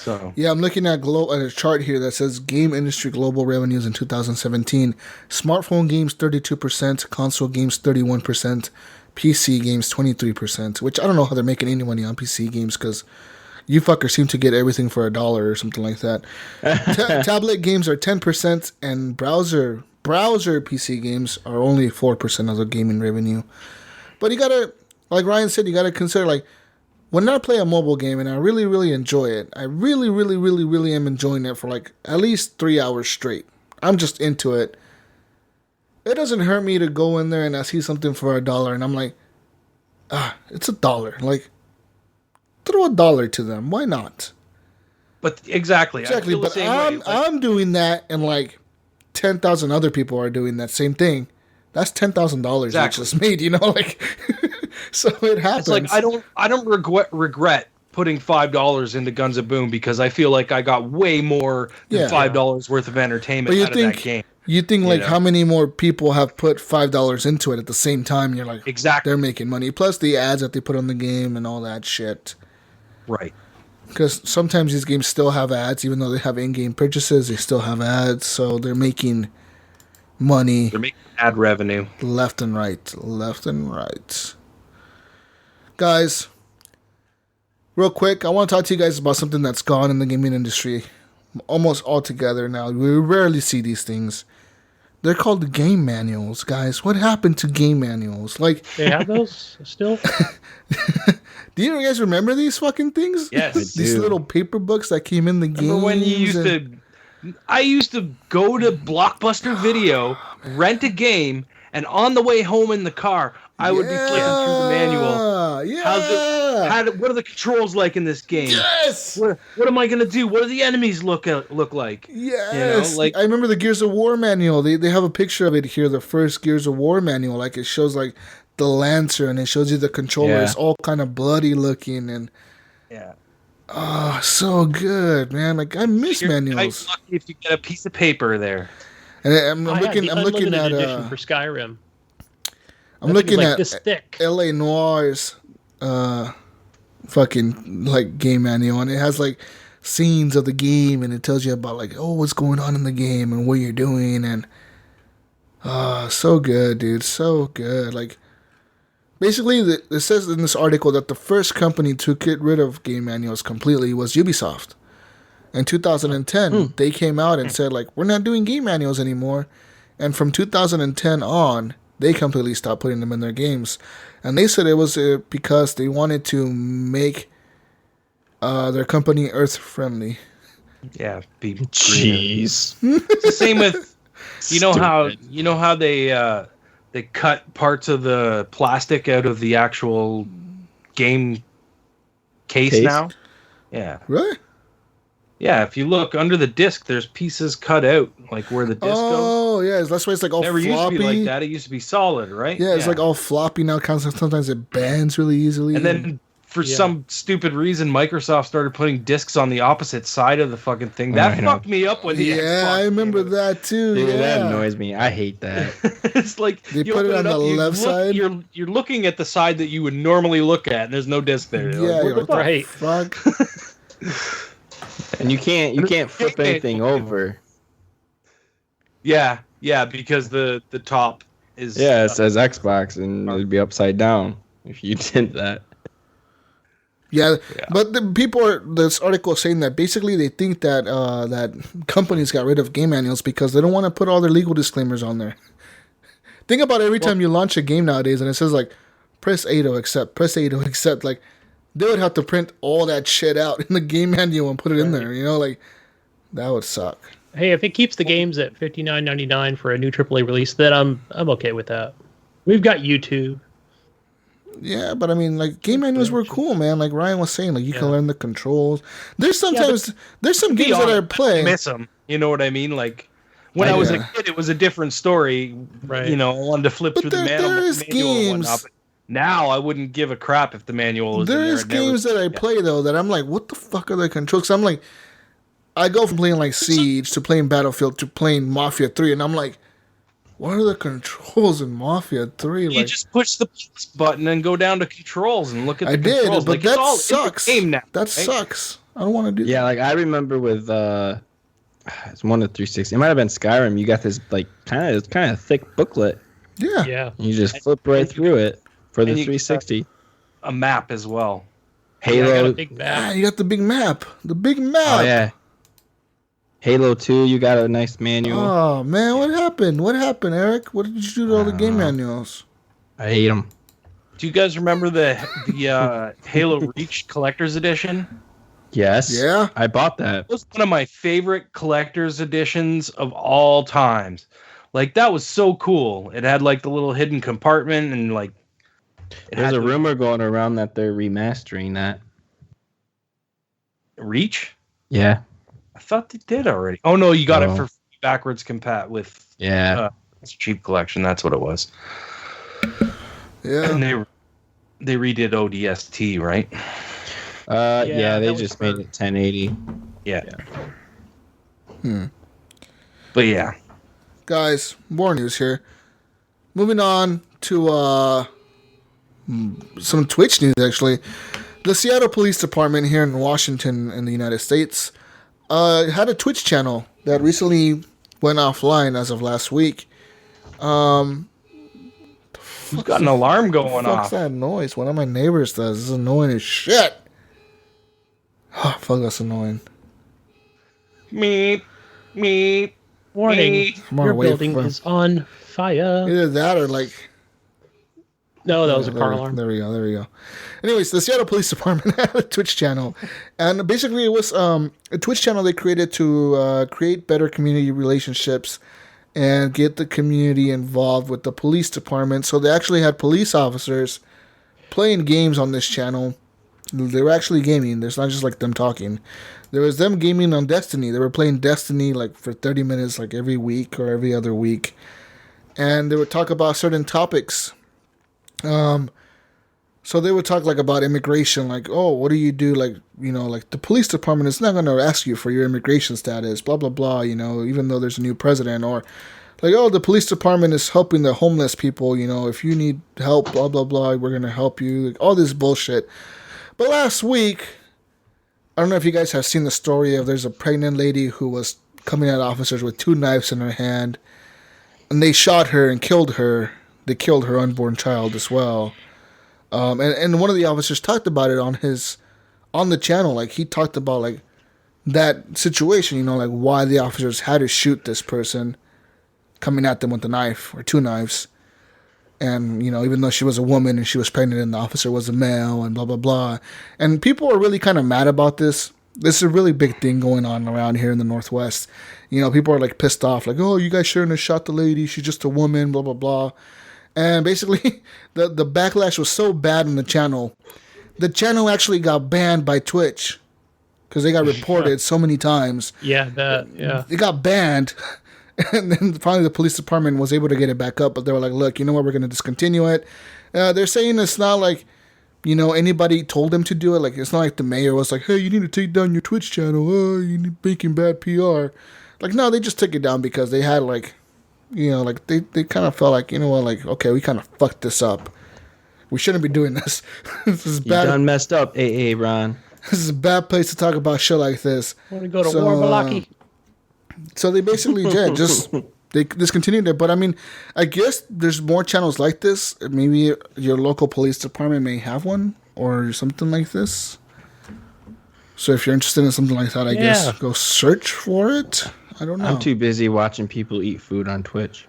So yeah, I'm looking at a chart here that says game industry global revenues in 2017. Smartphone games 32%, console games 31%, PC games 23%. Which I don't know how they're making any money on PC games because you fuckers seem to get everything for $1 or something like that. Tablet games are 10%, and browser PC games are only 4% of the gaming revenue. But you gotta, like Ryan said, you gotta consider, like, when I play a mobile game and I really, really enjoy it, I really, really, really, really am enjoying it for like at least 3 hours straight. I'm just into it. It doesn't hurt me to go in there and I see something for $1 and I'm like, it's $1. Like, throw $1 to them. Why not? But exactly. But I'm doing that, and like 10,000 other people are doing that same thing. That's $10,000 I just made. You know, like. So it happens. It's like I don't regret putting $5 into Guns of Boom because I feel like I got way more than $5 worth of entertainment out of that game. You think like how many more people have put $5 into it at the same time? You're like, exactly, they're making money. Plus the ads that they put on the game and all that shit. Right. Because sometimes these games still have ads, even though they have in-game purchases, they still have ads. So they're making money. They're making ad revenue. Left and right. Guys, real quick, I want to talk to you guys about something that's gone in the gaming industry almost altogether now. We rarely see these things. They're called game manuals, guys. What happened to game manuals? Like, they have those still? Do you guys remember these fucking things? Yes. These little paper books that came in the game. Remember when I used to go to Blockbuster Video, rent a game, and on the way home in the car, I would be flicking through the manual. Yeah. What are the controls like in this game? Yes. What am I gonna do? What do the enemies look like? Yes. You know, like, I remember the Gears of War manual. They have a picture of it here. The first Gears of War manual. Like, it shows like the Lancer and it shows you the controller. It's all kind of bloody looking and. Yeah. Oh, so good, man! Like, I miss manuals. I'm lucky if you get a piece of paper there. And I'm looking at edition for Skyrim. I'm looking at this thick. LA Noir's fucking like game manual, and it has like scenes of the game, and it tells you about like, oh, what's going on in the game and what you're doing, and so good, dude, so good. Like, basically, it says in this article that the first company to get rid of game manuals completely was Ubisoft. In 2010, they came out and said, like, we're not doing game manuals anymore. And from 2010 on, they completely stopped putting them in their games. And they said it was because they wanted to make their company earth-friendly. Yeah, be jeez. It's the same with, you know how they cut parts of the plastic out of the actual game case now? Yeah. Really? Yeah, if you look under the disc, there's pieces cut out, like where the disc goes. Oh, yeah, that's why it's like all Never floppy. Used to be like that. It used to be solid, right? Yeah, it's like all floppy now. Sometimes it bends really easily. And then for some stupid reason, Microsoft started putting discs on the opposite side of the fucking thing. That fucked me up when the Xbox I remember that too. Dude, yeah. that annoys me. I hate that. It's like they put it on the left side. You're looking at the side that you would normally look at, and there's no disc there. Yeah, like, right. Fuck. And you can't flip anything over. Yeah, because the top is it says Xbox and it'd be upside down if you did that. Yeah, but this article is saying that basically they think that that companies got rid of game manuals because they don't want to put all their legal disclaimers on there. Think about every time you launch a game nowadays and it says like press A to accept, like they would have to print all that shit out in the game manual and put it in there, you know, like that would suck. Hey, if it keeps the games at $59.99 for a new AAA release, then I'm okay with that. We've got YouTube. Yeah, but I mean, like, game manuals were cool, man. Like Ryan was saying, like, you can learn the controls. There's some games that I play. I miss them. You know what I mean? Like, when I was a kid, it was a different story. Right. You know, I wanted to flip through the manual and whatnot. But now I wouldn't give a crap if the manual was in there. There's games that I play, though, that I'm like, what the fuck are the controls? Because I'm like, I go from playing, like, Siege to playing Battlefield to playing Mafia 3, and I'm like, what are the controls in Mafia 3? You just push the plus button and go down to controls and look at the controls. But that sucks. Game now, that sucks. I don't want to do that. Yeah, like I remember with it's one of 360. It might have been Skyrim. You got this like kind of thick booklet. Yeah. Yeah. You just flip right through it for the And 360. A map as well. Halo. I got a big map. Ah, you got the big map. The big map. Oh yeah. Halo 2, you got a nice manual. Oh man, what happened? What happened, Eric? What did you do to all the game manuals? I hate them. Do you guys remember the Halo Reach Collector's Edition? Yes. Yeah. I bought that. It was one of my favorite collector's editions of all times. Like, that was so cool. It had like the little hidden compartment and like There's a rumor going around that they're remastering that. Reach? Yeah. I thought they did already. Oh no, you got it for backwards compat with it's a cheap collection. That's what it was. Yeah. And they redid ODST, right? Yeah, they just made it 1080. Yeah. But yeah. Guys, more news here. Moving on to some Twitch news, actually. The Seattle Police Department here in Washington in the United States had a Twitch channel that recently went offline as of last week. Who's got an alarm going Fuck's off? that noise? One of my neighbors does. This is annoying as shit. Oh, fuck, that's annoying. Meep. Warning, More your away building from- is on fire. Either that or like... No, that was a There car we- alarm. There we go. Anyways, the Seattle Police Department had a Twitch channel. And basically it was a Twitch channel they created to create better community relationships and get the community involved with the police department. So they actually had police officers playing games on this channel. They were actually gaming. There's not just like them talking. There was them gaming on Destiny. They were playing Destiny like for 30 minutes like every week or every other week. And they would talk about certain topics. So they would talk like about immigration, like, oh, what do you do? Like, you know, like the police department is not going to ask you for your immigration status, blah, blah, blah, you know, even though there's a new president. Or like, oh, the police department is helping the homeless people, you know, if you need help, blah, blah, blah, we're going to help you. Like, all this bullshit. But last week, I don't know if you guys have seen the story of there's a pregnant lady who was coming at officers with 2 knives in her hand, and they shot her and killed her. They killed her unborn child as well. And one of the officers talked about it on the channel. Like, he talked about like that situation, you know, like why the officers had to shoot this person coming at them with a knife or 2 knives. And, you know, even though she was a woman and she was pregnant and the officer was a male and blah, blah, blah. And people are really kind of mad about this. This is a really big thing going on around here in the Northwest. You know, people are like pissed off, like, oh, you guys shouldn't have shot the lady. She's just a woman, blah, blah, blah. And basically, the backlash was so bad in the channel. The channel actually got banned by Twitch because they got reported so many times. Yeah, It got banned. And then finally the police department was able to get it back up. But they were like, look, you know what? We're going to discontinue it. They're saying it's not like, you know, anybody told them to do it. Like, it's not like the mayor was like, hey, you need to take down your Twitch channel. Oh, you're making bad PR. Like, no, they just took it down because they had like, you know, like they kind of felt like, you know what, like, okay, we kind of fucked this up. We shouldn't be doing this. This is bad. You done messed up, AA Ron. This is a bad place to talk about shit like this. Want to go to Warbalaki? So they basically did. They discontinued it. But I mean, I guess there's more channels like this. Maybe your local police department may have one or something like this. So if you're interested in something like that, I guess go search for it. I don't know. I'm too busy watching people eat food on Twitch.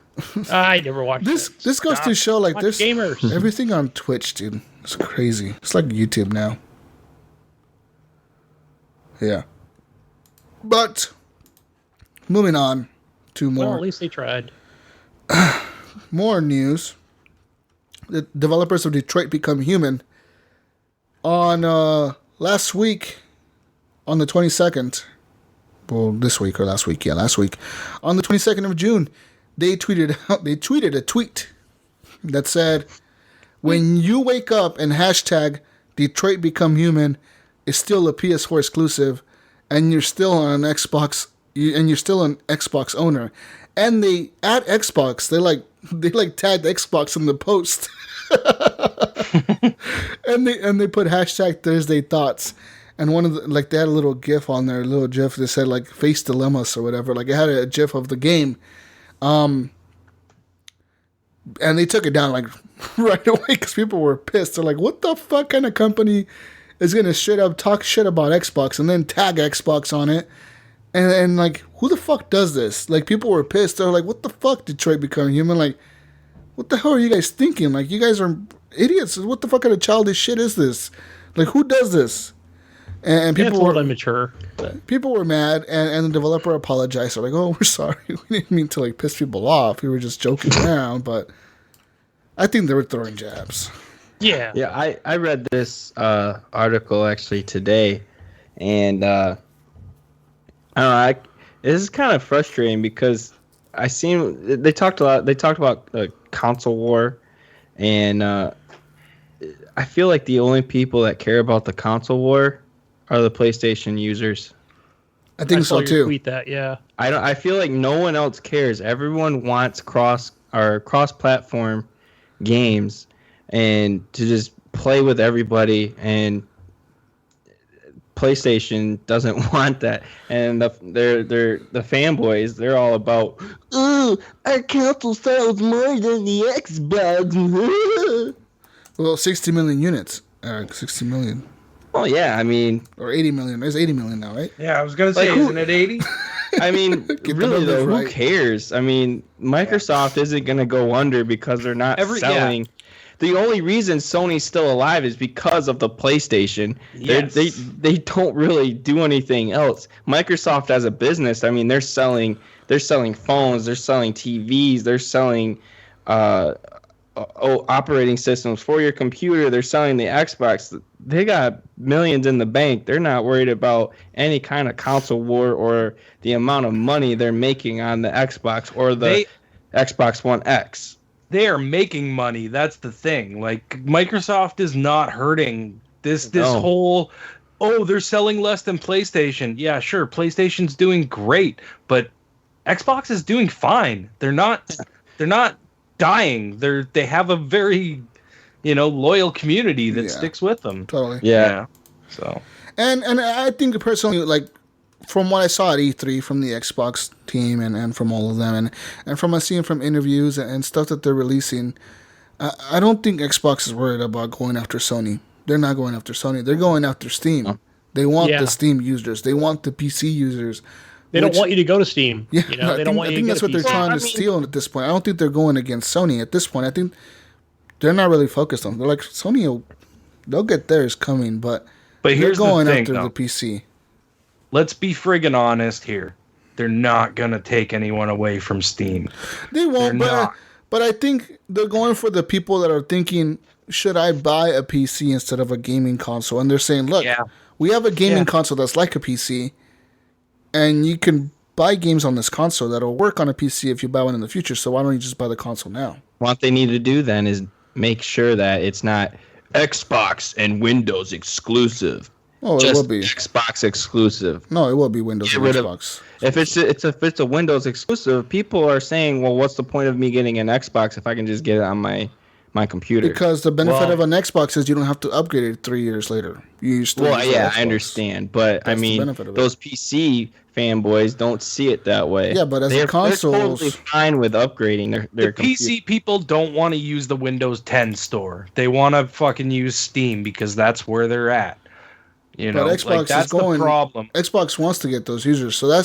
I never watched This goes to show like there's gamers. everything on Twitch, dude. It's crazy. It's like YouTube now. Yeah. But moving on to more. Well, at least they tried. More news. The developers of Detroit Become Human on last week on the 22nd. Well, this week or last week. Yeah, last week. On the 22nd of June, they tweeted a tweet that said, when you wake up and hashtag Detroit Become Human is still a PS4 exclusive and you're still an Xbox owner. And they at Xbox, they tagged Xbox in the post. and they put hashtag Thursday Thoughts. and one of the, like, they had a little GIF on there, a little GIF that said like "Face Dilemmas" or whatever. Like, it had a GIF of the game, and they took it down like right away because people were pissed. They're like, "What the fuck kind of company is gonna straight up talk shit about Xbox and then tag Xbox on it?" And like, who the fuck does this? Like, people were pissed. They're like, "What the fuck, Detroit Become Human? Like, what the hell are you guys thinking? Like, you guys are idiots. What the fuck kind of childish shit is this? Like, who does this?" And people were immature. But. People were mad, and the developer apologized. They're like, "Oh, we're sorry. We didn't mean to like piss people off. We were just joking around." But I think they were throwing jabs. Yeah. Yeah, I read this article actually today, and I don't know. This is kind of frustrating because I seen they talked a lot. They talked about the console war, and I feel like the only people that care about the console war are the PlayStation users. I think so too. Tweet that, yeah. I feel like no one else cares. Everyone wants cross-platform games and to just play with everybody, and PlayStation doesn't want that. And the fanboys, they're all about, "Oh, our console sells more than the Xbox." Well, 60 million units. 60 million. Well, yeah, I mean... Or 80 million. There's 80 million now, right? Yeah, I was going to say, isn't it 80? I mean, really, though, right. Who cares? I mean, Microsoft isn't going to go under because they're not selling... Yeah. The only reason Sony's still alive is because of the PlayStation. Yes. They don't really do anything else. Microsoft as a business, I mean, they're selling phones, they're selling TVs, they're selling operating systems for your computer, they're selling the Xbox. They got millions in the bank. They're not worried about any kind of console war or the amount of money they're making on the Xbox or the Xbox One X. They are making money. That's the thing. Like, Microsoft is not hurting this whole, they're selling less than PlayStation. Yeah, sure, PlayStation's doing great, but Xbox is doing fine. They're not dying. They have a very, loyal community that sticks with them. Totally. Yeah. So. And I think personally, like, from what I saw at E3 from the Xbox team and from all of them, and from seeing from interviews and stuff that they're releasing, I don't think Xbox is worried about going after Sony. They're not going after Sony. They're going after Steam. Oh. They want the Steam users. They want the PC users. They don't want you to go to Steam. Yeah, they don't want you to think that's what they're trying to steal at this point. I don't think they're going against Sony at this point. I think they're not really focused on it. They're like, Sony, they'll get theirs coming, but here's they're going the thing, after though. the PC. Let's be friggin' honest here. They're not going to take anyone away from Steam. They won't, but I think they're going for the people that are thinking, should I buy a PC instead of a gaming console? And they're saying, look, we have a gaming console that's like a PC, and you can buy games on this console that'll work on a PC if you buy one in the future, so why don't you just buy the console now? What they need to do then is make sure that it's not Xbox and Windows exclusive. Oh, it will be Xbox exclusive. No, it will be Windows and Xbox. If it's a Windows exclusive, people are saying, well, what's the point of me getting an Xbox if I can just get it on my computer? Because the benefit of an Xbox is you don't have to upgrade it 3 years later. I understand, but that's, I mean, those PC fanboys don't see it that way. Yeah, but as a console, they're totally fine with upgrading their PC people don't want to use the Windows 10 store. They want to fucking use Steam because that's where they're at. But Xbox that's is going. The problem. Xbox wants to get those users, so I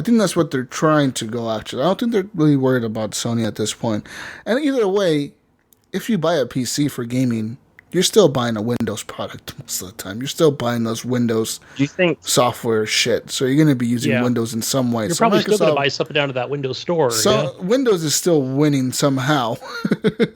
think that's what they're trying to go after. I don't think they're really worried about Sony at this point. And either way, if you buy a PC for gaming, you're still buying a Windows product most of the time. You're still buying those Windows software shit. So you're going to be using Windows in some way. You're probably still going to buy something down to that Windows store. So Windows is still winning somehow.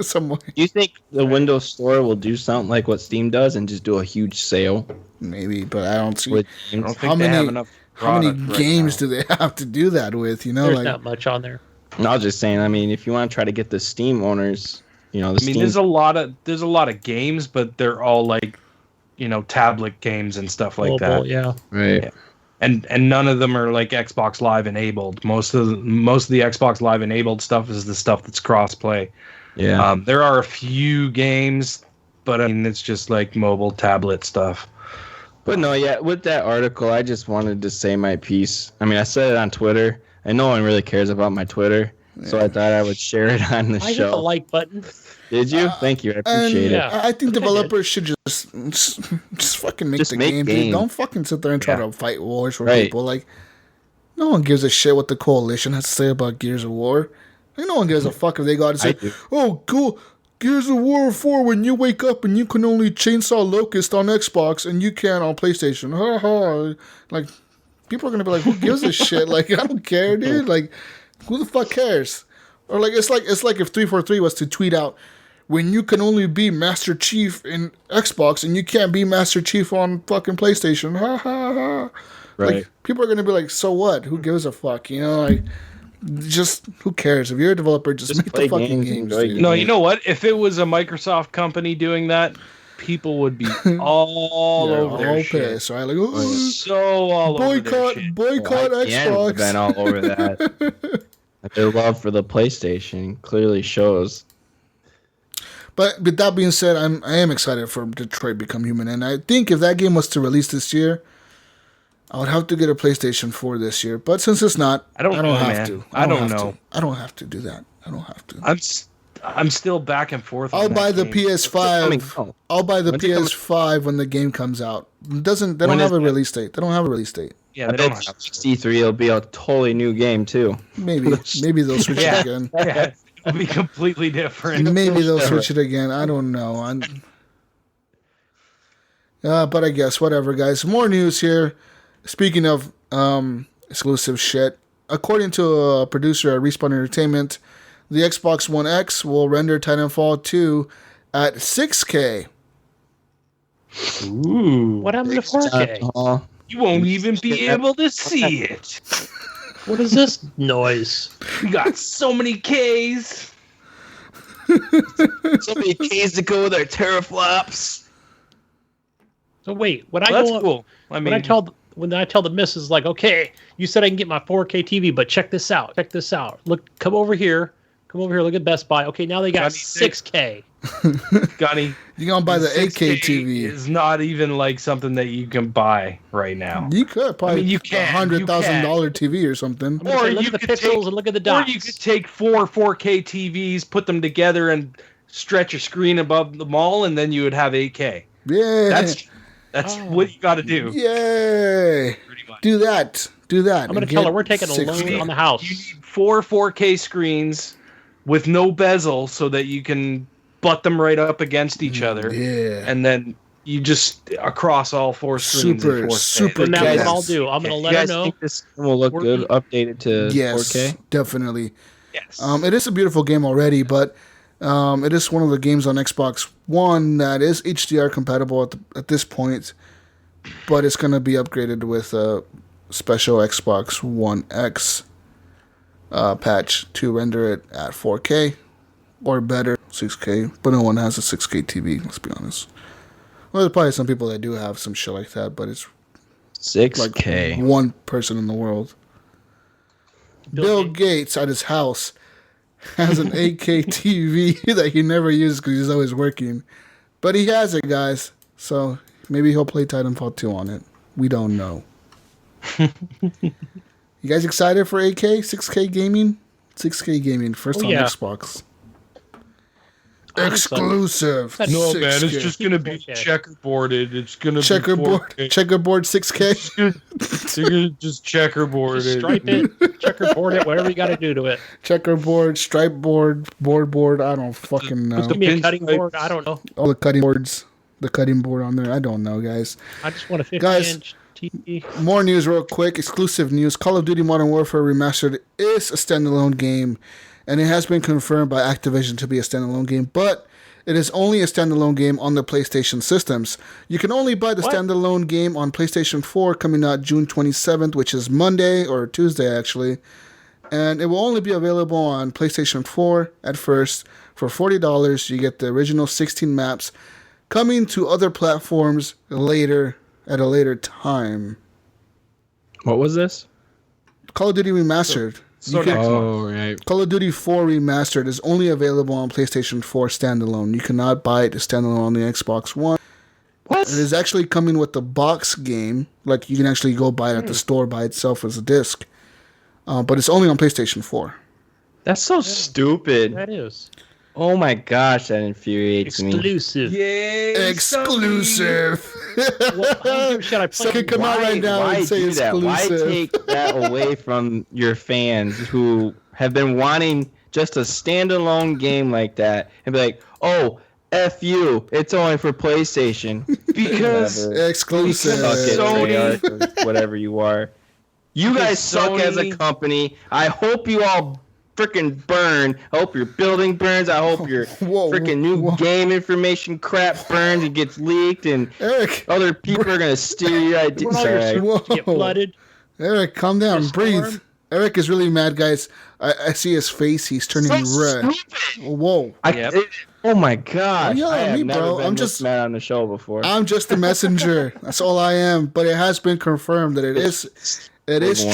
Some way. Do you think the Windows store will do something like what Steam does and just do a huge sale? Maybe, but I don't see how many games do they have to do that with? There's not much on there. No, I was just saying. I mean, if you want to try to get the Steam owners, there's a lot of games, but they're all like, tablet games and stuff like that. Yeah, right. Yeah. And none of them are like Xbox Live enabled. Most of the Xbox Live enabled stuff is the stuff that's cross-play. Yeah. There are a few games, but I mean it's just like mobile tablet stuff. But no, yeah, with that article, I just wanted to say my piece. I mean, I said it on Twitter, and no one really cares about my Twitter, so I thought I would share it on the show. I hit the like button. Did you? Thank you. I appreciate it. I think developers should just fucking make the game. Dude. Don't fucking sit there and try to fight wars for people. Like, no one gives a shit what the coalition has to say about Gears of War. Like, no one gives a fuck if they got to say, "Oh, cool, Gears of War 4. When you wake up and you can only chainsaw Locust on Xbox and you can't on PlayStation." Ha ha. Like, people are gonna be like, "Who gives a shit?" Like, I don't care, dude. Like, who the fuck cares? Or like, it's like if 343 was to tweet out, "When you can only be Master Chief in Xbox and you can't be Master Chief on fucking PlayStation." Ha ha ha. Right. Like, people are gonna be like, "So what? Who gives a fuck?" You know, like, just who cares? If you're a developer, just make the fucking games. No, you know what? If it was a Microsoft company doing that, people would be all over their shit. Right? Like, so all over their shit. Boycott Xbox. Been all over that. Their love for the PlayStation clearly shows. But with that being said, I am excited for Detroit Become Human, and I think if that game was to release this year, I would have to get a PlayStation 4 this year. But since it's not, I don't have to. I don't have to do that. I don't have to. I'm still back and forth. I'll buy the PS5. I'll buy the PS5 when the game comes out. They don't have a release date. They don't have a release date. Yeah, they don't have C3. It'll be a totally new game too. Maybe they'll switch it again. Yeah, it'll be completely different. Maybe they'll switch it again. I don't know. But I guess whatever, guys. More news here. Speaking of exclusive shit, according to a producer at Respawn Entertainment, the Xbox One X will render Titanfall 2 at 6K. Ooh. What happened to 4K? You won't even be able to see it. What is this noise? We got so many Ks. So many Ks to go with our teraflops. So wait, when cool. When I tell the missus, like, okay, you said I can get my 4K TV, but check this out. Look, come over here. Look at Best Buy. Okay, now they got 6K. Gunny, you're gonna buy the 8K TV. It's not even like something that you can buy right now. You could probably. You can $100,000 TV or something. Or you could take pixels and look at the dots. Or you could take 4 4K TVs, put them together, and stretch a screen above them all, and then you would have 8K. Yeah, that's what you got to do. Yay! Do that. I'm gonna tell her we're taking a loan on the house. You need 4 4K screens with no bezel, so that you can butt them right up against each other. Yeah. And then you just across all 4 screens. Super. And that's what I'll do. I'm gonna let her know. Think this will look good updated to 4K? Definitely. Yes. It is a beautiful game already, but it is one of the games on Xbox One that is HDR compatible at this point, but it's going to be upgraded with a special Xbox One X patch to render it at 4K or better, 6K, but no one has a 6K TV, let's be honest. Well, there's probably some people that do have some shit like that, but it's 6K. Like one person in the world. Bill Gates at his house has an 8K TV that he never uses because he's always working. But he has it, guys. So maybe he'll play Titanfall 2 on it. We don't know. You guys excited for 8K, 6K gaming? 6K gaming, first on Xbox. Exclusive. No, 6K. Man, it's just going to be checkerboarded. It's going to be checkerboard 6K. You're going to just checkerboard it. Stripe it, checkerboard it, whatever you got to do to it. Checkerboard, stripe board, board, I don't fucking know. It's going to be a cutting board, I don't know. All the cutting boards, the cutting board on there, I don't know, guys. I just want a 50-inch TV. More news real quick, exclusive news. Call of Duty Modern Warfare Remastered is a standalone game. And it has been confirmed by Activision to be a standalone game, but it is only a standalone game on the PlayStation systems. You can only buy the standalone game on PlayStation 4 coming out June 27th, which is Monday or Tuesday actually. And it will only be available on PlayStation 4 at first for $40. You get the original 16 maps coming to other platforms later at a later time. What was this? Call of Duty Remastered. Right. Call of Duty 4 Remastered is only available on PlayStation 4 standalone. You cannot buy it standalone on the Xbox One. What? It is actually coming with the box game. Like, you can actually go buy it at the store by itself as a disc. But it's only on PlayStation 4. That's so stupid. That is. Oh my gosh, that infuriates me. Exclusive. Yay! Exclusive. Well, should I play? So come out right now and say exclusive. Why take that away from your fans who have been wanting just a standalone game like that and be like, oh, F you, it's only for PlayStation. Because exclusive. Sony. Whatever you are. You guys suck as a company. I hope you all freaking burn. I hope your building burns. I hope your freaking new game information crap burns and gets leaked, and Eric, other people are gonna steal your ideas. Get flooded. Eric, calm down. Breathe. Eric is really mad, guys. I see his face. He's turning red. Stupid. Whoa. Oh my gosh. I have never bro. been this mad on the show before. I'm just the messenger. That's all I am. But it has been confirmed that it is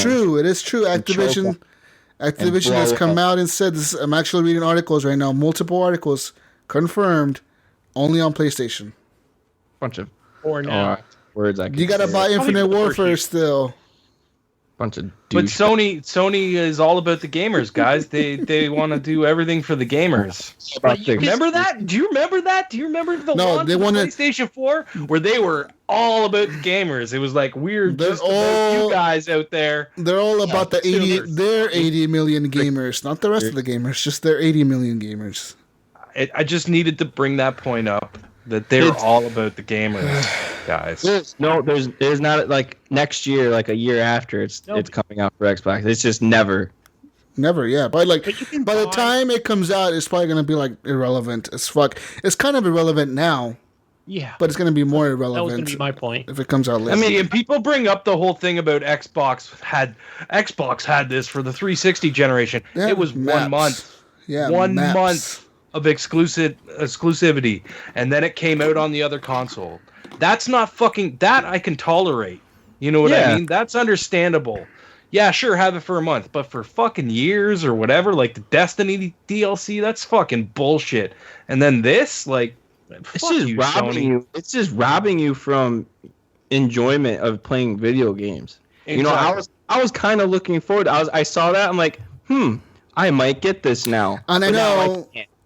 true. It is true. Activision has come out and said this. I'm actually reading articles right now. Multiple articles confirmed. Only on PlayStation. Bunch of words I can You gotta buy Infinite Warfare still. Bunch of But Sony is all about the gamers, guys. They want to do everything for the gamers. Remember that? Do you remember that? Do you remember the launch of PlayStation 4 where they were all about the gamers? It was like weird. Just about you guys out there. They're all about the 80 million gamers, not the rest of the gamers. Just their 80 million gamers. I just needed to bring that point up. That they're all about the gamers, guys. There's not like next year, like a year after it's coming out for Xbox. It's just never. Yeah. But by the time it comes out, it's probably gonna be like irrelevant as fuck. It's kind of irrelevant now. Yeah. But it's gonna be more irrelevant. That was gonna be my point. If it comes out later. I mean, and people bring up the whole thing about Xbox had this for the 360 generation. Yeah, it was 1 month. Yeah. 1 month of exclusivity, and then it came out on the other console. That's not fucking that I can tolerate. You know what I mean? That's understandable. Yeah, sure, have it for a month, but for fucking years or whatever, like the Destiny DLC, that's fucking bullshit. And then this, like, it's just robbing you. It's just robbing you from enjoyment of playing video games. Exactly. You know, I was kind of looking forward. I saw that. I'm like, I might get this now. And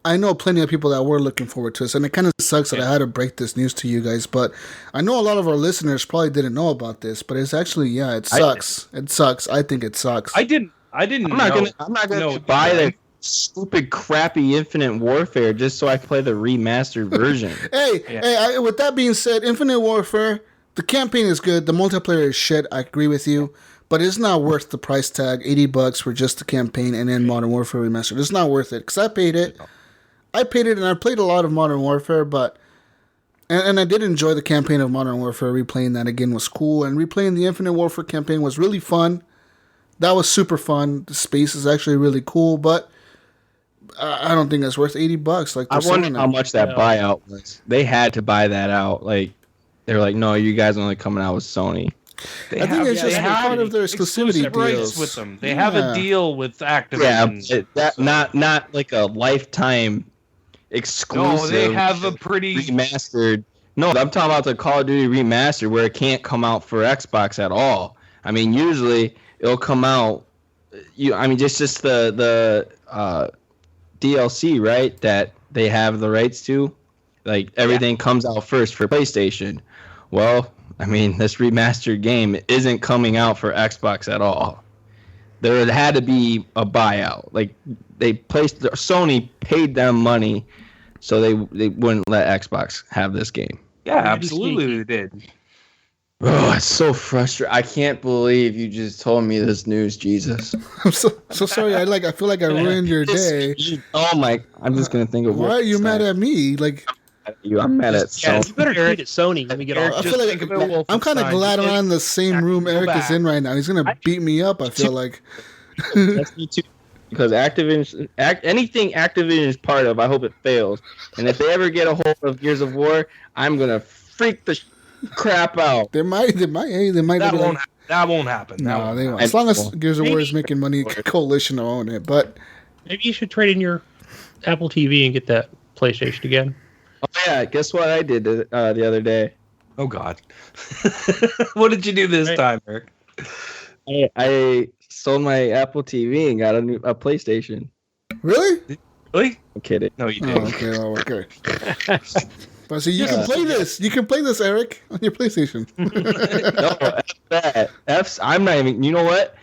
I know plenty of people that were looking forward to this, and it kind of sucks that I had to break this news to you guys, but I know a lot of our listeners probably didn't know about this, but it's actually, it sucks. It sucks. I think it sucks. I'm not gonna buy the stupid, crappy Infinite Warfare just so I can play the remastered version. Hey, with that being said, Infinite Warfare, the campaign is good, the multiplayer is shit, I agree with you. But it's not worth the price tag, $80 for just the campaign and then Modern Warfare Remastered. It's not worth it, because I paid it. And I played a lot of Modern Warfare, but and I did enjoy the campaign of Modern Warfare. Replaying that again was cool, and replaying the Infinite Warfare campaign was really fun. That was super fun. The space is actually really cool, but I don't think it's worth $80. Like, I wonder how much that buyout was. They had to buy that out. Like, they were like, no, you guys are only coming out with Sony. I think it's just part of their exclusivity deals with them. They have a deal with Activision. Yeah, not like a lifetime exclusive. No, they have a pretty remastered. No, I'm talking about the Call of Duty remastered where it can't come out for Xbox at all. I mean, usually it'll come out. Just the DLC, right? That they have the rights to. Like everything comes out first for PlayStation. Well, I mean, this remastered game isn't coming out for Xbox at all. There had to be a buyout. Like Sony paid them money, so they wouldn't let Xbox have this game. Yeah, absolutely, they did. Oh, it's so frustrating. I can't believe you just told me this news, Jesus. I'm so sorry. I feel like I ruined your day. Oh my! I'm just gonna think of. Why are you mad at me? Like. I'm mad at Sony. You better tweet at Sony. Let me get off. I feel like I'm kind of glad I'm in the same room Eric is in right now. He's gonna beat me up. I feel like. That's me too. Because anything Activision is part of, I hope it fails. And if they ever get a hold of Gears of War, I'm gonna freak the crap out. They might. That won't happen. No, they won't. As long as Gears of War is making money, Coalition will own it. But maybe you should trade in your Apple TV and get that PlayStation again. Oh yeah, guess what I did the other day? Oh God. What did you do this time, Eric? I sold my Apple TV and got a PlayStation. Really? Really? I'm kidding. No, you didn't. Oh, okay. Well, okay. But see, you can play this. You can play this, Eric, on your PlayStation. No, F that. I'm not even. You know what?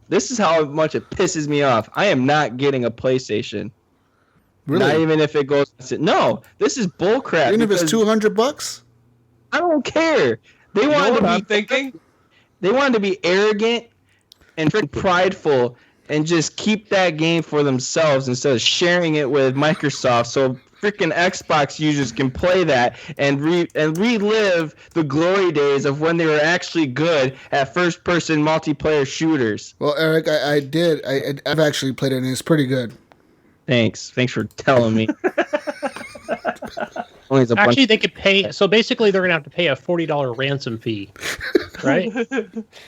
This is how much it pisses me off. I am not getting a PlayStation. Really? Not even if it goes. No, this is bullcrap. Even if it's $200? I don't care. They wanted to be thinking. They wanted to be arrogant and prideful and just keep that game for themselves instead of sharing it with Microsoft. So freaking Xbox users can play that and relive the glory days of when they were actually good at first-person multiplayer shooters. Well, Eric, I've actually played it, and it's pretty good. Thanks for telling me. Actually, they could pay. So basically, they're gonna have to pay a $40 ransom fee, right?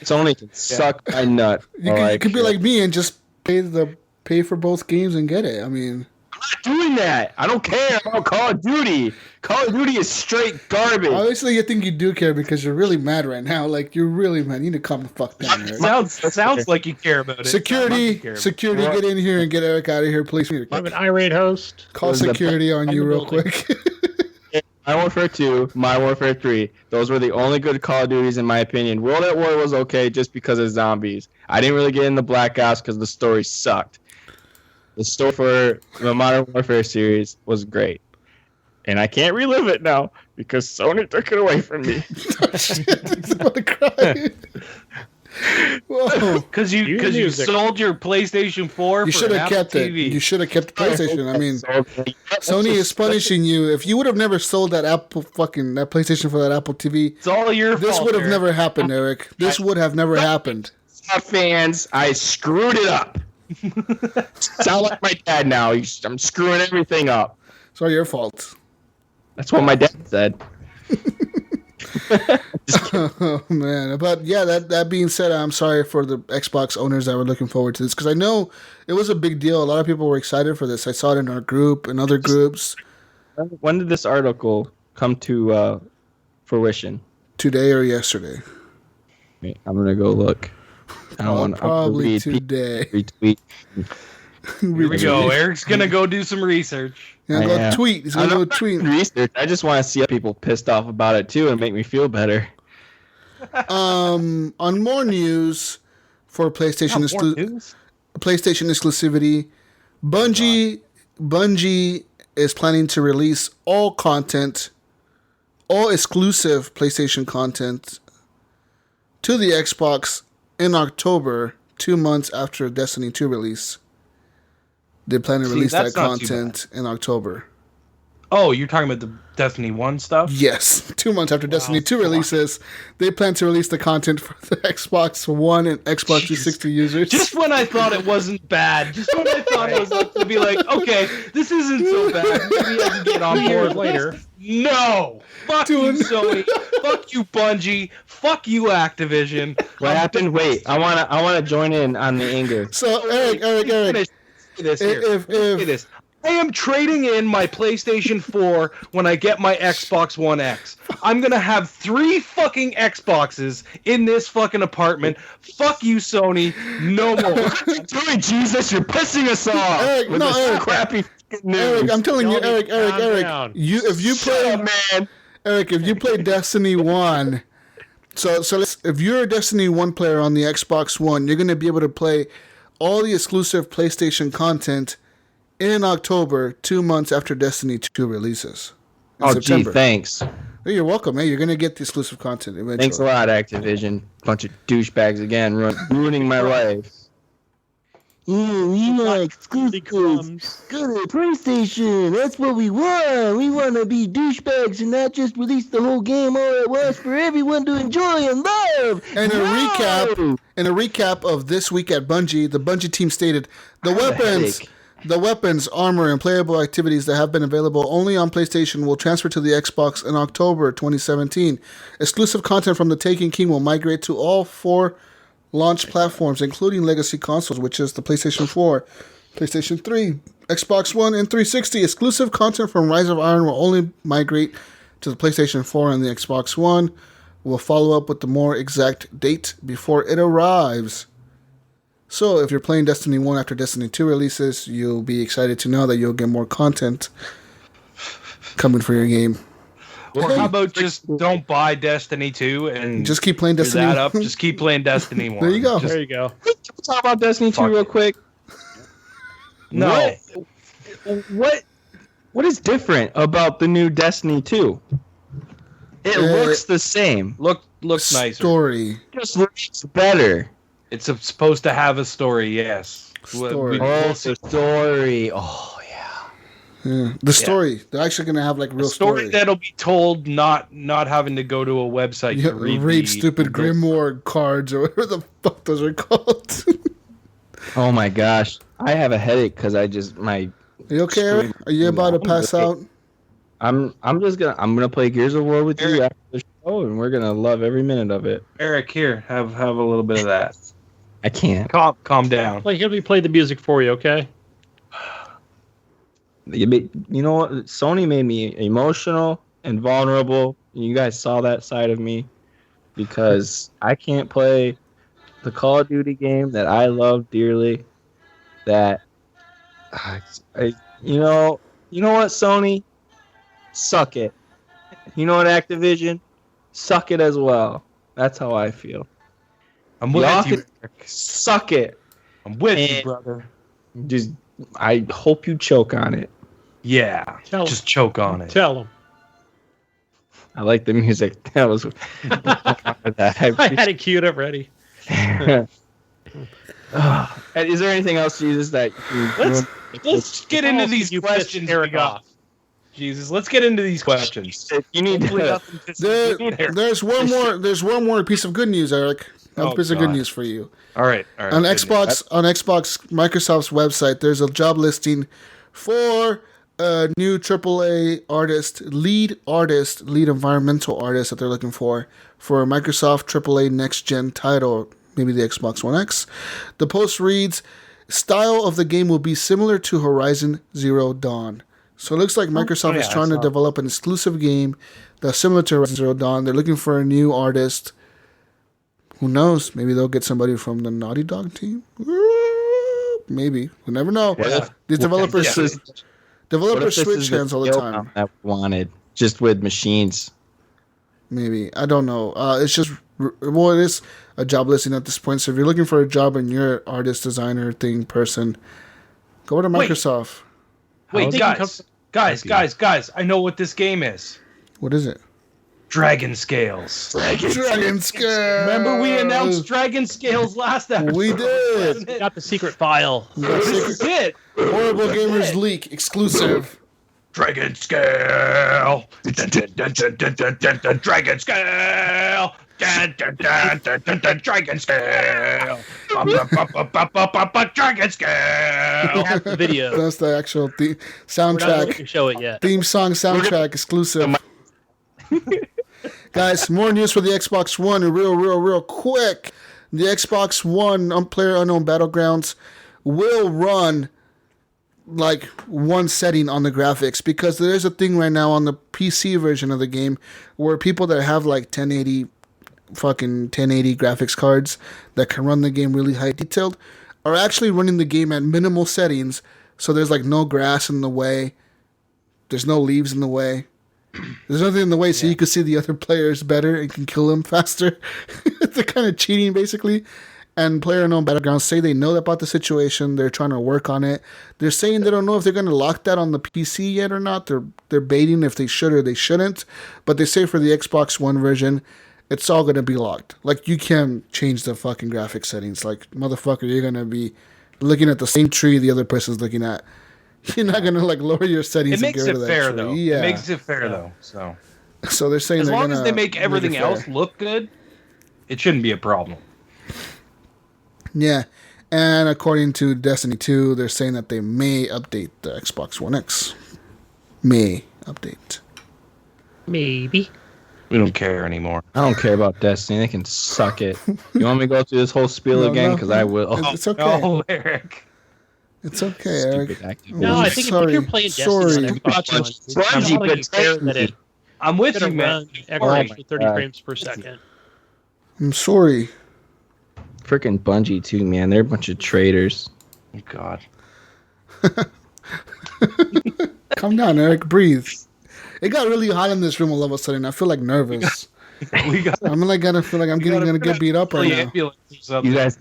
Sony can suck my nut. You could be like me and just pay for both games and get it. I mean, I'm not doing that. I don't care about Call of Duty. Call of Duty is straight garbage. Obviously, you think you do care because you're really mad right now. Like, you're really mad. You need to calm the fuck down, Eric. Sounds like you care about it. Security, get in here and get Eric out of here, please. I'm an irate host. Call security on you real quick. Modern Warfare 2, Modern Warfare 3. Those were the only good Call of Duties in my opinion. World at War was okay just because of zombies. I didn't really get into Black Ops because the story sucked. The story for the Modern Warfare series was great. And I can't relive it now because Sony took it away from me. Oh, shit, he's about to cry. Whoa. Because you sold your PlayStation 4 You should have kept it. You should have kept the PlayStation. I mean, Sony is punishing you. If you would have never sold that that PlayStation for that Apple TV, it's all your fault. This would have never happened, Eric. This would have never happened. Fans, I screwed it up. Sound like my dad now. I'm screwing everything up. It's all your fault. That's what my dad said. Oh man, but yeah, that being said, I'm sorry for the Xbox owners that were looking forward to this because I know it was a big deal. A lot of people were excited for this. I saw it in our group and other groups. When did this article come to fruition? Today or yesterday? Wait, I'm gonna go look. I don't want probably today. Retweet. Here we go. Eric's gonna go do some research. Yeah, go tweet. He's gonna go tweet. Research. I just want to see people pissed off about it too and make me feel better. On more news for PlayStation exclusivity, Bungie is planning to release all exclusive PlayStation content to the Xbox in October, 2 months after Destiny 2 release. They plan to release that content in October. Oh, you're talking about the Destiny 1 stuff? Yes. 2 months after Destiny 2 releases, they plan to release the content for the Xbox One and Xbox 360 users. Just when I thought it wasn't bad. Just when I thought it was to be like, okay, this isn't so bad. Maybe I can get on board later. No! Fuck you, Sony. Fuck you, Bungie. Fuck you, Activision. What happened? Wait, I wanna join in on the anger. So, Eric. If I am trading in my PlayStation 4 when I get my Xbox One X. I'm gonna have 3 fucking Xboxes in this fucking apartment. Fuck you, Sony. No more. What are you doing, Jesus? You're pissing us off. Eric, with this crappy news. Eric, I'm telling you, Eric. If you play Destiny 1, if you're a Destiny 1 player on the Xbox One, you're gonna be able to play all the exclusive PlayStation content in October, 2 months after Destiny 2 releases. September. Gee, thanks. Hey, you're welcome. Hey, you're going to get the exclusive content eventually. Thanks a lot, Activision. Bunch of douchebags again, ruining my life. Yeah, we want exclusives. Go to PlayStation. That's what we want. We want to be douchebags and not just release the whole game all at once for everyone to enjoy and love. And a recap of this week at Bungie, the Bungie team stated the weapons, armor, and playable activities that have been available only on PlayStation will transfer to the Xbox in October 2017. Exclusive content from The Taken King will migrate to all 4 launch platforms, including legacy consoles, which is the PlayStation 4, PlayStation 3, Xbox One, and 360. Exclusive content from Rise of Iron will only migrate to the PlayStation 4 and the Xbox One. We'll follow up with the more exact date before it arrives. So if you're playing Destiny 1 after Destiny 2 releases, you'll be excited to know that you'll get more content coming for your game. Or how about just don't buy Destiny 2 and just keep playing Destiny 1? Just keep playing Destiny 1. There you go. There you go. Can we talk about Destiny 2 real quick? No. What is different about the new Destiny 2? It looks the same. Looks nicer. Story. Just looks better. It's supposed to have a story, yes. Story. The story. Oh, yeah. The story. They're actually going to have like real story that'll be told, not having to go to a website to read stupid Grimoire cards or whatever the fuck those are called. Oh my gosh. I have a headache because Are you okay, Eric? Are you about to pass out? I'm gonna play Gears of War with you after the show, and we're gonna love every minute of it. Eric, here, have a little bit of that. I can't. Calm down. Like, he'll be playing the music for you, okay? You know what? Sony made me emotional and vulnerable. You guys saw that side of me because I can't play the Call of Duty game that I love dearly. That you know what, Sony? Suck it. You know what, Activision? Suck it as well. That's how I feel. I'm with you. Suck it. I'm with you, brother. I hope you choke on it. Yeah. Just choke on it. Tell him. I like the music. That was. I had it queued up ready. Is there anything else, Jesus, that let's get into these questions, Eric? Jesus, let's get into these questions. You need There's one more piece of good news, Eric. A piece of good news for you. All right. On Xbox, Microsoft's website, there's a job listing for a new AAA lead environmental artist that they're looking for a Microsoft AAA next-gen title, maybe the Xbox One X. The post reads, style of the game will be similar to Horizon Zero Dawn. So it looks like Microsoft is trying to develop an exclusive game that's similar to Horizon Zero Dawn. They're looking for a new artist. Who knows? Maybe they'll get somebody from the Naughty Dog team. Maybe. We'll never know. These developers switch hands all the time. That wanted just with machines. Maybe. I don't know. It's just, it is a job listing at this point. So if you're looking for a job and you're an artist, designer, person, go to Microsoft. Wait, guys, I know what this game is. What is it? Dragon Scales. Dragon Scales. Remember we announced Dragon Scales last episode? We did. Got the secret file. This is it. Horrible Gamers Leak exclusive. Dragon Scale. Dragon Scale. Dragon Scale. Dragon Scale. Have the video. That's the actual soundtrack. To show it yet. Theme song soundtrack exclusive. Guys, more news for the Xbox One. Real quick. The Xbox One PlayerUnknown Battlegrounds will run like one setting on the graphics, because there's a thing right now on the PC version of the game where people that have like 1080 graphics cards that can run the game really high detailed are actually running the game at minimal settings, so there's like no grass in the way, there's no leaves in the way, there's nothing in the way, so you can see the other players better and can kill them faster. They're kind of cheating basically. And PlayerUnknown Battlegrounds say they know about the situation. They're trying to work on it. They're saying they don't know if they're going to lock that on the PC yet or not. They're baiting if they should or they shouldn't. But they say for the Xbox One version, it's all going to be locked. Like, you can't change the fucking graphic settings. Like, motherfucker, you're going to be looking at the same tree the other person's looking at. You're not going to, like, lower your settings and get rid of that fair, tree. though. Yeah. It makes it fair, though. So they're saying as they're long as they make everything else look good, it shouldn't be a problem. Yeah, and according to Destiny 2, they're saying that they may update the Xbox One X. May update. Maybe. We don't care anymore. I don't care about Destiny. They can suck it. You want me to go through this whole spiel again? Because I will. It's okay. Oh, Eric. It's okay, Eric. No, I think if you're playing Destiny on Xbox One, I'm with you, man. Xbox with 30 frames per second. I'm sorry. Freaking Bungie too, man. They're a bunch of traitors. Oh, God. Calm down, Eric. Breathe. It got really hot in this room all of a sudden. I feel like nervous. I'm like gonna feel like I'm gonna get beat up right now. You guys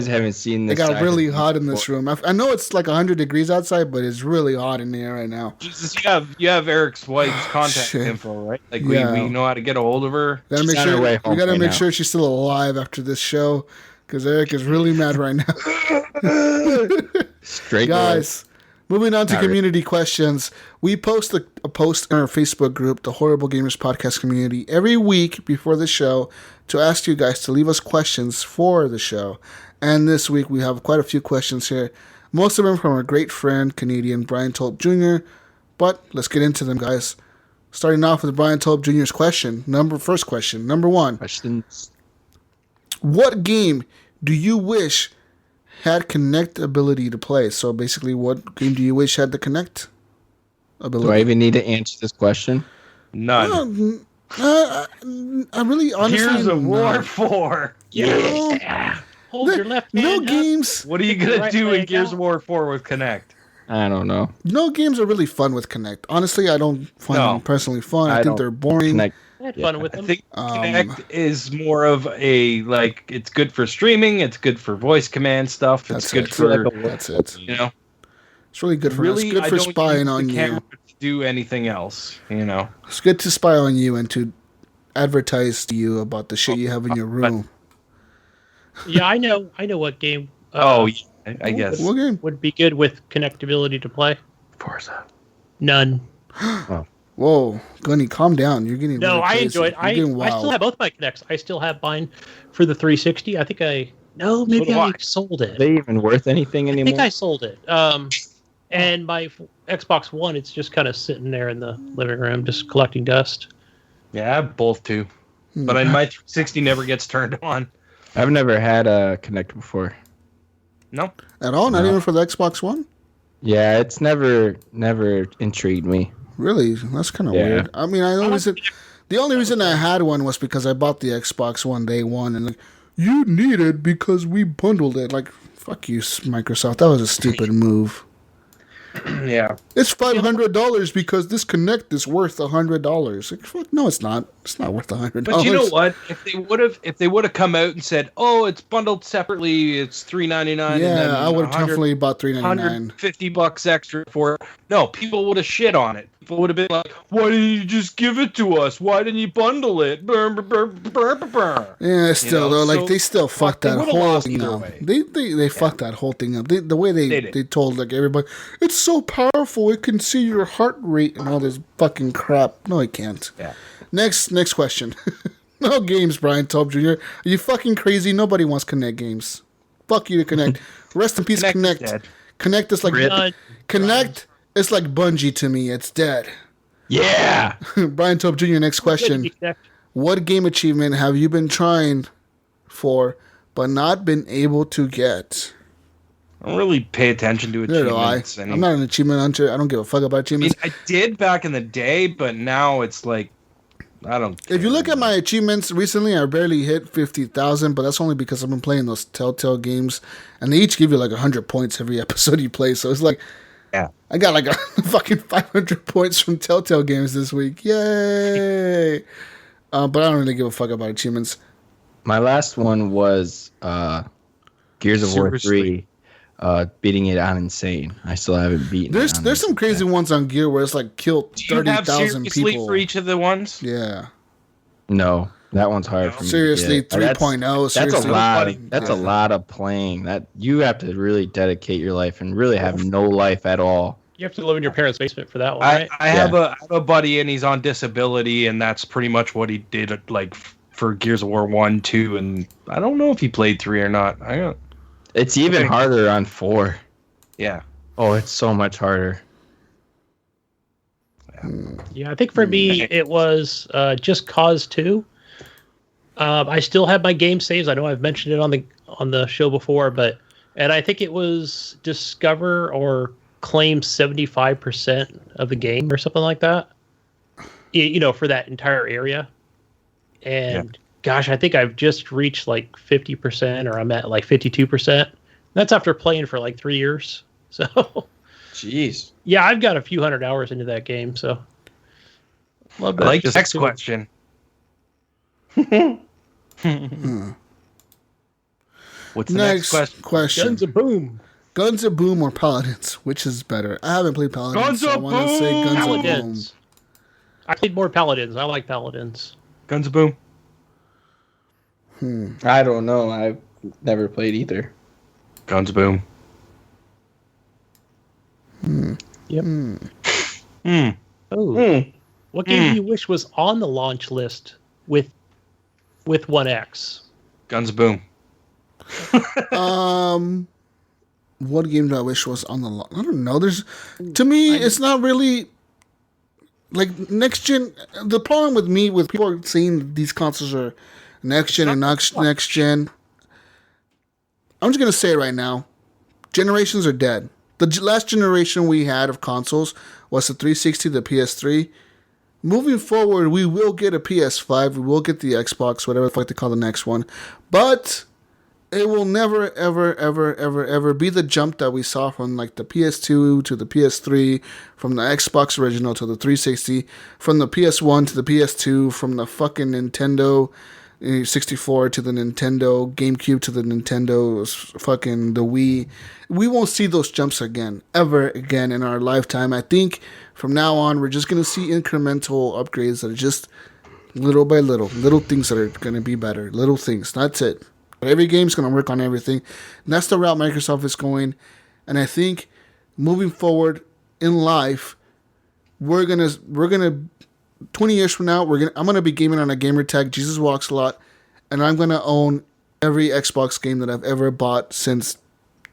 haven't seen this. It got really hot in this room. I know it's like 100 degrees outside, but it's really hot in here right now. Jesus, you have Eric's wife's contact info, right? Like we know how to get a hold of her. We gotta make sure she's still alive after this show, because Eric is really mad right now. Straight guys. Moving on to community questions. We post a post in our Facebook group, the Horrible Gamers Podcast Community, every week before the show to ask you guys to leave us questions for the show. And this week we have quite a few questions here. Most of them from our great friend, Canadian Brian Tulp Jr. But let's get into them, guys. Starting off with Brian Tulp Jr.'s question. First question. Number 1. Questions. What game do you wish had Kinect ability to play? So basically, what game do you wish had the Kinect ability? Do I even need to answer this question? None. I really honestly Gears of War 4. Yeah. Hold your left hand no up. games. What are you gonna do in Gears of War 4 with Kinect? I don't know. No games are really fun with Kinect. Honestly, I don't find them personally fun. I think they're boring. I had fun with them. I think Kinect is more of a, like, it's good for streaming, it's good for voice command stuff, it's good for... That's it. You know? It's really good for us. It's good for spying on you. Can't do anything else, you know? It's good to spy on you and to advertise to you about the shit you have in your room. Yeah, I know what game... I guess. What game would be good with connectability to play? Forza. None. Whoa, Gunny, calm down. You're getting no. Really I crazy. enjoy it. I still have both my Kinects. I still have mine for the 360. I think maybe I sold it. Are they even worth anything anymore? I think I sold it. And my Xbox One, it's just kind of sitting there in the living room, just collecting dust. Yeah, I have both too, but my 360 never gets turned on. I've never had a Kinect before. No. At all? Not even for the Xbox One? Yeah, it's never intrigued me. Really? That's kind of weird. I mean, the only reason I had one was because I bought the Xbox One day one, and like, you need it because we bundled it. Like, fuck you, Microsoft. That was a stupid move. Yeah. It's $500 because this Kinect is worth $100. Like, fuck, no, it's not. It's not worth $100. But you know what? If they would have come out and said, "Oh, it's bundled separately, it's $399," yeah, I would have definitely bought $399. $150 extra for it. No, people would have shit on it. People would have been like, "Why didn't you just give it to us? Why didn't you bundle it?" Yeah, still though, like they still fucked that whole thing up. They fucked that whole thing up. The way they told like everybody, it's so powerful, it can see your heart rate and all this fucking crap. No, it can't. Yeah. Next question. No games, Brian Tulp Jr. Are you fucking crazy? Nobody wants Kinect games. Fuck you to Kinect. Rest in peace, Kinect. Kinect is like Kinect. It's like Bungie to me. It's dead. Yeah. Brian Tulp Jr., next question. What game achievement have you been trying for but not been able to get? I don't really pay attention to achievements. I'm not an achievement hunter. I don't give a fuck about achievements. I did back in the day, but now it's like, I don't care. If you look at my achievements recently, I barely hit 50,000, but that's only because I've been playing those Telltale games, and they each give you like 100 points every episode you play, so it's like, yeah, I got like a fucking 500 points from Telltale games this week. Yay! But I don't really give a fuck about achievements. My last one was Gears of War 3, beating it on Insane. I still haven't beaten it. There's some crazy ones on Gear where it's like killed 30,000 people. For each of the ones? Yeah. No, that one's hard for me. Seriously, 3.0. That's a lot of playing. That you have to really dedicate your life and really have no life at all. You have to live in your parents' basement for that one, right? I have a buddy and he's on disability, and that's pretty much what he did like for Gears of War 1, 2, and I don't know if he played 3 or not. It's even harder on 4. Yeah. Oh, it's so much harder. Yeah, I think for me it was just Cause 2. I still have my game saves. I know I've mentioned it on the show before, and I think it was discover or claim 75% of the game or something like that. for that entire area. And gosh, I think I've just reached like 50%, or I'm at like 52%. That's after playing for like 3 years. So, jeez. Yeah, I've got a few hundred hours into that game. So, love that. I like this next question. What's the next question? Guns a boom. Guns a boom or Paladins? Which is better? I haven't played Paladins, so I want to say Guns a boom. I played more Paladins. I like Paladins. Guns a boom. I don't know. I've never played either. Guns a boom. Yep. Oh. What game do you wish was on the launch list with One X? Guns a boom. What game do I wish was on the launch? I don't know. To me, it's not really like next gen. The problem with people are saying these consoles are next gen and next gen. I'm just gonna say it right now. Generations are dead. The last generation we had of consoles was the 360, the PS3. Moving forward, we will get a PS5. We will get the Xbox, whatever the fuck they call the next one. But it will never, ever, ever, ever, ever be the jump that we saw from like the PS2 to the PS3, from the Xbox original to the 360, from the PS1 to the PS2, from the fucking Nintendo 64 to the Nintendo GameCube to the Nintendo fucking the Wii. We won't see those jumps again, ever again in our lifetime. I think from now on, we're just going to see incremental upgrades that are just little by little things that are going to be better. Little things. That's it. But every game's going to work on everything. And that's the route Microsoft is going. And I think moving forward in life, we're going to 20 years from now, I'm gonna be gaming on a gamer tag, Jesus Walks a Lot, and I'm gonna own every Xbox game that I've ever bought since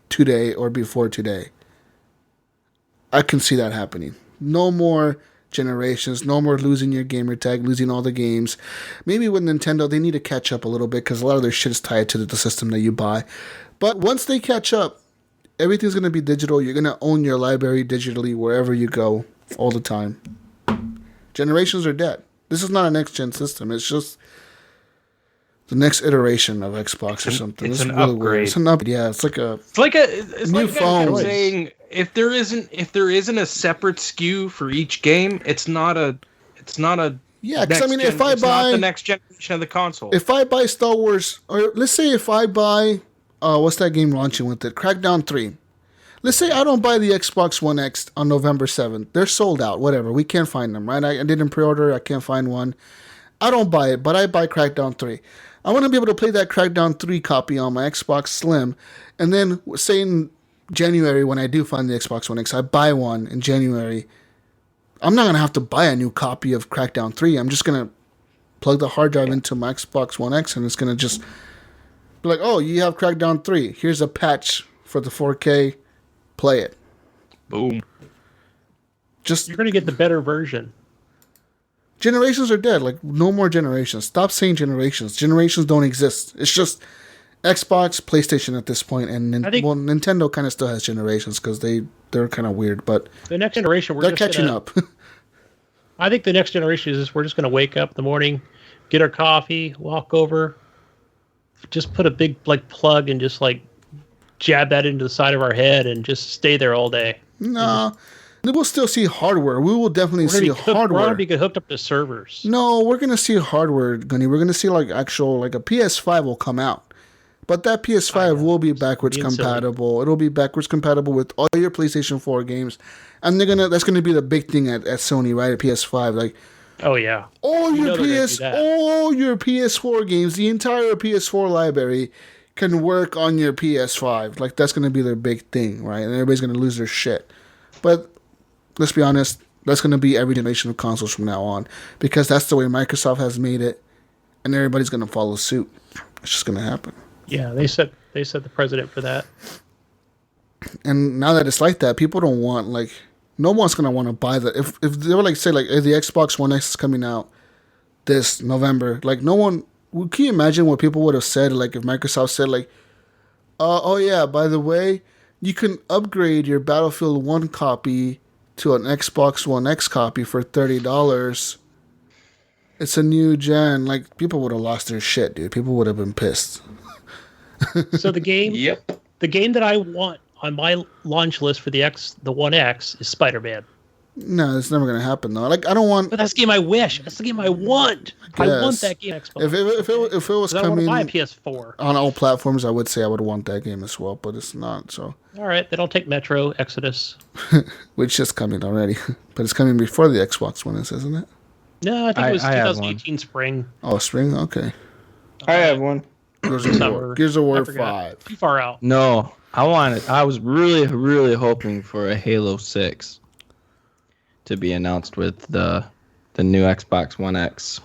today or before today. I can see that happening. No more generations, no more losing your gamer tag, losing all the games. Maybe with Nintendo, they need to catch up a little bit because a lot of their shit is tied to the system that you buy. But once they catch up, everything's gonna be digital. You're gonna own your library digitally wherever you go all the time. Generations are dead. This is not a next-gen system. It's just the next iteration of Xbox or something. It's an really upgrade. Weird. It's an upgrade. Yeah, it's like a new phone. Saying if there isn't a separate SKU for each game, it's not a. Yeah, because I mean, if I buy the next generation of the console, if I buy Star Wars, or let's say if I buy, what's that game launching with it? Crackdown 3. Let's say I don't buy the Xbox One X on November 7th. They're sold out, whatever. We can't find them, right? I didn't pre-order. I can't find one. I don't buy it, but I buy Crackdown 3. I want to be able to play that Crackdown 3 copy on my Xbox Slim. And then, say in January, when I do find the Xbox One X, I buy one in January. I'm not going to have to buy a new copy of Crackdown 3. I'm just going to plug the hard drive into my Xbox One X, and it's going to just be like, oh, you have Crackdown 3. Here's a patch for the 4K. Play it. Boom. You're going to get the better version. Generations are dead. Like, no more generations. Stop saying generations. Generations don't exist. It's just Xbox, PlayStation at this point, and Nintendo kind of still has generations because they're kind of weird. But the next generation, they're catching up. I think the next generation is we're just going to wake up in the morning, get our coffee, walk over, just put a big plug and just jab that into the side of our head and just stay there all day. No, we'll still see hardware. We will definitely see hardware. We're going to be hooked up to servers. No, we're going to see hardware, Gunny. We're going to see a PS5 will come out. But that PS5 will be backwards compatible. It'll be backwards compatible with all your PlayStation 4 games. And that's going to be the big thing at Sony, right? At PS5. Oh yeah. All your PS4 games, the entire PS4 library can work on your PS5. That's going to be their big thing, right? And everybody's going to lose their shit. But let's be honest, that's going to be every generation of consoles from now on because that's the way Microsoft has made it, and everybody's going to follow suit. It's just going to happen. Yeah, they set the precedent for that. And now that it's like that, people don't want no one's going to want to buy that. If they were if the Xbox One X is coming out this November, no one. Can you imagine what people would have said, if Microsoft said, oh yeah, by the way, you can upgrade your Battlefield 1 copy to an Xbox One X copy for $30. It's a new gen. Like, people would have lost their shit, dude. People would have been pissed. So the game, the game that I want on my launch list for the One X is Spider-Man. No, it's never gonna happen though. Like, I don't want. But that's the game I wish. That's the game I want. I want that game. Xbox. If it was coming I want to buy a PS4 on all platforms, I would say I would want that game as well. But it's not. So. All right, they don't take Metro Exodus, which is coming already, but it's coming before the Xbox One is, isn't it? No, I think it was 2018 spring. Oh, spring. Okay. I have one. Gears of War 5. Too far out. No, I was really, really hoping for a Halo 6 to be announced with the new Xbox One X.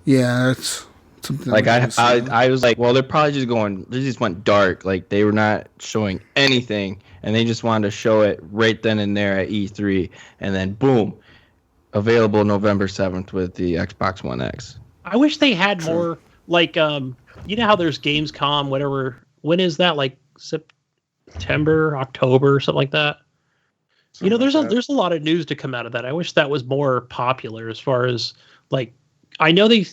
Yeah, it's something. Like I was like, well, they're probably just going. They just went dark. Like they were not showing anything, and they just wanted to show it right then and there at E3, and then boom, available November 7th with the Xbox One X. I wish they had more. Like, you know how there's Gamescom, whatever. When is that? Like September, October, something like that. You know, there's a lot of news to come out of that. I wish that was more popular as far as like. I know they.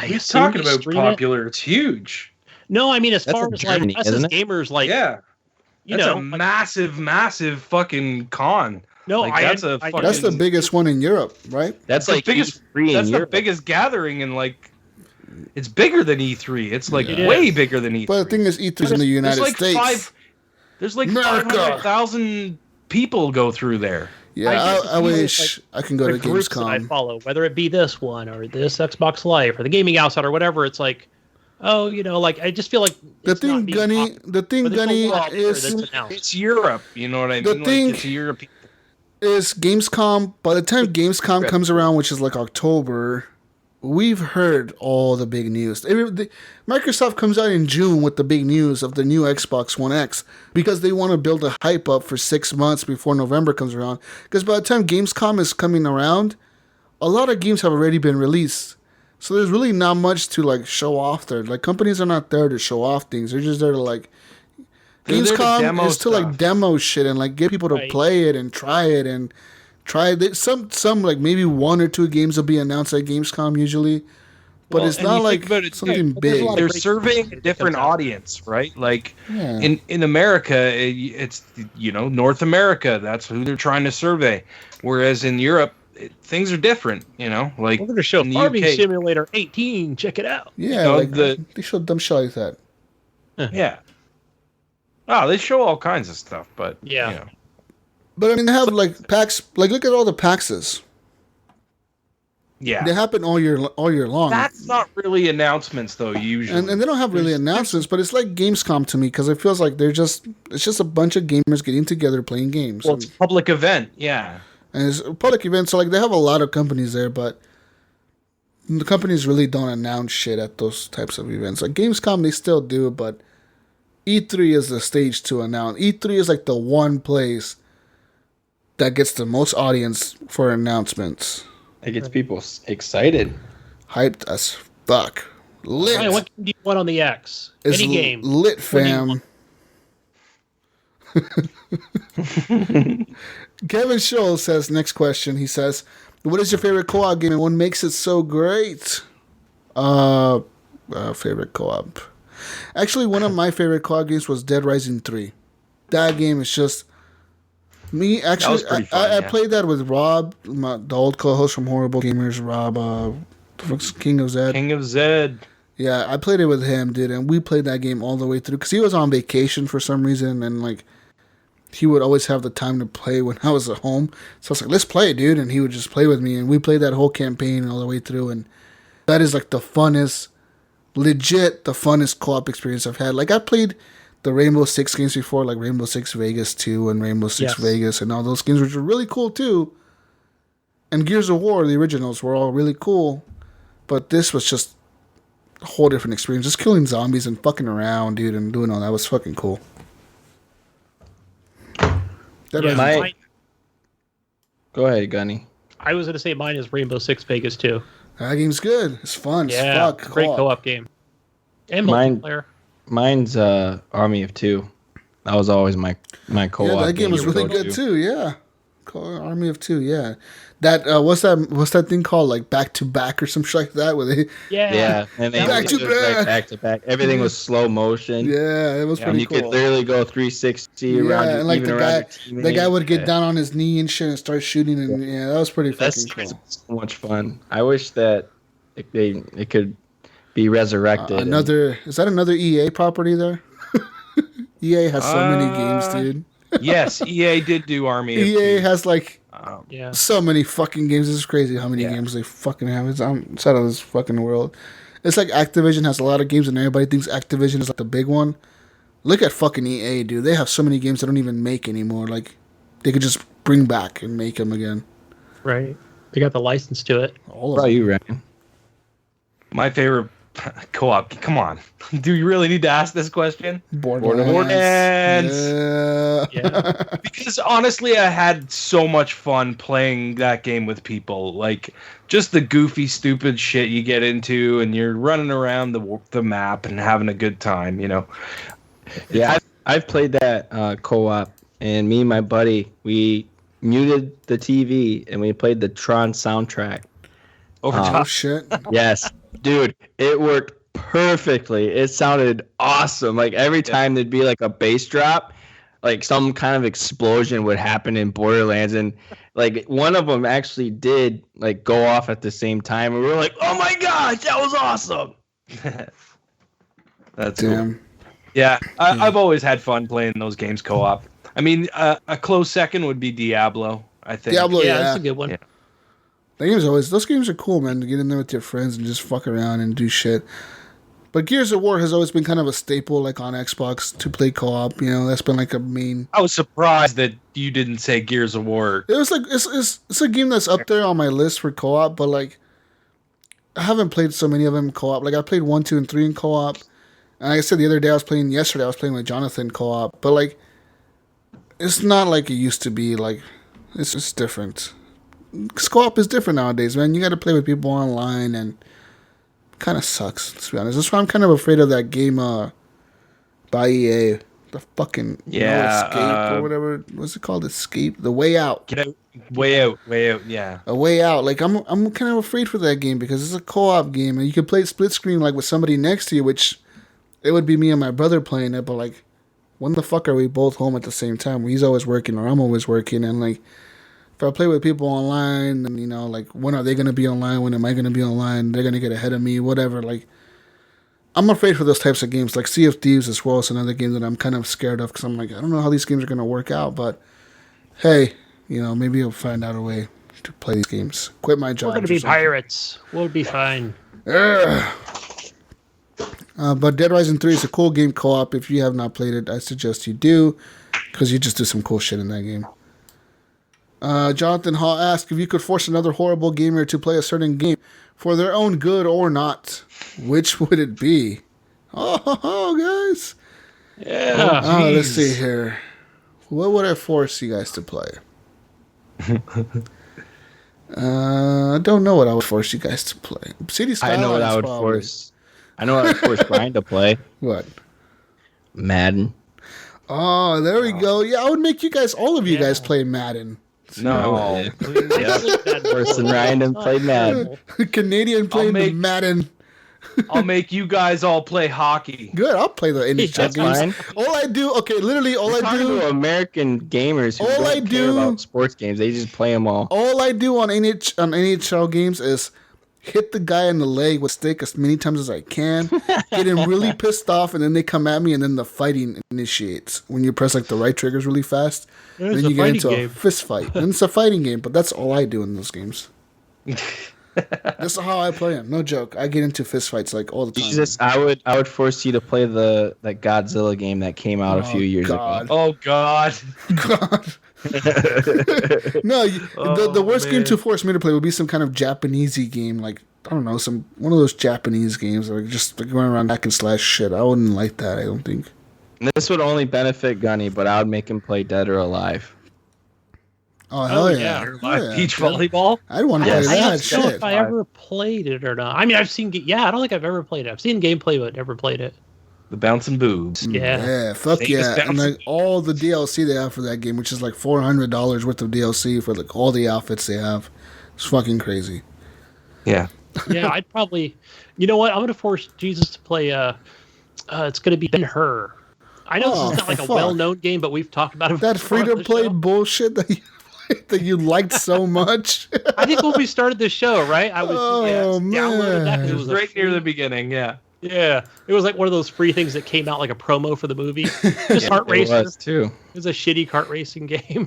He's talking about popular. It's huge. No, I mean as far as Germany, like us as gamers, like that's a massive fucking con. No, like, that's the biggest one in Europe, right? That's like biggest. That's the biggest gathering in like. It's bigger than E3. It's like way bigger than E3. But the thing is, E3's in the United States. There's like 500,000 people go through there. Yeah, I wish I can go to Gamescom. I follow, whether it be this one or this Xbox Live or the Gaming Outside or whatever. It's like, oh, you know, like I just feel like the thing, Gunny, is it's Europe. You know what I mean? The thing it's Europe. Is Gamescom. By the time Gamescom comes around, which is like October, we've heard all the big news. Microsoft comes out in June with the big news of the new Xbox One X because they want to build a hype up for 6 months before November comes around. Because by the time Gamescom is coming around, a lot of games have already been released. So there's really not much to like show off there. Like companies are not there to show off things. They're just there to like. Gamescom is to like demo shit and like get people to play it and try it and. Some like maybe 1 or 2 games will be announced at Gamescom usually, but it's not like something big. They're surveying a different audience, right? Like in America, it's North America. That's who they're trying to survey. Whereas in Europe, things are different. Like we're going to show Farming Simulator 18. Check it out. Yeah, they show dumb shit like that. Yeah. Oh, they show all kinds of stuff, but But I mean, they have like PAX. Like, look at all the PAXs. Yeah, they happen all year long. That's not really announcements, though. Usually, and they don't have really announcements, but it's like Gamescom to me because it feels like it's just a bunch of gamers getting together playing games. Well, it's a public event, yeah. And it's a public event, so like they have a lot of companies there, but the companies really don't announce shit at those types of events. Like Gamescom, they still do, but E3 is the stage to announce. E3 is like the one place that gets the most audience for announcements. It gets people excited. Hyped as fuck. Lit. Right, what do you want on the X? It's any game. Lit, fam. Kevin Scholl says, next question, he says, what is your favorite co-op game and what makes it so great? Favorite co-op. Actually, one of my favorite co-op games was Dead Rising 3. That game is just... Me, actually, I played that with Rob, the old co-host from Horrible Gamers, Rob, King of Zed. King of Zed. Yeah, I played it with him, dude, and we played that game all the way through, because he was on vacation for some reason, and, like, he would always have the time to play when I was at home. So I was like, let's play it, dude, and he would just play with me, and we played that whole campaign all the way through, and that is, like, the funnest co-op experience I've had. Like, I played the Rainbow Six games before, like Rainbow Six Vegas 2 and Rainbow Six Vegas and all those games, which were really cool too. And Gears of War, the originals, were all really cool. But this was just a whole different experience. Just killing zombies and fucking around, dude, and doing all that was fucking cool. Go ahead, Gunny. I was going to say mine is Rainbow Six Vegas 2. That game's good. It's fun. Yeah, it's great co-op game. And multiplayer. Mine's Army of Two. That was always my co-op. Yeah, that game was really good too. Yeah, Army of Two, yeah. That what's that thing called? Like Back to Back or some shit like that? Where they and they back to back. Everything was slow motion. Yeah, it was pretty and you cool. could literally go 360 around. And like the guy would get yeah. down on his knee and shit and start shooting, and that was pretty fucking cool. So much fun. I wish that it could be resurrected. Is that another EA property there? EA has so many games, dude. Yes, EA did do Army of EA Two. has like Yeah. so many fucking games. It's crazy how many games they fucking have. It's outside of this fucking world. It's like Activision has a lot of games, and everybody thinks Activision is like the big one. Look at fucking EA, dude. They have so many games they don't even make anymore. Like, they could just bring back and make them again. Right. They got the license to it. What about you, Ryan? My favorite co-op. Come on. Do you really need to ask this question? Borderlands. Yeah. Because honestly, I had so much fun playing that game with people. Like, just the goofy, stupid shit you get into, and you're running around the map and having a good time, you know? Yeah, I've played that co-op, and me and my buddy, we muted the TV, and we played the Tron soundtrack. Oh, shit. Yes. Dude, it worked perfectly. It sounded awesome. Like, every time there'd be, like, a bass drop, like, some kind of explosion would happen in Borderlands, and, like, one of them actually did, like, go off at the same time, and we were like, oh, my gosh, that was awesome. That's Damn. cool. Yeah, I've always had fun playing those games co-op. I mean, a close second would be Diablo, I think. Diablo, yeah. That's a good one. Yeah. Those games are cool, man, to get in there with your friends and just fuck around and do shit. But Gears of War has always been kind of a staple, like on Xbox, to play co-op. You know, that's been like a main. I was surprised that you didn't say Gears of War. It was like it's a game that's up there on my list for co-op, but like I haven't played so many of them co-op. Like I played 1, 2, and 3 in co-op, and like I said yesterday I was playing with Jonathan co-op, but like it's not like it used to be. Like it's just different. 'Cause co-op is different nowadays, man. You got to play with people online, and kind of sucks, to be honest. That's why I'm kind of afraid of that game by EA. The fucking Escape or whatever. What's it called? Escape? The Way Out. Get out. Way out, yeah. A Way Out. Like, I'm kind of afraid for that game because it's a co-op game, and you can play split screen, like, with somebody next to you, which it would be me and my brother playing it, but, like, when the fuck are we both home at the same time? He's always working, or I'm always working, and, like, if I play with people online, and, you know, like, when are they going to be online? When am I going to be online? They're going to get ahead of me, whatever. Like, I'm afraid for those types of games. Like, Sea of Thieves as well is another game that I'm kind of scared of because I'm like, I don't know how these games are going to work out, but hey, you know, maybe I'll find out a way to play these games. Quit my job. We're going to be pirates. We'll be fine. But Dead Rising 3 is a cool game co-op. If you have not played it, I suggest you do because you just do some cool shit in that game. Jonathan Hall asked if you could force another horrible gamer to play a certain game for their own good or not, which would it be? Oh, guys. Yeah. Let's see here. What would I force you guys to play? I don't know what I would force you guys to play. City Skylines. I know what I would force. I know what I would force Brian to play. What? Madden. Oh, there we go. Yeah, I would make all of you guys play Madden. No. Worse than Ryan and played Madden. Canadian playing Madden. I'll make you guys all play hockey. Good, I'll play the NHL games. Fine. All I do, To American gamers who don't care about sports games, they just play them all. All I do on NHL games is hit the guy in the leg with a stick as many times as I can, get him really pissed off, and then they come at me, and then the fighting initiates. When you press like the right triggers really fast, then you get into a fist fight. And it's a fighting game, but that's all I do in those games. That's how I play them. No joke. I get into fist fights like all the time. Jesus, I would force you to play that Godzilla game that came out a few years ago. Oh God. No, the worst game to force me to play would be some kind of Japanesey game, like I don't know, one of those Japanese games, or just like going around hack and slash shit. I wouldn't like that. I don't think. This would only benefit Gunny, but I would make him play Dead or Alive. Oh hell yeah! Beach volleyball. I'd want to play that. I don't know shit. if I ever played it or not. I mean, I've seen. Yeah, I don't think I've ever played it. I've seen gameplay, but never played it. The bouncing boobs. Yeah, fuck yeah. And like all the DLC they have for that game, which is like $400 worth of DLC for like all the outfits they have. It's fucking crazy. Yeah. Yeah, I'd probably... You know what? I'm going to force Jesus to play... it's going to be Ben-Hur. I know this is not like a well-known game, but we've talked about it. That free-to-play bullshit that you liked so much. I think when we started this show, right? I was downloaded that because it was right near the beginning. Yeah. Yeah, it was like one of those free things that came out like a promo for the movie. Just kart racer. It was too. It was a shitty kart racing game,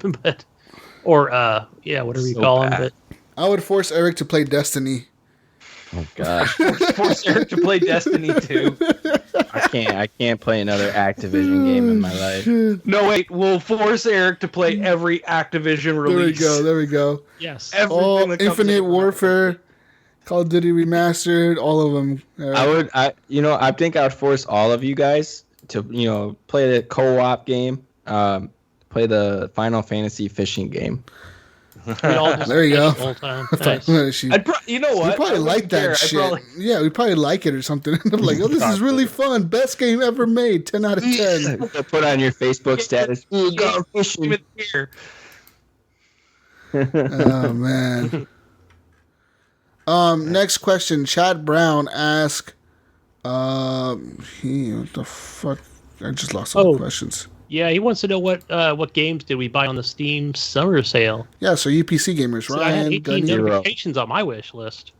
whatever you call them. But I would force Eric to play Destiny. Oh gosh. Force Eric to play Destiny 2. I can't play another Activision game in my life. No, wait. We'll force Eric to play every Activision release. There we go. Yes. All Infinite Warfare, Call of Duty Remastered, all of them. I think I would force all of you guys to, play the co-op game, play the Final Fantasy fishing game. There you go. Nice. You know what? We probably like that shit. Yeah, we probably like it or something. I'm like, oh, this is really fun. Best game ever made. 10 out of 10. Put on your Facebook status. You go fishing. Oh man. Next question. Chad Brown asked, what the fuck? I just lost all the questions. Yeah, he wants to know what games did we buy on the Steam summer sale. Yeah, so you PC gamers, right? I had 18 notifications on my wish list.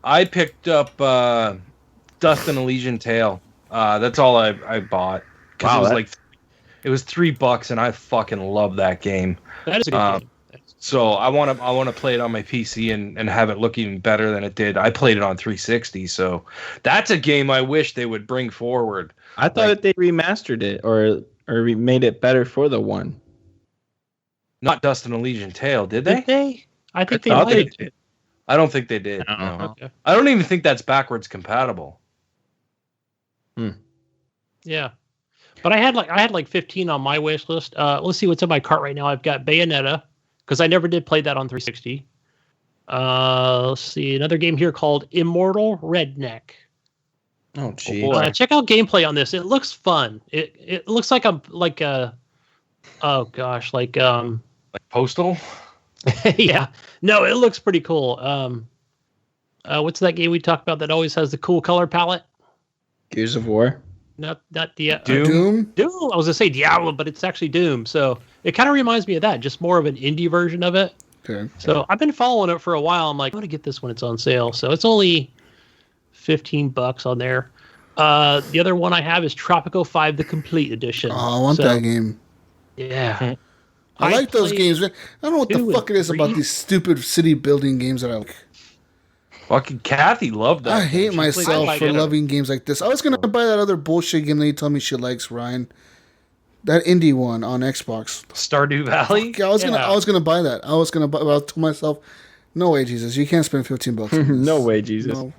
I picked up Dust and Elysian Tale. That's all I bought. Wow, it was $3, and I fucking love that game. That is a good game. So I want to play it on my PC and have it look even better than it did. I played it on 360, so that's a game I wish they would bring forward. I thought that they remastered it or made it better for the one. Not Dust and Elysian Tale, did they? Did they? I think they did. I don't think they did. No. Okay. I don't even think that's backwards compatible. Yeah. But I had like 15 on my wish list. Let's see what's in my cart right now. I've got Bayonetta, because I never did play that on 360. Let's see, another game here called Immortal Redneck. Oh, geez. Check out gameplay on this. It looks fun. It looks like like Postal? Yeah. No, it looks pretty cool. What's that game we talked about that always has the cool color palette? Gears of War. Not Doom. Doom. I was gonna say Diablo, but it's actually Doom. So it kind of reminds me of that, just more of an indie version of it. Okay. So I've been following it for a while. I'm like, I'm gonna get this when it's on sale. So it's only $15 on there. The other one I have is Tropico 5: The Complete Edition. Oh, I want that game. Yeah. I like those games. I don't know what the fuck it is about these stupid city building games that I like. Fucking Kathy loved that. I hate myself for loving games like this. I was going to buy that other bullshit game that you tell me she likes, Ryan. That indie one on Xbox. Stardew Valley? I was gonna buy that. I was gonna buy, but I told myself, no way, Jesus, you can't spend $15. No way, Jesus. No.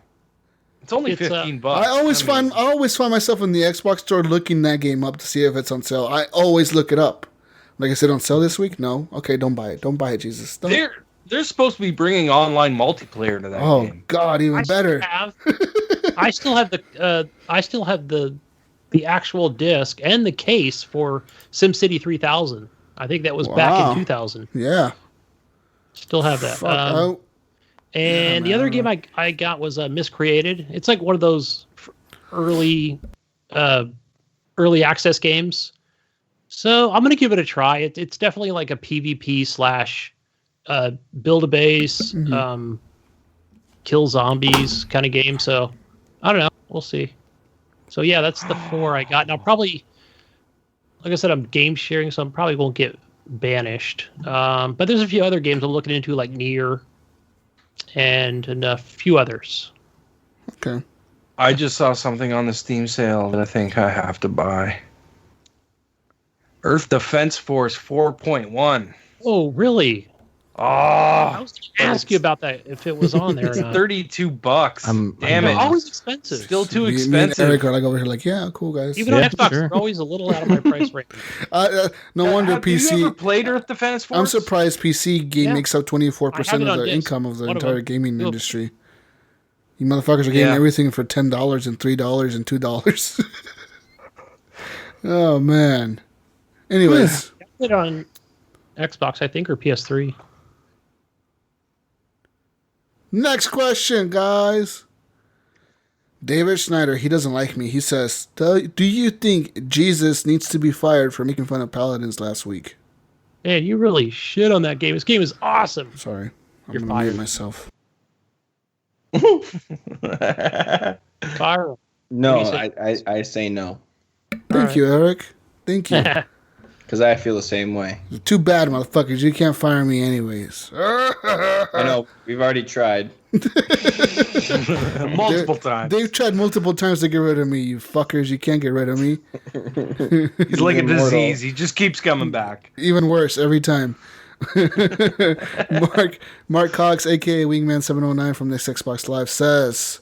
It's only $15. I always find myself in the Xbox store looking that game up to see if it's on sale. I always look it up. Like I said, on sale this week? No. Okay, don't buy it. Don't buy it, Jesus. Don't. They're supposed to be bringing online multiplayer to that game. Oh God, even better. I still have the actual disc and the case for SimCity 3000. I think that was back in 2000. Yeah. Still have that. And the other game I got was Miscreated. It's like one of those early access games. So I'm going to give it a try. It's definitely like a PvP / build a base, kill zombies kind of game. So I don't know. We'll see. So yeah, that's the 4 I got. Now probably, like I said, I'm game sharing, so I probably won't get banished. But there's a few other games I'm looking into, like Nier and a few others. Okay. I just saw something on the Steam sale that I think I have to buy. Earth Defense Force 4.1. Oh, really? Oh, I was going to ask you about that if it was on there. It's $32. Damn it! Always expensive. Still too expensive. Me and Eric are like over here, like, yeah, cool guys. Even on Xbox, they're always a little out of my price range. No wonder PC. Have you ever played Earth Defense Force? I'm surprised PC game makes up 24% of the income of the entire gaming industry. You motherfuckers are getting everything for $10 and $3 and $2. Oh, man. Anyways. It on Xbox, I think, or PS3. Next question, guys. David Schneider, he doesn't like me. He says, do you think Jesus needs to be fired for making fun of Paladins last week? Man, you really shit on that game. This game is awesome. Sorry. I'm You're going to fired. mute myself. Fire. No, I say no. Thank you, Eric. Thank you. Because I feel the same way. Too bad, motherfuckers. You can't fire me anyways. I know. We've already tried. Multiple times. They've tried multiple times to get rid of me, you fuckers. You can't get rid of me. He's like a disease. He just keeps coming back. Even worse every time. Mark Cox, a.k.a. Wingman709 from Next Xbox Live, says...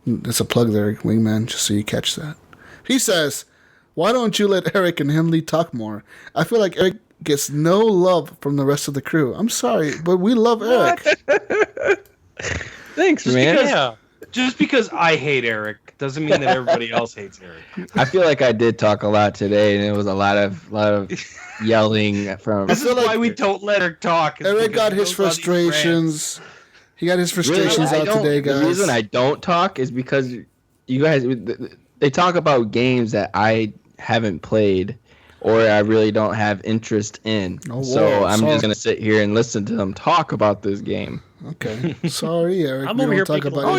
That's a plug there, Wingman, just so you catch that. He says... Why don't you let Eric and Henley talk more? I feel like Eric gets no love from the rest of the crew. I'm sorry, but we love Eric. Thanks, man. Just because I hate Eric doesn't mean that everybody else hates Eric. I feel like I did talk a lot today, and it was a lot of yelling from. This is why we don't let Eric talk. Eric got his frustrations. He got his frustrations out today, guys. The reason I don't talk is because you guys, they talk about games that I haven't played or I really don't have interest in. So I'm just going to sit here and listen to them talk about this game. Okay. Sorry, Eric. I'm over here talk about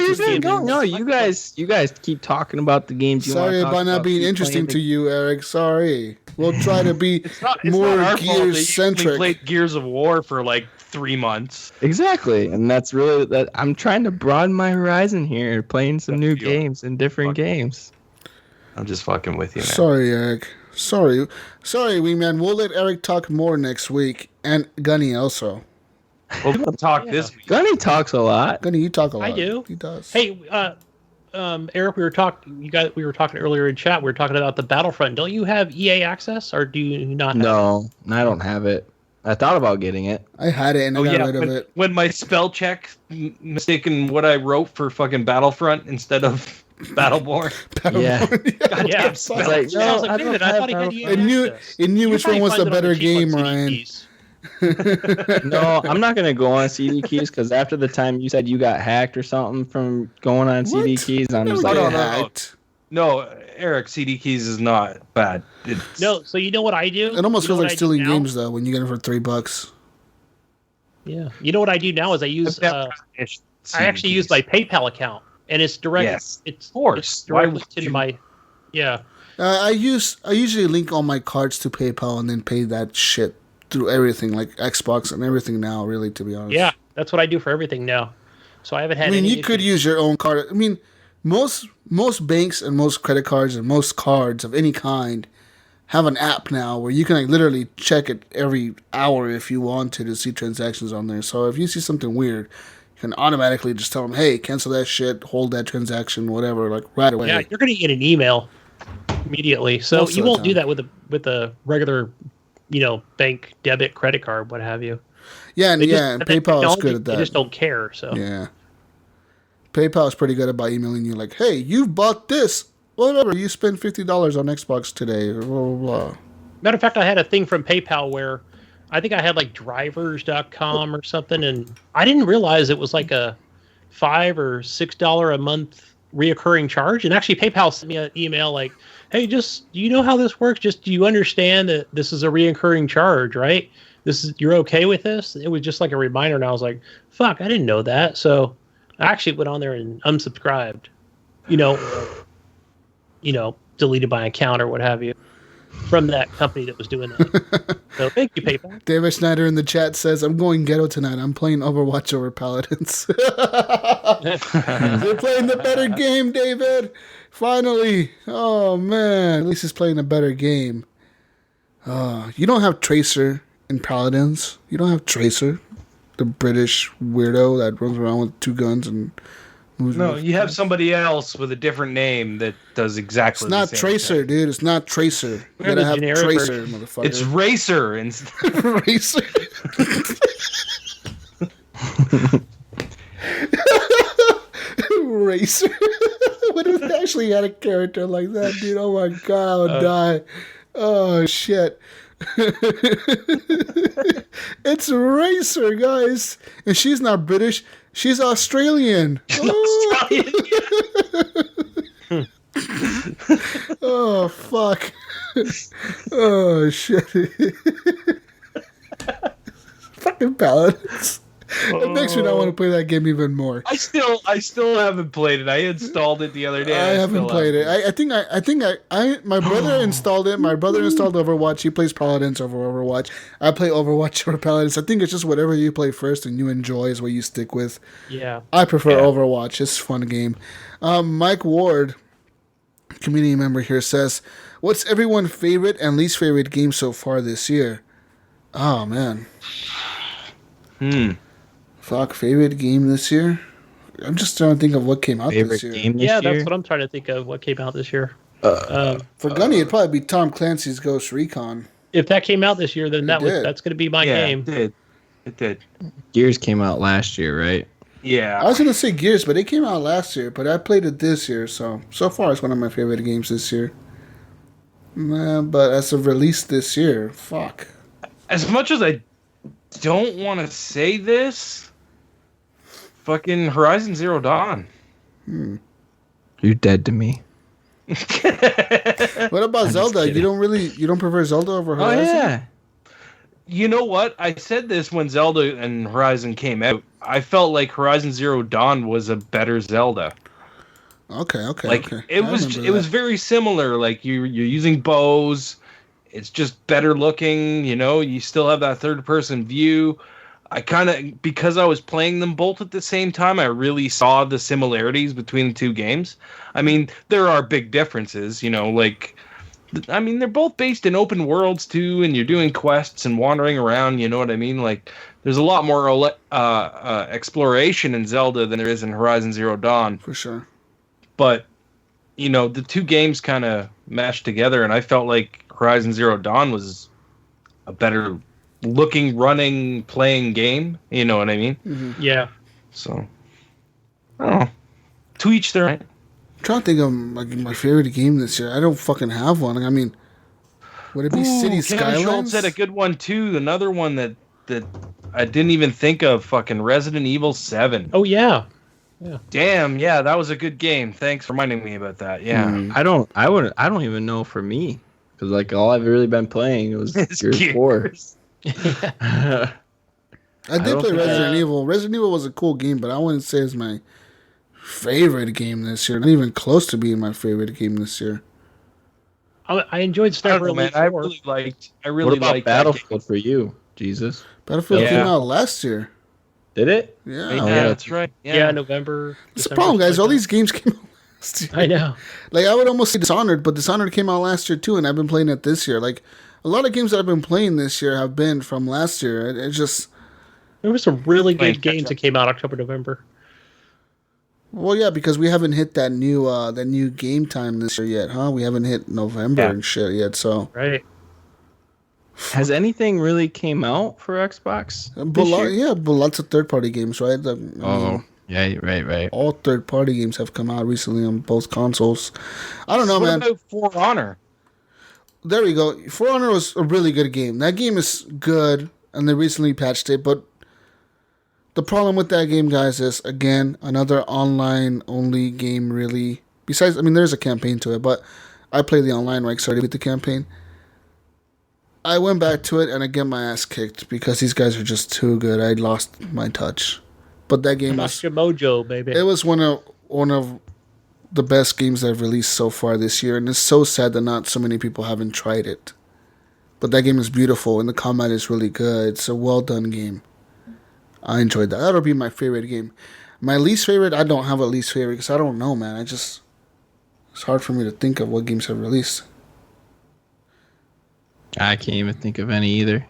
No, you guys keep talking about the games you want to talk about. Sorry about not being interesting to you, Eric. Sorry. We'll try to be more Gears-centric. We played Gears of War for like 3 months. Exactly. And that's really that. I'm trying to broaden my horizon here, playing some new games and different games. I'm just fucking with you, man. Sorry, Eric. Sorry, Wingman. We'll let Eric talk more next week, and Gunny also. We'll talk this week. Gunny talks a lot. Gunny, you talk a lot. I do. He does. Hey, Eric, we were talking earlier in chat. We were talking about the Battlefront. Don't you have EA access, or do you not? No, I don't have it. I thought about getting it. I had it and I got rid of it. When my spell check mistaken what I wrote for fucking Battlefront instead of Battleborn. Yeah. Goddamn spell check. I thought he had EA access. It knew which one was the better game, Ryan. No, I'm not gonna go on CD keys because after the time you said you got hacked or something from going on CD keys, I'm just like, No, Eric, CD keys is not bad. No, so you know what I do? It almost feels like stealing games though when you get it for $3. Yeah, you know what I do now is I use I actually use my PayPal account and it's direct. Yes, it's directly into my I usually link all my cards to PayPal and then pay that shit through everything, like Xbox and everything now, really, to be honest. Yeah, that's what I do for everything now. So I haven't had any you could use your own card. I mean, most banks and most credit cards and most cards of any kind have an app now where you can like literally check it every hour if you want to see transactions on there. So if you see something weird, you can automatically just tell them, hey, cancel that shit, hold that transaction, whatever, like right away. Yeah, you're going to get an email immediately. So you won't do that with a regular bank debit credit card, what have you. Yeah, and PayPal is good at that. They just don't care. So yeah, PayPal is pretty good about emailing you like, "Hey, you've bought this, whatever. You spent $50 on Xbox today." Blah blah blah. Matter of fact, I had a thing from PayPal where I think I had like drivers.com or something, and I didn't realize it was like a $5 or $6 a month reoccurring charge. And actually, PayPal sent me an email like, hey, do you know how this works? Do you understand that this is a reoccurring charge, right? You're okay with this? It was just like a reminder, and I was like, fuck, I didn't know that. So I actually went on there and unsubscribed, deleted my account or what have you from that company that was doing that. So thank you, PayPal. David Schneider in the chat says, I'm going ghetto tonight. I'm playing Overwatch over Paladins. They're playing the better game, David. Finally. Oh, man. At least he's playing a better game. You don't have Tracer in Paladins. You don't have Tracer, the British weirdo that runs around with 2 guns and moves. No, you have somebody else with a different name that does exactly the same It's not Tracer, thing. Dude. It's not Tracer. You gotta have Tracer, motherfucker. It's Racer. Racer. Racer. What if they actually had a character like that, dude? Oh my god, I would die. Oh shit. It's a Racer, guys. And she's not British, she's Australian. Oh fuck. Oh shit. Fucking Paladins. It makes me not want to play that game even more. I still haven't played it. I installed it the other day. I haven't played it. I think my brother installed it. My brother installed Overwatch. He plays Paladins over Overwatch. I play Overwatch over Paladins. I think it's just whatever you play first and you enjoy is what you stick with. Yeah. I prefer Overwatch. It's a fun game. Mike Ward, community member here, says, "What's everyone's favorite and least favorite game so far this year?" Oh man. Fuck, favorite game this year? I'm just trying to think of what came out this year. That's what I'm trying to think of. What came out this year? For Gunny, it'd probably be Tom Clancy's Ghost Recon. If that came out this year, then that's going to be my game. It did. Gears came out last year, right? Yeah. I was going to say Gears, but it came out last year. But I played it this year, so far it's one of my favorite games this year. But as of release this year, fuck. As much as I don't want to say this, fucking Horizon Zero Dawn. You're dead to me. What about Zelda? You don't prefer Zelda over Horizon? Oh yeah. You know what? I said this when Zelda and Horizon came out. I felt like Horizon Zero Dawn was a better Zelda. Okay. It was very similar. Like you're using bows. It's just better looking, you still have that third person view. Because I was playing them both at the same time, I really saw the similarities between the two games. I mean, there are big differences, they're both based in open worlds too, and you're doing quests and wandering around, you know what I mean? Like, there's a lot more exploration in Zelda than there is in Horizon Zero Dawn. For sure. But, the two games kind of mashed together, and I felt like Horizon Zero Dawn was a better looking, running, playing game. You know what I mean? Mm-hmm. Yeah. So, I don't know. To each their own. I'm trying to think of my favorite game this year. I don't fucking have one. I mean, would it be City Skylines? Schultz had a good one too. Another one that I didn't even think of. Fucking Resident Evil 7. Oh yeah. Yeah. Damn, yeah, that was a good game. Thanks for reminding me about that. Yeah. I don't even know for me, because all I've really been playing was Gears 4. I did play Resident Evil. Resident Evil was a cool game, but I wouldn't say it's my favorite game this year. Not even close to being my favorite game this year. I enjoyed Sniper Elite 4. I really liked Battlefield for you, Jesus. Battlefield came out last year. Did it? Yeah. Yeah, that's right. Yeah, November. It's a problem, guys. All these games came out last year. I know. I would almost say Dishonored, but Dishonored came out last year too, and I've been playing it this year. A lot of games that I've been playing this year have been from last year. It just... There were some really good games that came out October, November. Well, yeah, because we haven't hit that new game time this year yet, huh? We haven't hit November and shit yet, so... Right. Has anything really came out for Xbox? But lots of third-party games, right? Yeah, right. All third-party games have come out recently on both consoles. I don't know, man. What about For Honor? There we go. For Honor was a really good game. That game is good, and they recently patched it, but the problem with that game, guys, is, again, another online-only game, really. Besides, there's a campaign to it, but I play the online, right? Started with the campaign. I went back to it, and I get my ass kicked because these guys are just too good. I lost my touch. But that game was... your mojo, baby. It was one of the best games I've released so far this year, and it's so sad that not so many people haven't tried it. But that game is beautiful, and the combat is really good. It's a well-done game. I enjoyed that. That'll be my favorite game. My least favorite, I don't have a least favorite, because I don't know, man. It's hard for me to think of what games have released. I can't even think of any either.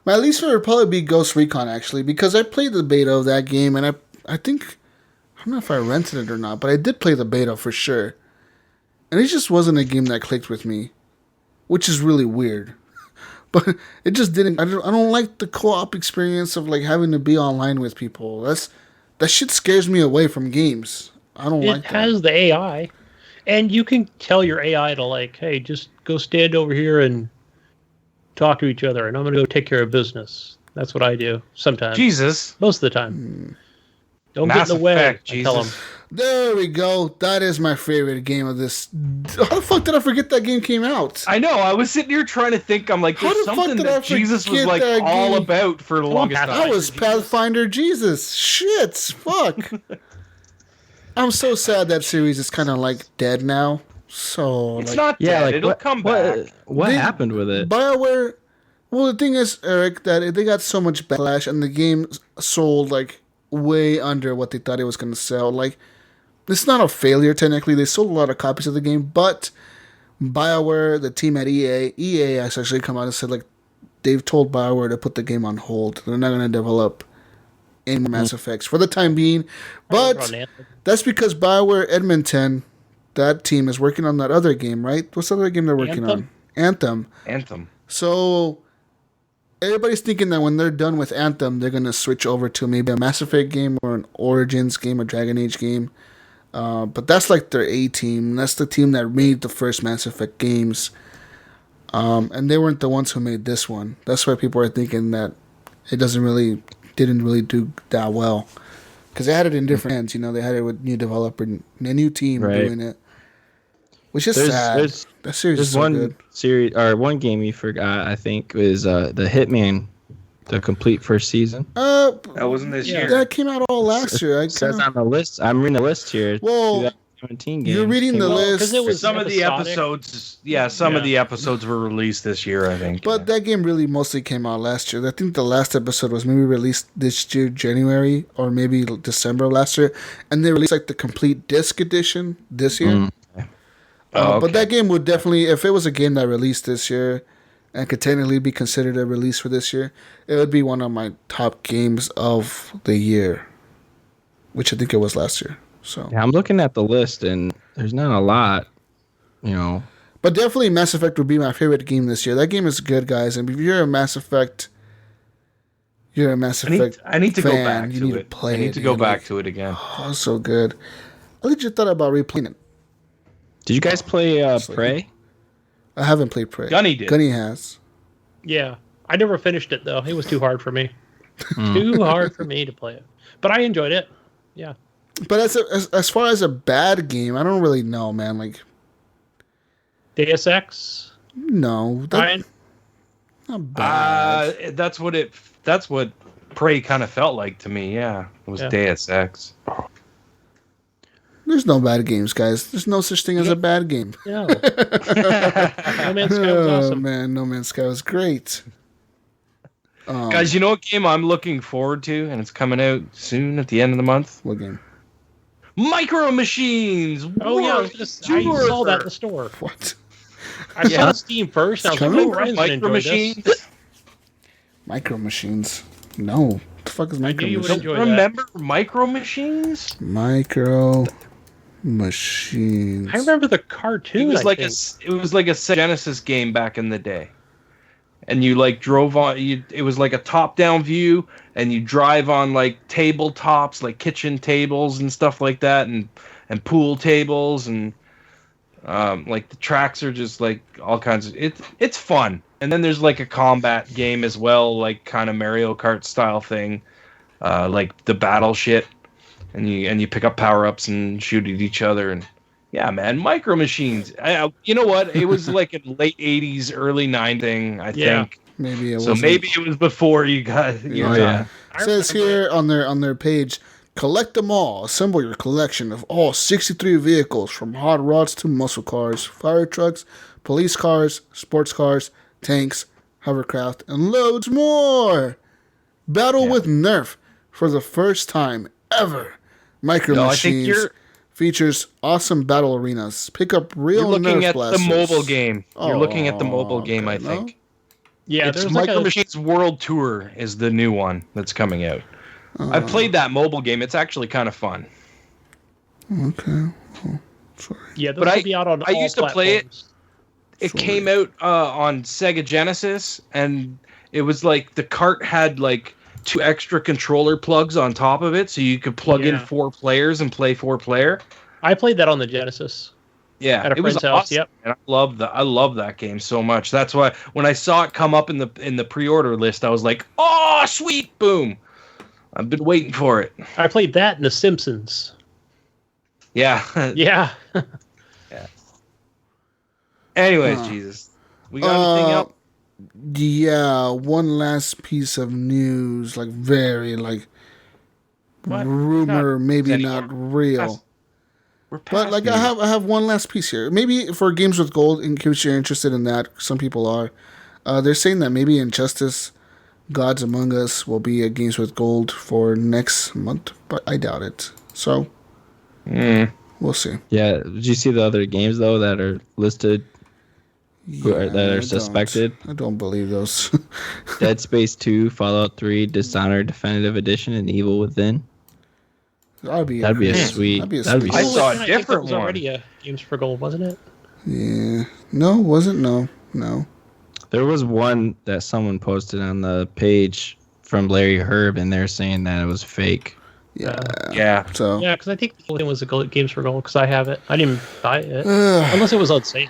My least favorite would probably be Ghost Recon, actually, because I played the beta of that game, and I think... I don't know if I rented it or not, but I did play the beta for sure. And it just wasn't a game that clicked with me, which is really weird. But it just didn't... I don't like the co-op experience of having to be online with people. That shit scares me away from games. I don't like that. It has the AI, and you can tell your AI to like, hey, just go stand over here and talk to each other, and I'm going to go take care of business. That's what I do sometimes. Jesus. Most of the time. Don't Mass get in the way. Effect, I tell them. Jesus. There we go. That is my favorite game of this. How the fuck did I forget that game came out? I know. I was sitting here trying to think. I'm like, How there's the fuck something did I that Jesus was forget like that all game? about for the longest time. That was Pathfinder Jesus. Shit. Fuck. I'm so sad that series is kind of like dead now. So It's like, not dead. It'll come back. What happened with it? BioWare. Well, the thing is, Eric, that they got so much backlash, and the game sold like way under what they thought it was going to sell. Like, it's not a failure technically. They sold a lot of copies of the game, but BioWare, the team at EA has actually come out and said like they've told BioWare to put the game on hold. They're not going to develop any more Mass Effects for the time being. But that's because BioWare Edmonton, that team is working on that other game, right? What's the other game they're working on? Anthem. So everybody's thinking that when they're done with Anthem, they're going to switch over to maybe a Mass Effect game or an Origins game, a Dragon Age game. But that's like their A team. That's the team that made the first Mass Effect games. And they weren't the ones who made this one. That's why people are thinking that it didn't really do that well. Because they had it in different hands. You know, they had it with new developer and a new team doing it. Which is sad. That series is so good. One game you forgot, I think, was the Hitman, the complete first season. That wasn't this year. That came out all last year. It says on the list. I'm reading the list here. Well, 2017 you're reading the list. Because it was some of the episodes. Yeah, some of the episodes were released this year, I think. But that game really mostly came out last year. I think the last episode was maybe released this year, January, or maybe December of last year. And they released like the complete disc edition this year. But that game would definitely, if it was a game that released this year and could technically be considered a release for this year, it would be one of my top games of the year, which I think it was last year. So yeah, I'm looking at the list and there's not a lot, you know. But definitely Mass Effect would be my favorite game this year. That game is good, guys. And if you're a Mass Effect, I need to fan, go back you to need it. to play I need to go back to it again. Oh, so good. I legit thought about replaying it. Did you guys play Prey? I haven't played Prey. Gunny did. Gunny has. Yeah. I never finished it, though. It was too hard for me. Too hard for me to play it. But I enjoyed it. Yeah. But as far as a bad game, I don't really know, man. Like Deus Ex? No. Ryan? Not bad. That's what Prey kind of felt like to me, yeah. It was Deus Ex. There's no bad games, guys. There's no such thing as a bad game. No. No Man's Sky was awesome. Oh, man. No Man's Sky was great. Guys, you know what game I'm looking forward to? And it's coming out soon at the end of the month? What game? Micro Machines! Oh, yeah. I saw that in the store. What? I saw Steam first. I was like, oh, Ryan's going to enjoy Machines? this. Micro Machines? No. What the fuck is Micro you would Machines? enjoy Remember Micro Machines? Micro Machines. I remember the cartoon. It was like a Genesis game back in the day. And you like drove on it was like a top-down view, and you drive on like tabletops, like kitchen tables and stuff like that, and pool tables, and like the tracks are just like all kinds of it's fun. And then there's like a combat game as well, like kind of Mario Kart style thing, like the battle shit, and you pick up power-ups and shoot at each other. And yeah, man, Micro Machines. You know what? It was like a late 80s, early 90s thing, I think. Maybe it was. So maybe it was before you got your time. It says here on their page, collect them all. Assemble your collection of all 63 vehicles, from hot rods to muscle cars, fire trucks, police cars, sports cars, tanks, hovercraft, and loads more. Battle with Nerf for the first time ever. Micro Machines features awesome battle arenas. Pick up real You're looking Nerf at blasters. the mobile game. You're looking at the mobile game, I think. No? Yeah, it's there's Micro like Machines World Tour is the new one that's coming out. I've played that mobile game. It's actually kind of fun. Okay. Oh, sorry. Yeah, this will be out on all used to play it. platforms. It came out on Sega Genesis, and it was like the cart had like 2 extra controller plugs on top of it, so you could plug in 4 players and play 4-player. I played that on the Genesis. Yeah, at a friend's house. Awesome. Yep, and I love that game so much. That's why when I saw it come up in the pre-order list, I was like, "Oh, sweet, boom!" I've been waiting for it. I played that in The Simpsons. Yeah, yeah. Anyways, Jesus, we got anything else? Yeah, one last piece of news, like very like rumor, maybe not real. But like news. I have one last piece here. Maybe for Games with Gold, in case you're interested in that, some people are. They're saying that maybe Injustice Gods Among Us will be at Games with Gold for next month, but I doubt it. So we'll see. Yeah, did you see the other games though that are listed? That are suspected? I don't believe those. Dead Space 2, Fallout 3, Dishonored Definitive Edition, and Evil Within. That'd be a sweet. I saw a different one. Already a Games for Gold, wasn't it? Yeah. No, wasn't. No. There was one that someone posted on the page from Larry Herb, and they're saying that it was fake. Yeah. So. Yeah, because I think the thing was a Games for Gold because I have it. I didn't buy it unless it was on sale.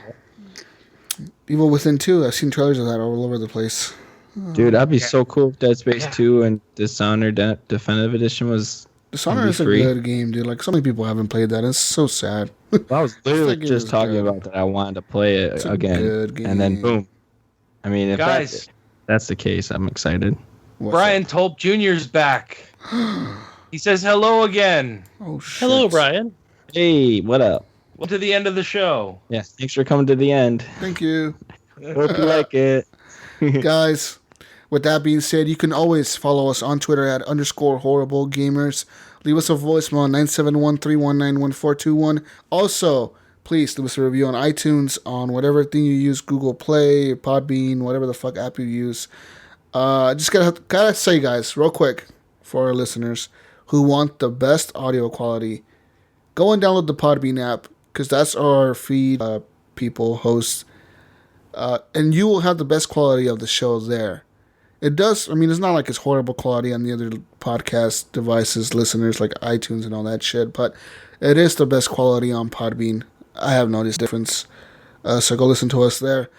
Evil Within 2. I've seen trailers of that all over the place. Dude, that'd be so cool if Dead Space 2 and Dishonored Definitive Edition was. Dishonored is a good game, dude. Like, so many people haven't played that. It's so sad. I was literally just talking about that. I wanted to play it again. Good game. And then, boom. I mean, if that's the case, I'm excited. Brian Tulp Jr.'s back. He says hello again. Oh, shit. Hello, Brian. Hey, what up? Welcome to the end of the show. Yes, thanks for coming to the end. Thank you. Hope you like it. Guys, with that being said, you can always follow us on Twitter at _horriblegamers. Leave us a voicemail on 971-319-1421. Also, please leave us a review on iTunes, on whatever thing you use, Google Play, Podbean, whatever the fuck app you use. Just gotta say, guys, real quick, for our listeners who want the best audio quality, go and download the Podbean app, because that's our feed, people, hosts, and you will have the best quality of the show there. It does, I mean, it's not like it's horrible quality on the other podcast devices, listeners, like iTunes and all that shit, but it is the best quality on Podbean. I have noticed difference, so go listen to us there.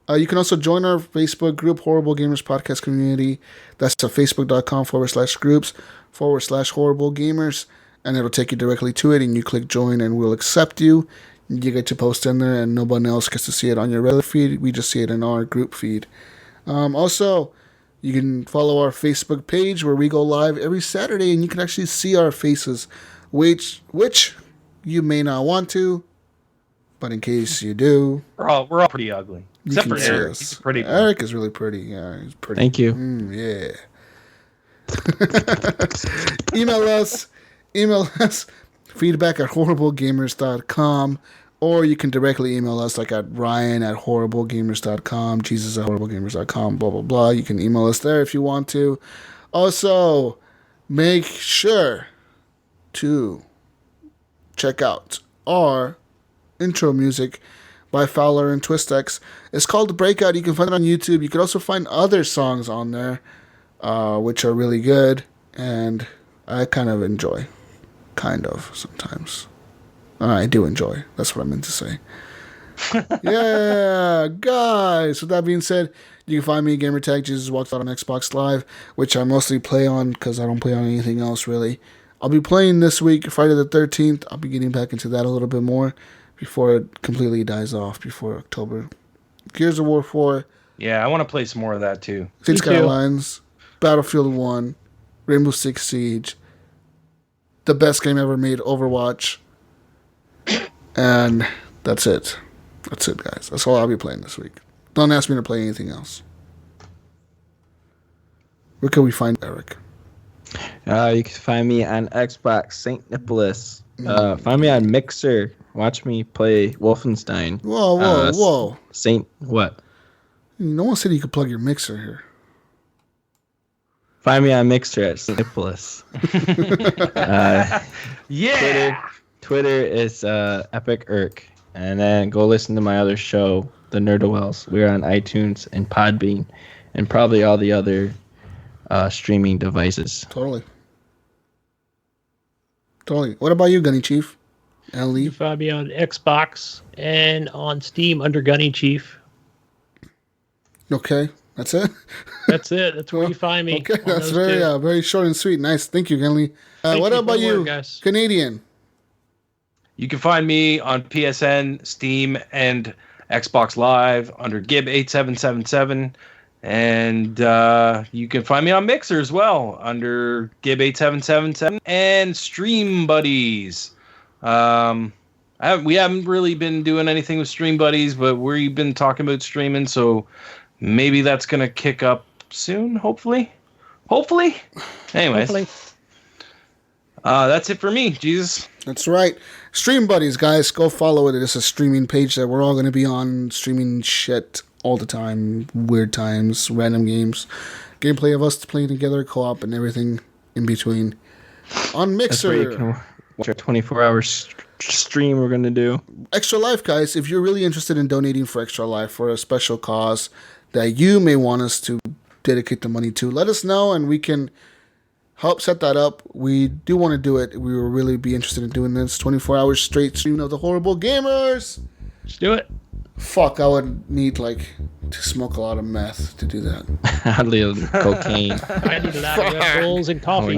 You can also join our Facebook group, Horrible Gamers Podcast Community. That's at facebook.com/groups/Horrible Gamers, and it'll take you directly to it, and you click join, and we'll accept you. You get to post in there, and nobody else gets to see it on your regular feed. We just see it in our group feed. Also, you can follow our Facebook page where we go live every Saturday, and you can actually see our faces, which you may not want to, but in case you do, we're all pretty ugly. Except for Eric. He's pretty. Eric is really pretty. Yeah, he's pretty. Thank you. Yeah. Email us feedback@horriblegamers.com, or you can directly email us like at ryan@horriblegamers.com, jesus@horriblegamers.com, blah blah blah. You can email us there if you want to. Also, make sure to check out our intro music by Fowler and Twistex. It's called The Breakout. You can find it on YouTube. You can also find other songs on there, which are really good, and I kind of enjoy. Kind of, sometimes. I do enjoy. That's what I meant to say. Yeah, guys. With that being said, you can find me, Gamertag Jesus Walks Out on Xbox Live, which I mostly play on because I don't play on anything else, really. I'll be playing this week, Friday the 13th. I'll be getting back into that a little bit more before it completely dies off before October. Gears of War 4. Yeah, I want to play some more of that too. Skylines, Battlefield 1, Rainbow Six Siege, the best game ever made, Overwatch, and that's it. That's it, guys. That's all I'll be playing this week. Don't ask me to play anything else. Where can we find Eric? You can find me on Xbox, St. Nicholas. Find me on Mixer. Watch me play Wolfenstein. Whoa. Saint what? No one said you could plug your Mixer here. Find me on Mixer at St. Nicholas. Yeah. Twitter is Epic Irk. And then go listen to my other show, The Nerdowells. We're on iTunes and Podbean and probably all the other streaming devices. Totally. What about you, Gunny Chief? And Lee? You can find me on Xbox and on Steam under Gunny Chief. Okay, that's it? That's it. That's where you find me. Okay, that's very short and sweet. Nice. Thank you, Gunny. What about you, guys? Canadian? You can find me on PSN, Steam, and Xbox Live under Gib8777. And you can find me on Mixer as well under Gib8777 and Stream Buddies. We haven't really been doing anything with Stream Buddies, but we've been talking about streaming, so maybe that's going to kick up soon, hopefully. Anyways. Hopefully. That's it for me, Jesus. That's right. Stream Buddies, guys. Go follow it. It's a streaming page that we're all going to be on, streaming shit all the time. Weird times, random games. Gameplay of us playing together, co-op, and everything in between. On Mixer. Watch our 24-hour stream we're going to do. Extra Life, guys. If you're really interested in donating for Extra Life for a special cause that you may want us to dedicate the money to, let us know and we can help set that up. We do want to do it. We will really be interested in doing this 24 hours straight stream of the Horrible Gamers. Let's do it. Fuck, I would need to smoke a lot of meth to do that. I'd need cocaine. I need a lot of Red Bulls and coffee.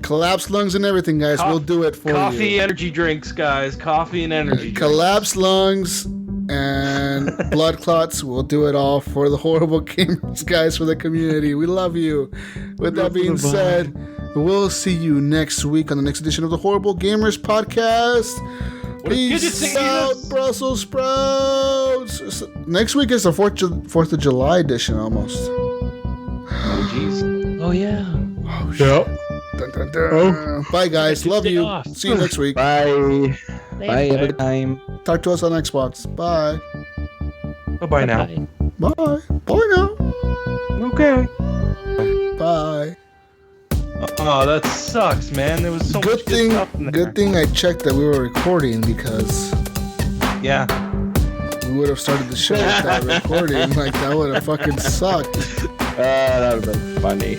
Collapsed lungs and everything, guys. We'll do it for you. Coffee, energy drinks, guys. Coffee and energy drinks. Collapsed lungs and blood clots. We'll do it all for the Horrible Gamers, guys, for the community. We love you. With that being said, we'll see you next week on the next edition of the Horrible Gamers podcast. Peace out, Brussels sprouts. Next week is the 4th of July edition almost. Oh, jeez. Oh, yeah. Oh, shit. Dun, dun, dun. Oh. Bye, guys. Love you. Off. See you next week. Bye. Bye every time. Talk to us on Xbox. Bye. Bye-bye now. Bye. Bye now. Okay. Bye. Oh, that sucks, man. There was so much good stuff in there. Good thing I checked that we were recording because we would have started the show without recording. That would have fucking sucked. That would have been funny.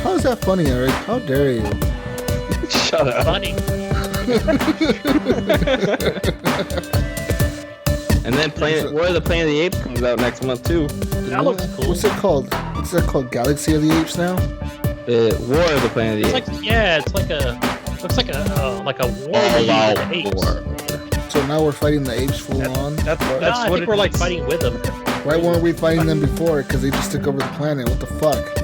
How is that funny, Eric? How dare you? Shut up. Funny. And then War of the Planet of the Apes comes out next month too. That looks cool. What's it called? What's that called? Galaxy of the Apes now? War of the Planet of the Apes. Looks like a war with the apes. So now we're fighting the apes full on? I think we're fighting with them. Why weren't we fighting them before? Because they just took over the planet. What the fuck?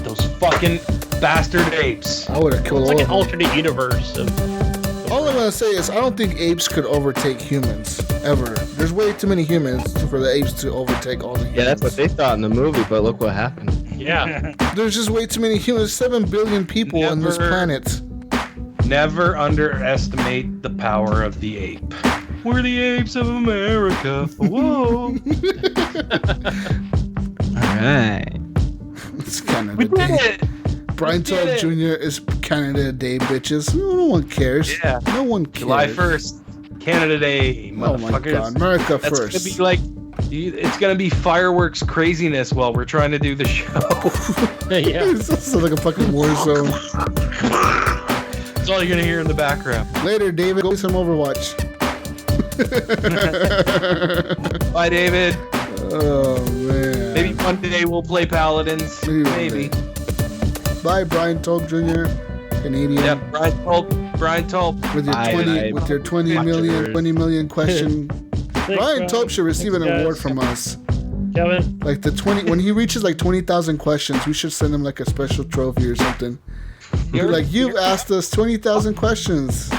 Those fucking bastard apes. I would have killed all of them. It's like an alternate universe of... All I'm going to say is I don't think apes could overtake humans, ever. There's way too many humans for the apes to overtake all the humans. Yeah, that's what they thought in the movie, but look what happened. Yeah. There's just way too many humans. 7 billion people on this planet. Never underestimate the power of the ape. We're the apes of America. Whoa. Alright. It's Canada We did Day. it. Brian Todd Jr. is Canada Day, bitches. No one cares. Yeah. No one cares. July 1st, Canada Day, motherfuckers. Oh my God, America That's first. gonna be it's gonna be fireworks craziness while we're trying to do the show. Yeah. This sounds like a fucking war zone. That's all you're gonna hear in the background. Later, David. Go play some Overwatch. Bye, David. Oh man. Maybe one day we'll play Paladins. Maybe. Bye, Brian Todd Jr. Canadian. Yeah, Brian Tulp. With your 20 million question. Brian Tulp should receive an award from us. Kevin. When he reaches 20,000 questions, we should send him a special trophy or something. You've asked us 20,000 questions.